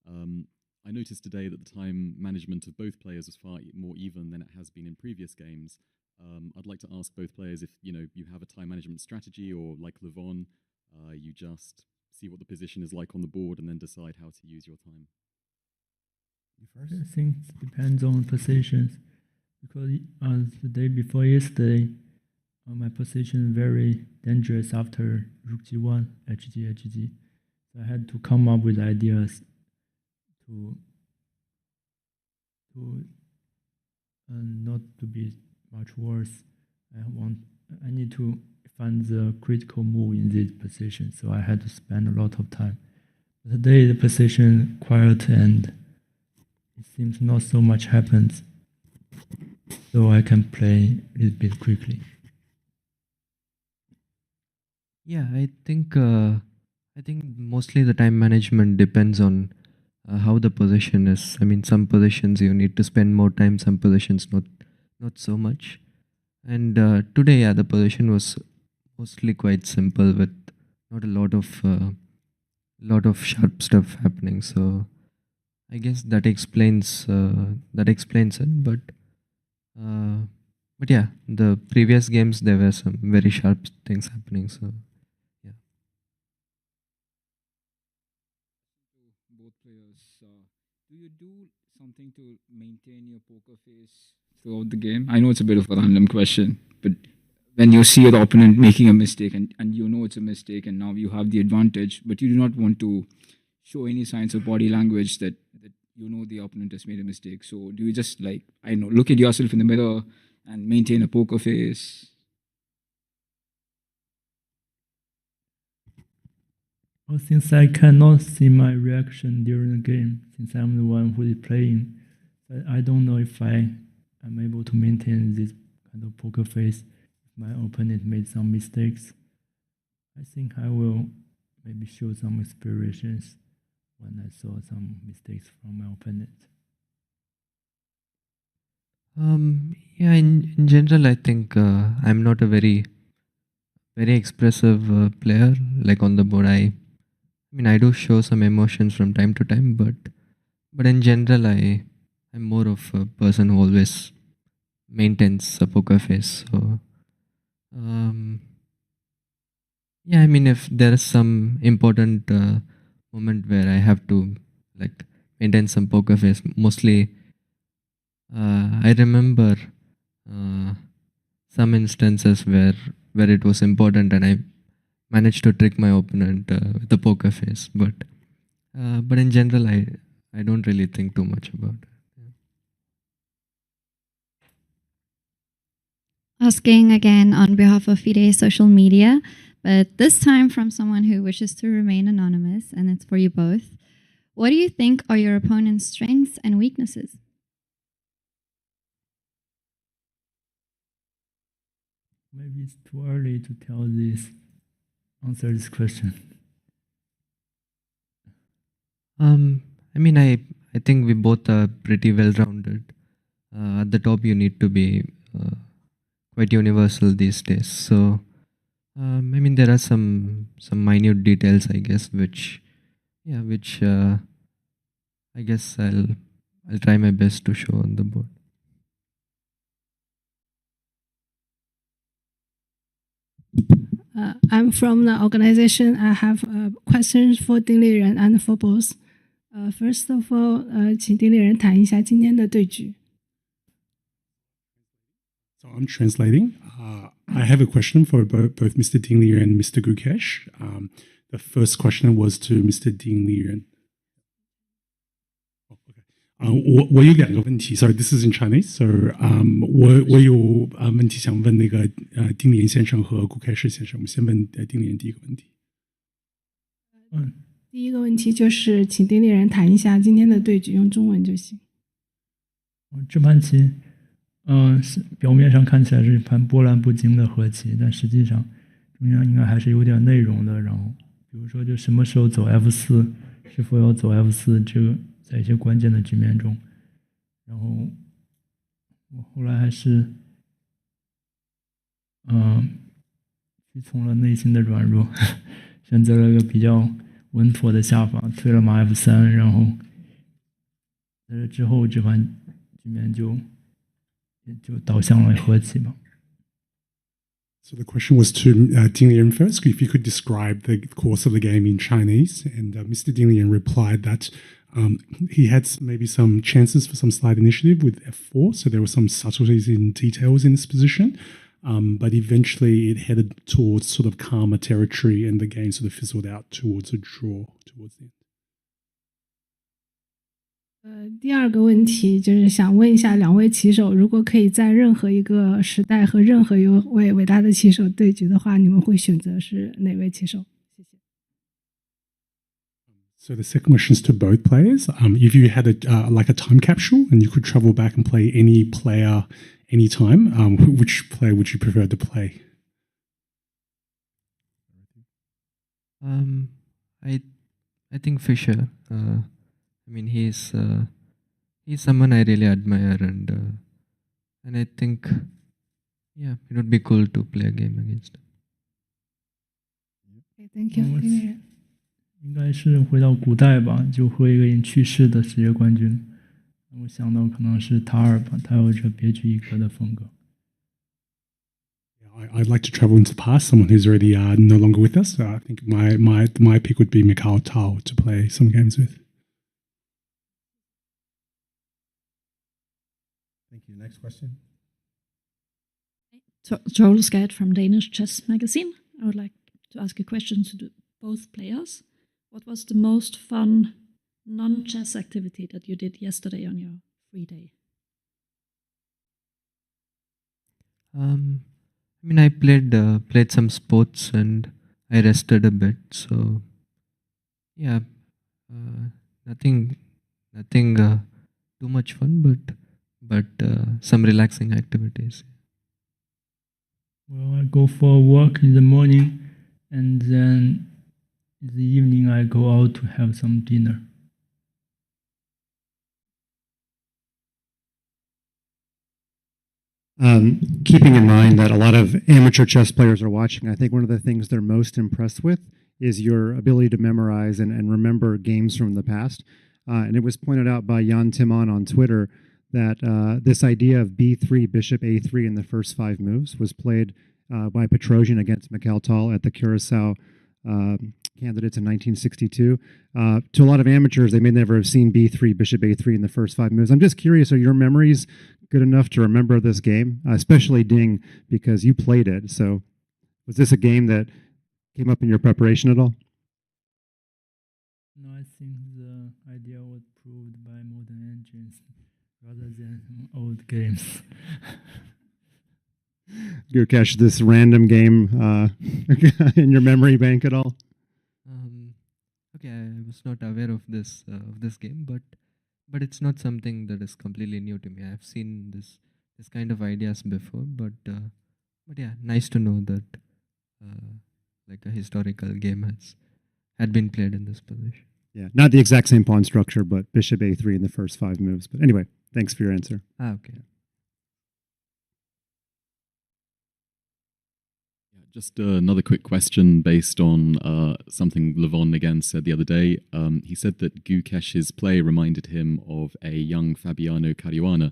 I noticed today that the time management of both players was far more even than it has been in previous games. I'd like to ask both players if you have a time management strategy, or like Levon, you just see what the position is like on the board and then decide how to use your time. You first? I think it depends on positions. Because the day before yesterday, my position very dangerous after rook g1, hg. So I had to come up with ideas to not to be much worse. I need to find the critical move in this position. So I had to spend a lot of time. Today the position quiet and it seems not so much happens. So I can play a little bit quickly. Yeah, I think mostly the time management depends on how the position is. I mean, some positions you need to spend more time, some positions not so much. And today, yeah, the position was mostly quite simple with not a lot of sharp stuff happening. So I guess that explains it. But yeah, the previous games there were some very sharp things happening. So yeah. Both players, do you do something to maintain your poker face throughout the game? I know it's a bit of a random question, but when you see your opponent making a mistake and you know it's a mistake and now you have the advantage, but you do not want to show any signs of body language that you know the opponent has made a mistake. So do you just look at yourself in the mirror and maintain a poker face? Well, since I cannot see my reaction during the game, since I'm the one who is playing, I don't know if I'm able to maintain this kind of poker face if my opponent made some mistakes. I think I will maybe show some inspirations when I saw some mistakes from my opponent. Yeah, in general, I think I'm not a very expressive player. Like on the board, I mean, I do show some emotions from time to time, but in general, I'm more of a person who always maintains a poker face. So, yeah, I mean, if there is some important moment where I have to maintain some poker face, mostly I remember some instances where it was important and I managed to trick my opponent with a poker face, but in general I don't really think too much about it. asking again on behalf of Fide social media, but this time from someone who wishes to remain anonymous, and it's for you both. What do you think are your opponent's strengths and weaknesses? Maybe it's too early to answer this question. I think we both are pretty well rounded. At the top, you need to be quite universal these days. So, there are some minute details, I guess, which I guess I'll try my best to show on the board. I'm from the organization. I have questions for 丁立人 and for both. First of all, 请丁立人谈一下今天的对局。So I'm translating. I have a question for both Mr. Ding Liren and Mr. Gukesh. The first question was to Mr. Ding Liren. 我有两个问题 ，Sorry, this is in Chinese. So, 我有问题想问那个丁连先生和顾开世先生。我们先问丁连第一个问题。第一个问题就是请丁立人谈一下今天的对局，用中文就行。这盘棋，表面上看起来是一盘波澜不惊的和棋，但实际上中间应该还是有点内容的。然后，比如说就什么时候走 F4，是否要走 F4，这个在一些关键的局面中。然后我后来还是屈从了内心的软弱，选择了一个比较稳妥的下法，推了马 F3，然后在这之后这盘局面就导向了和棋吧。So the question was to Ding Liren first, if you could describe the course of the game in Chinese, and Mr. Ding Liren replied that he had maybe some chances for some slight initiative with F4, so there were some subtleties in details in this position, but eventually it headed towards sort of calmer territory and the game sort of fizzled out towards a draw towards the end. 第二个问题就是想问一下两位棋手，如果可以在任何一个时代和任何一位伟大的棋手对局的话，你们会选择是哪位棋手？谢谢。So the second question is to both players. If you had like a time capsule and you could travel back and play any player anytime, which player would you prefer to play? I think Fisher. He's someone I really admire, and I think, it would be cool to play a game against him. Okay, thank you. 应该是回到古代吧，就和一个已经去世的世界冠军。我想到可能是塔尔吧，他有着别具一格的风格。I'd like to travel into the past, someone who's already no longer with us. I think my pick would be Mikhail Tal to play some games with. Thank you. Next question. Troll Scat from Danish Chess Magazine. I would like to ask a question to both players. What was the most fun non-chess activity that you did yesterday on your free day? I played some sports and I rested a bit. So nothing too much fun, but some relaxing activities. Well, I go for a walk in the morning, and then in the evening I go out to have some dinner. Keeping in mind that a lot of amateur chess players are watching, I think one of the things they're most impressed with is your ability to memorize and remember games from the past. And it was pointed out by Jan Timon on Twitter that this idea of b3, bishop a3 in the first 5 moves was played by Petrosian against Mikhail Tal at the Curacao candidates in 1962. To a lot of amateurs, they may never have seen b3, bishop a3 in the first 5 moves. I'm just curious, are your memories good enough to remember this game, especially Ding, because you played it? So was this a game that came up in your preparation at all? No, I think the idea was proved by modern engines rather than old games. Gukesh, this random game in your memory bank at all? Okay, I was not aware of this game, but it's not something that is completely new to me. I've seen this kind of ideas before, but yeah, nice to know that like a historical game had been played in this position. Yeah, not the exact same pawn structure, but bishop a3 in the first 5 moves. But anyway, thanks for your answer. Okay. Just another quick question based on something Levon again said the other day. He said that Gukesh's play reminded him of a young Fabiano Caruana.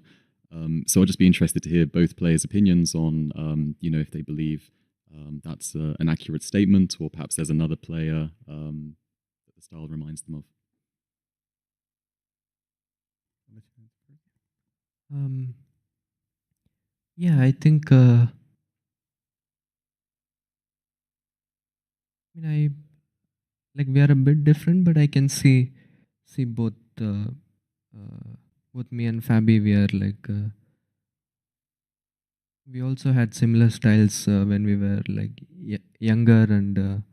So I'd just be interested to hear both players' opinions on, if they believe that's an accurate statement, or perhaps there's another player that the style reminds them of. Yeah, I think. We are a bit different, but I can see both me and Fabi. We are we also had similar styles when we were younger, and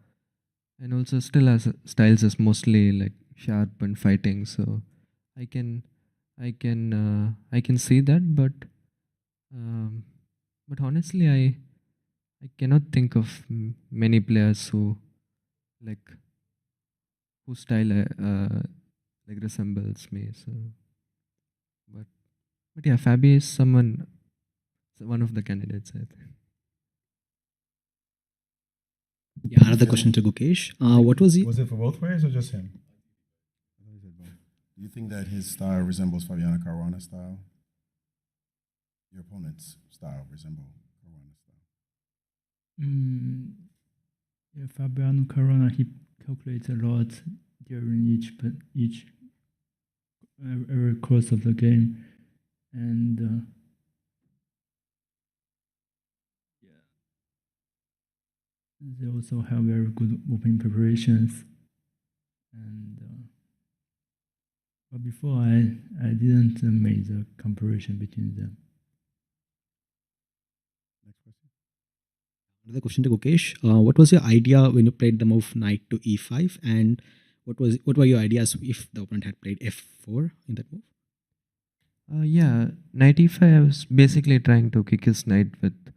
also still as styles is mostly like sharp and fighting. So I can see that, but honestly, I cannot think of many players whose style resembles me. So, but yeah, Fabi is one of the candidates, I think. Yeah, another question to Gukesh. What was Was it for both players or just him? Do you think that his style resembles Fabiano Caruana's style? Your opponent's style resembles Caruana's style? Yeah, Fabiano Caruana, he calculates a lot during every course of the game, and they also have very good opening preparations. And but before I didn't make the comparison between them. Another question to Gukesh. What was your idea when you played the move knight to e5, and what were your ideas if the opponent had played f4 in that move? Yeah, knight e5. I was basically trying to kick his knight with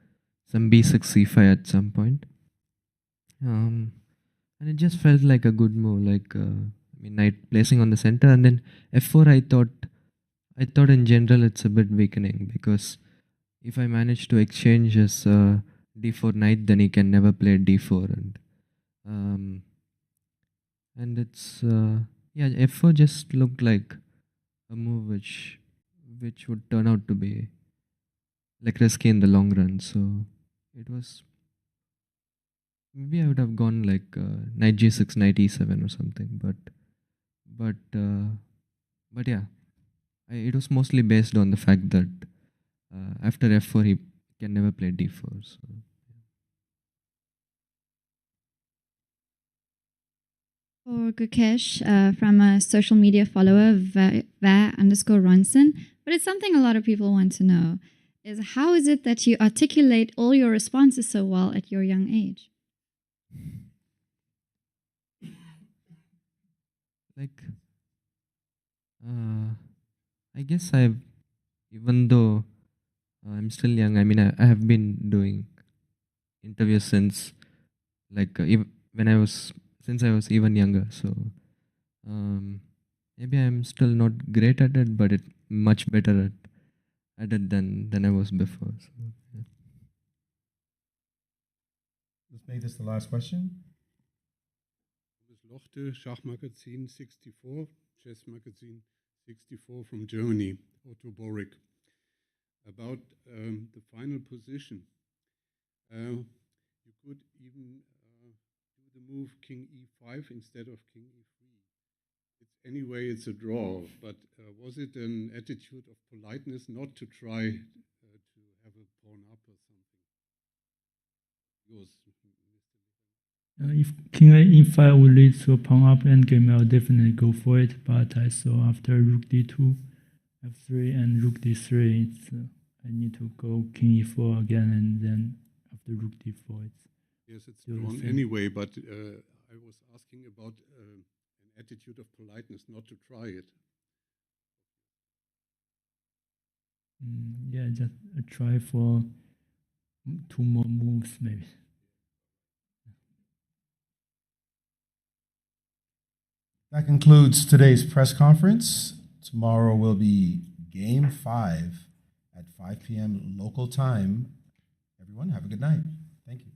some b6 c5 at some point, and it just felt like a good move. Knight placing on the center, and then f4. I thought in general it's a bit weakening, because if I manage to exchange his d4 knight, then he can never play d4, and it's f4 just looked like a move which would turn out to be risky in the long run. So it was, maybe I would have gone knight g6, knight e7 or something, but yeah, it was mostly based on the fact that after f4 he can never play d4. So. For Gukesh, from a social media follower, va_Ronson, but it's something a lot of people want to know, is how is it that you articulate all your responses so well at your young age? I guess even though I'm still young, I have been doing interviews since since I was even younger. So maybe I'm still not great at it, but much better at it than I was before. So, yeah. Let's make this the last question. Lochte, Schachmagazin 64, Chess Magazine 64 from Germany, Otto Borick. About the final position. You could even do the move King e5 instead of King e3. Anyway, it's a draw, but was it an attitude of politeness not to try to have a pawn up or something? Yours. If King e5 will lead to a pawn up endgame, I'll definitely go for it. But I saw after rook d2, f3, and rook d3, I need to go king e4 again, and then after rook d4, it's Yes, it's still the drawn same. anyway, but I was asking about an attitude of politeness not to try it. Yeah, just try for 2 more moves, maybe. That concludes today's press conference. Tomorrow will be Game 5 at 5 p.m. local time. Everyone, have a good night. Thank you.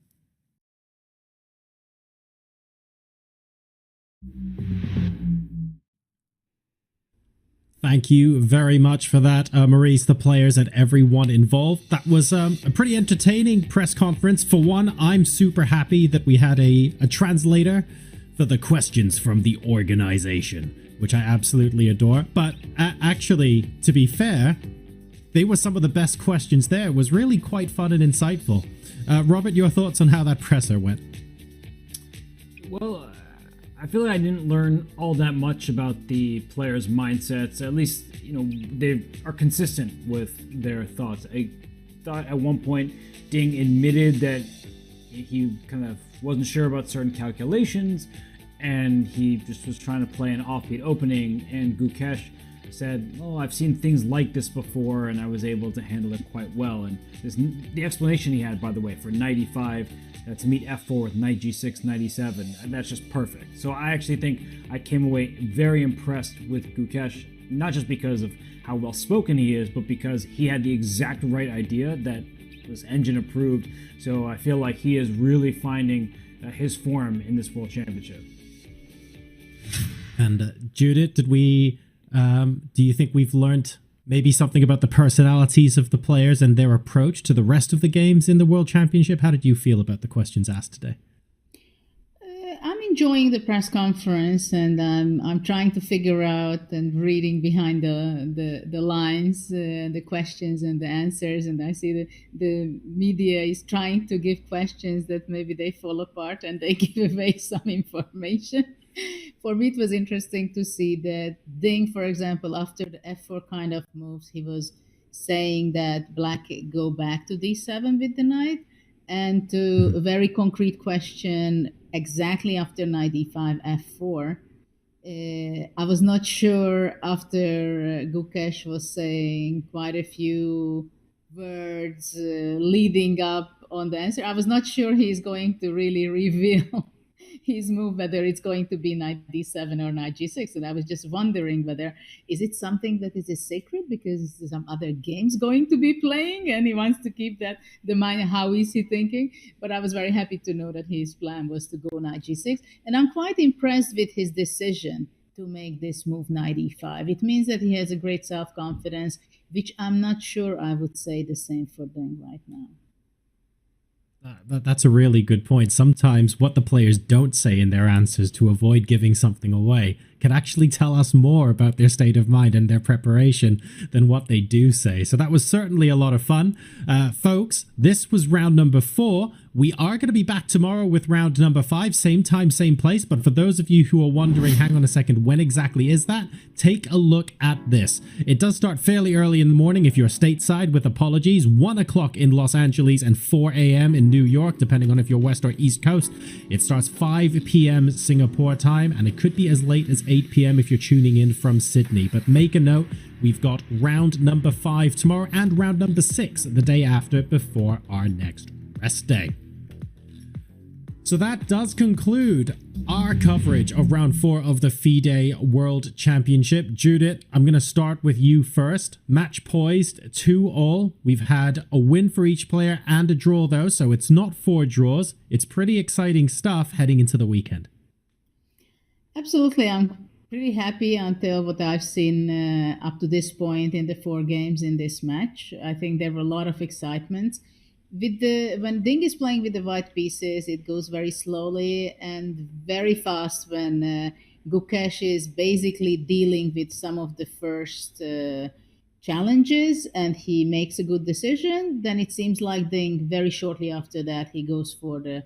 Thank you very much for that, Maurice, the players, and everyone involved. That was a pretty entertaining press conference. For one, I'm super happy that we had a translator for the questions from the organization, which I absolutely adore. But actually, to be fair, they were some of the best questions there. It was really quite fun and insightful. Robert, your thoughts on how that presser went? Well, I feel like I didn't learn all that much about the players' mindsets. At least, they are consistent with their thoughts. I thought at one point Ding admitted that he kind of wasn't sure about certain calculations, and he just was trying to play an offbeat opening, and Gukesh said, "Oh, I've seen things like this before, and I was able to handle it quite well." And the explanation he had, by the way, for knight e5 to meet f4 with knight g6, knight e7, and that's just perfect. So I actually think I came away very impressed with Gukesh, not just because of how well spoken he is, but because he had the exact right idea that was engine approved. So I feel like he is really finding his form in this World Championship. And Judith, do you think we've learned maybe something about the personalities of the players and their approach to the rest of the games in the World Championship? How did you feel about the questions asked today? I'm enjoying the press conference, and I'm trying to figure out and reading behind the lines, the questions and the answers. And I see the media is trying to give questions that maybe they fall apart and they give away some information. For me, it was interesting to see that Ding, for example, after the f4 kind of moves, he was saying that black go back to d7 with the knight. And to a very concrete question, exactly after knight e5, f4, I was not sure after Gukesh was saying quite a few words leading up on the answer. I was not sure he's going to really reveal his move, whether it's going to be knight d7 or knight g6. And I was just wondering whether, is it something that is a secret because some other games going to be playing and he wants to keep that the mind, how is he thinking? But I was very happy to know that his plan was to go knight g6. And I'm quite impressed with his decision to make this move knight e5. It means that he has a great self-confidence, which I'm not sure I would say the same for Deng right now. That's a really good point. Sometimes what the players don't say in their answers to avoid giving something away can actually tell us more about their state of mind and their preparation than what they do say. So that was certainly a lot of fun. Folks, this was round number 4. We are going to be back tomorrow with round number 5, same time, same place. But for those of you who are wondering, hang on a second, when exactly is that? Take a look at this. It does start fairly early in the morning if you're stateside, with apologies. 1 o'clock in Los Angeles and 4 a.m. in New York, depending on if you're West or East Coast. It starts 5 p.m. Singapore time, and it could be as late as 8 p.m. if you're tuning in from Sydney. But make a note, we've got round number 5 tomorrow and round number 6 the day after, before our next rest day. So that does conclude our coverage of round 4 of the Fide World Championship. Judith, I'm going to start with you first. Match poised 2-all. We've had a win for each player and a draw though, so it's not 4 draws. It's pretty exciting stuff heading into the weekend. Absolutely. I'm pretty happy until what I've seen up to this point in the 4 games in this match. I think there were a lot of excitement. When Ding is playing with the white pieces, it goes very slowly and very fast when Gukesh is basically dealing with some of the first challenges and he makes a good decision. Then it seems like Ding, very shortly after that, he goes for the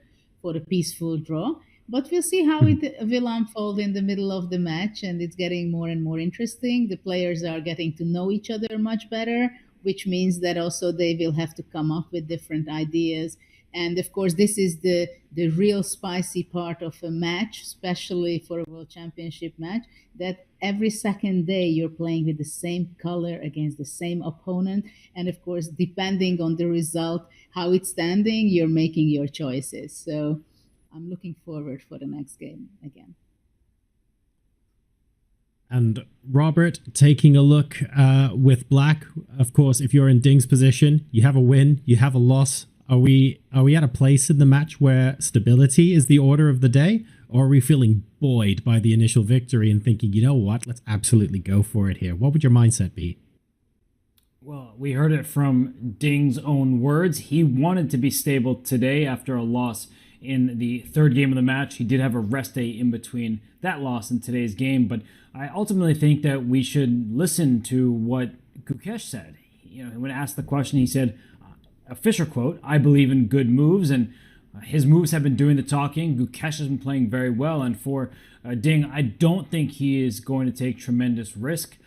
peaceful draw. But we'll see how it will unfold in the middle of the match, and it's getting more and more interesting. The players are getting to know each other much better. which means that also they will have to come up with different ideas. And of course, this is the real spicy part of a match, especially for a World Championship match, that every second day you're playing with the same color against the same opponent. And of course, depending on the result, how it's standing, you're making your choices. So I'm looking forward for the next game again. And Robert, taking a look with black, of course, if you're in Ding's position, you have a win, you have a loss. Are we at a place in the match where stability is the order of the day? Or are we feeling buoyed by the initial victory and thinking, you know what, let's absolutely go for it here? What would your mindset be? Well, we heard it from Ding's own words. He wanted to be stable today after a loss in the third game of the match. He did have a rest day in between that loss and today's game, but I ultimately think that we should listen to what Gukesh said. When asked the question, he said, a Fisher quote, "I believe in good moves," and his moves have been doing the talking. Gukesh has been playing very well, and for Ding, I don't think he is going to take tremendous risk.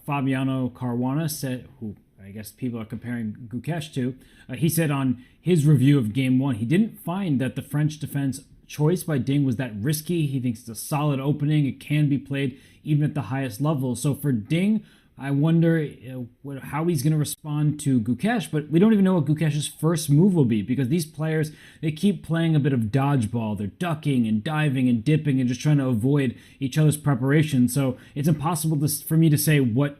Fabiano Caruana said, who I guess people are comparing Gukesh to, he said on his review of Game 1, he didn't find that the French defense choice by Ding was that risky. He thinks it's a solid opening. It can be played even at the highest level. So for Ding, I wonder how he's going to respond to Gukesh, but we don't even know what Gukesh's first move will be because these players, they keep playing a bit of dodgeball. They're ducking and diving and dipping and just trying to avoid each other's preparation. So it's impossible for me to say what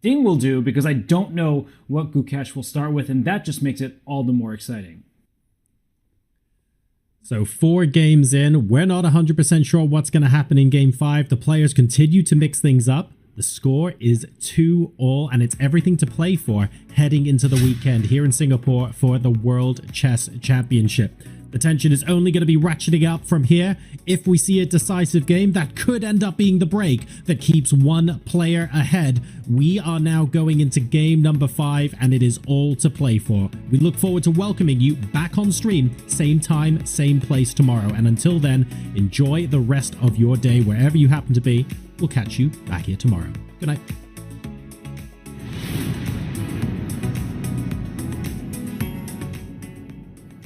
Ding will do because I don't know what Gukesh will start with, and that just makes it all the more exciting. So 4 games in, we're not 100% sure what's going to happen in Game 5. The players continue to mix things up. The score is 2-2, and it's everything to play for heading into the weekend here in Singapore for the World Chess Championship. The tension is only going to be ratcheting up from here. If we see a decisive game, that could end up being the break that keeps one player ahead. We are now going into game number 5, and it is all to play for. We look forward to welcoming you back on stream, same time, same place tomorrow. And until then, enjoy the rest of your day wherever you happen to be. We'll catch you back here tomorrow. Good night.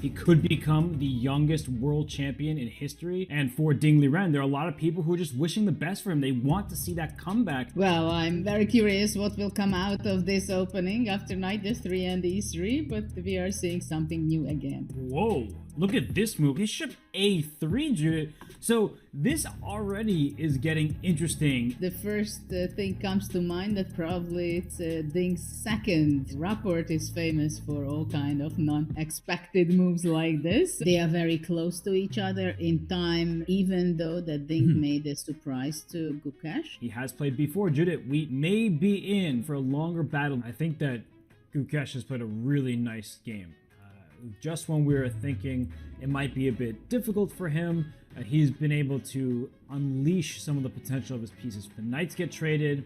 He could become the youngest world champion in history. And for Ding Liren, there are a lot of people who are just wishing the best for him. They want to see that comeback. Well, I'm very curious what will come out of this opening after knight d3 and e3, but we are seeing something new again. Whoa, look at this move. Bishop a3, Judith. So this already is getting interesting. The first thing comes to mind that probably it's Ding's second. Rapport is famous for all kind of non-expected moves like this. They are very close to each other in time, even though that Ding made a surprise to Gukesh. He has played before, Judith. We may be in for a longer battle. I think that Gukesh has played a really nice game. Just when we were thinking it might be a bit difficult for him, he's been able to unleash some of the potential of his pieces. The knights get traded,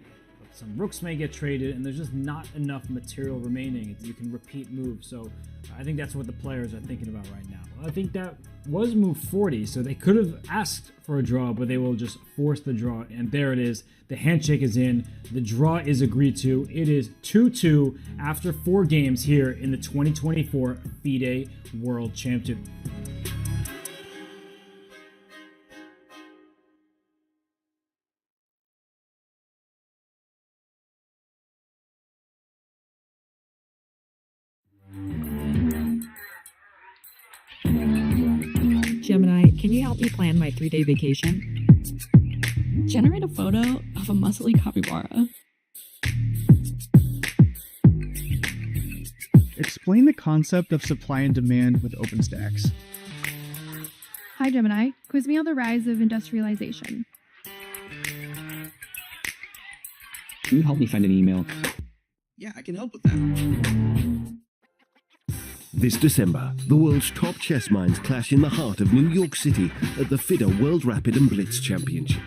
some rooks may get traded, and there's just not enough material remaining. You can repeat moves, so I think that's what the players are thinking about right now. I think that was move 40, so they could have asked for a draw, but they will just force the draw, and there it is. The handshake is in. The draw is agreed to. It is 2-2 after 4 games here in the 2024 Fide World Championship. Gemini, can you help me plan my 3-day vacation? Generate a photo of a muscly capybara. Explain the concept of supply and demand with OpenStax. Hi Gemini, quiz me on the rise of industrialization. Can you help me find an email? Yeah, I can help with that. This December, the world's top chess minds clash in the heart of New York City at the Fide World Rapid and Blitz Championship.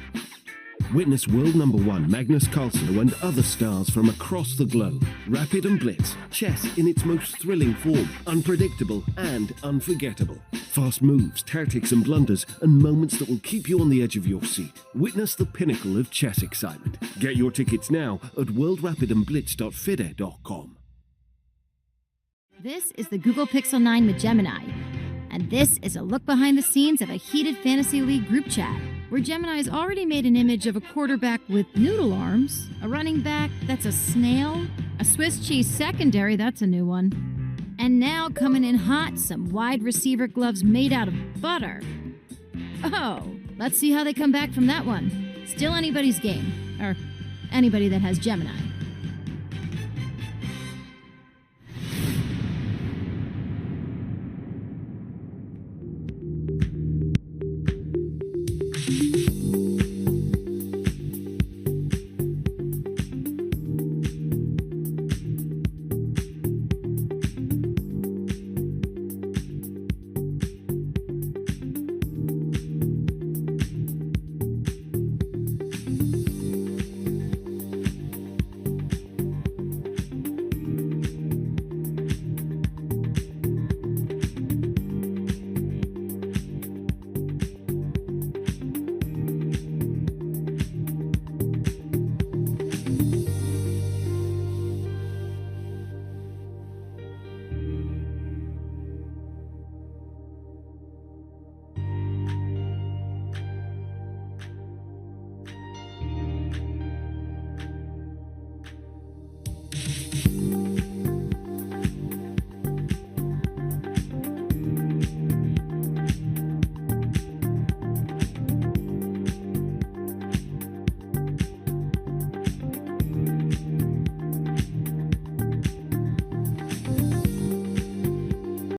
Witness world number 1 Magnus Carlsen and other stars from across the globe. Rapid and Blitz, chess in its most thrilling form, unpredictable and unforgettable. Fast moves, tactics and blunders, and moments that will keep you on the edge of your seat. Witness the pinnacle of chess excitement. Get your tickets now at worldrapidandblitz.fide.com. This is the Google Pixel 9 with Gemini, and this is a look behind the scenes of a heated fantasy league group chat, where Gemini's already made an image of a quarterback with noodle arms, a running back that's a snail, a Swiss cheese secondary, that's a new one, and now coming in hot, some wide receiver gloves made out of butter. Oh, let's see how they come back from that one. Still anybody's game, or anybody that has Gemini.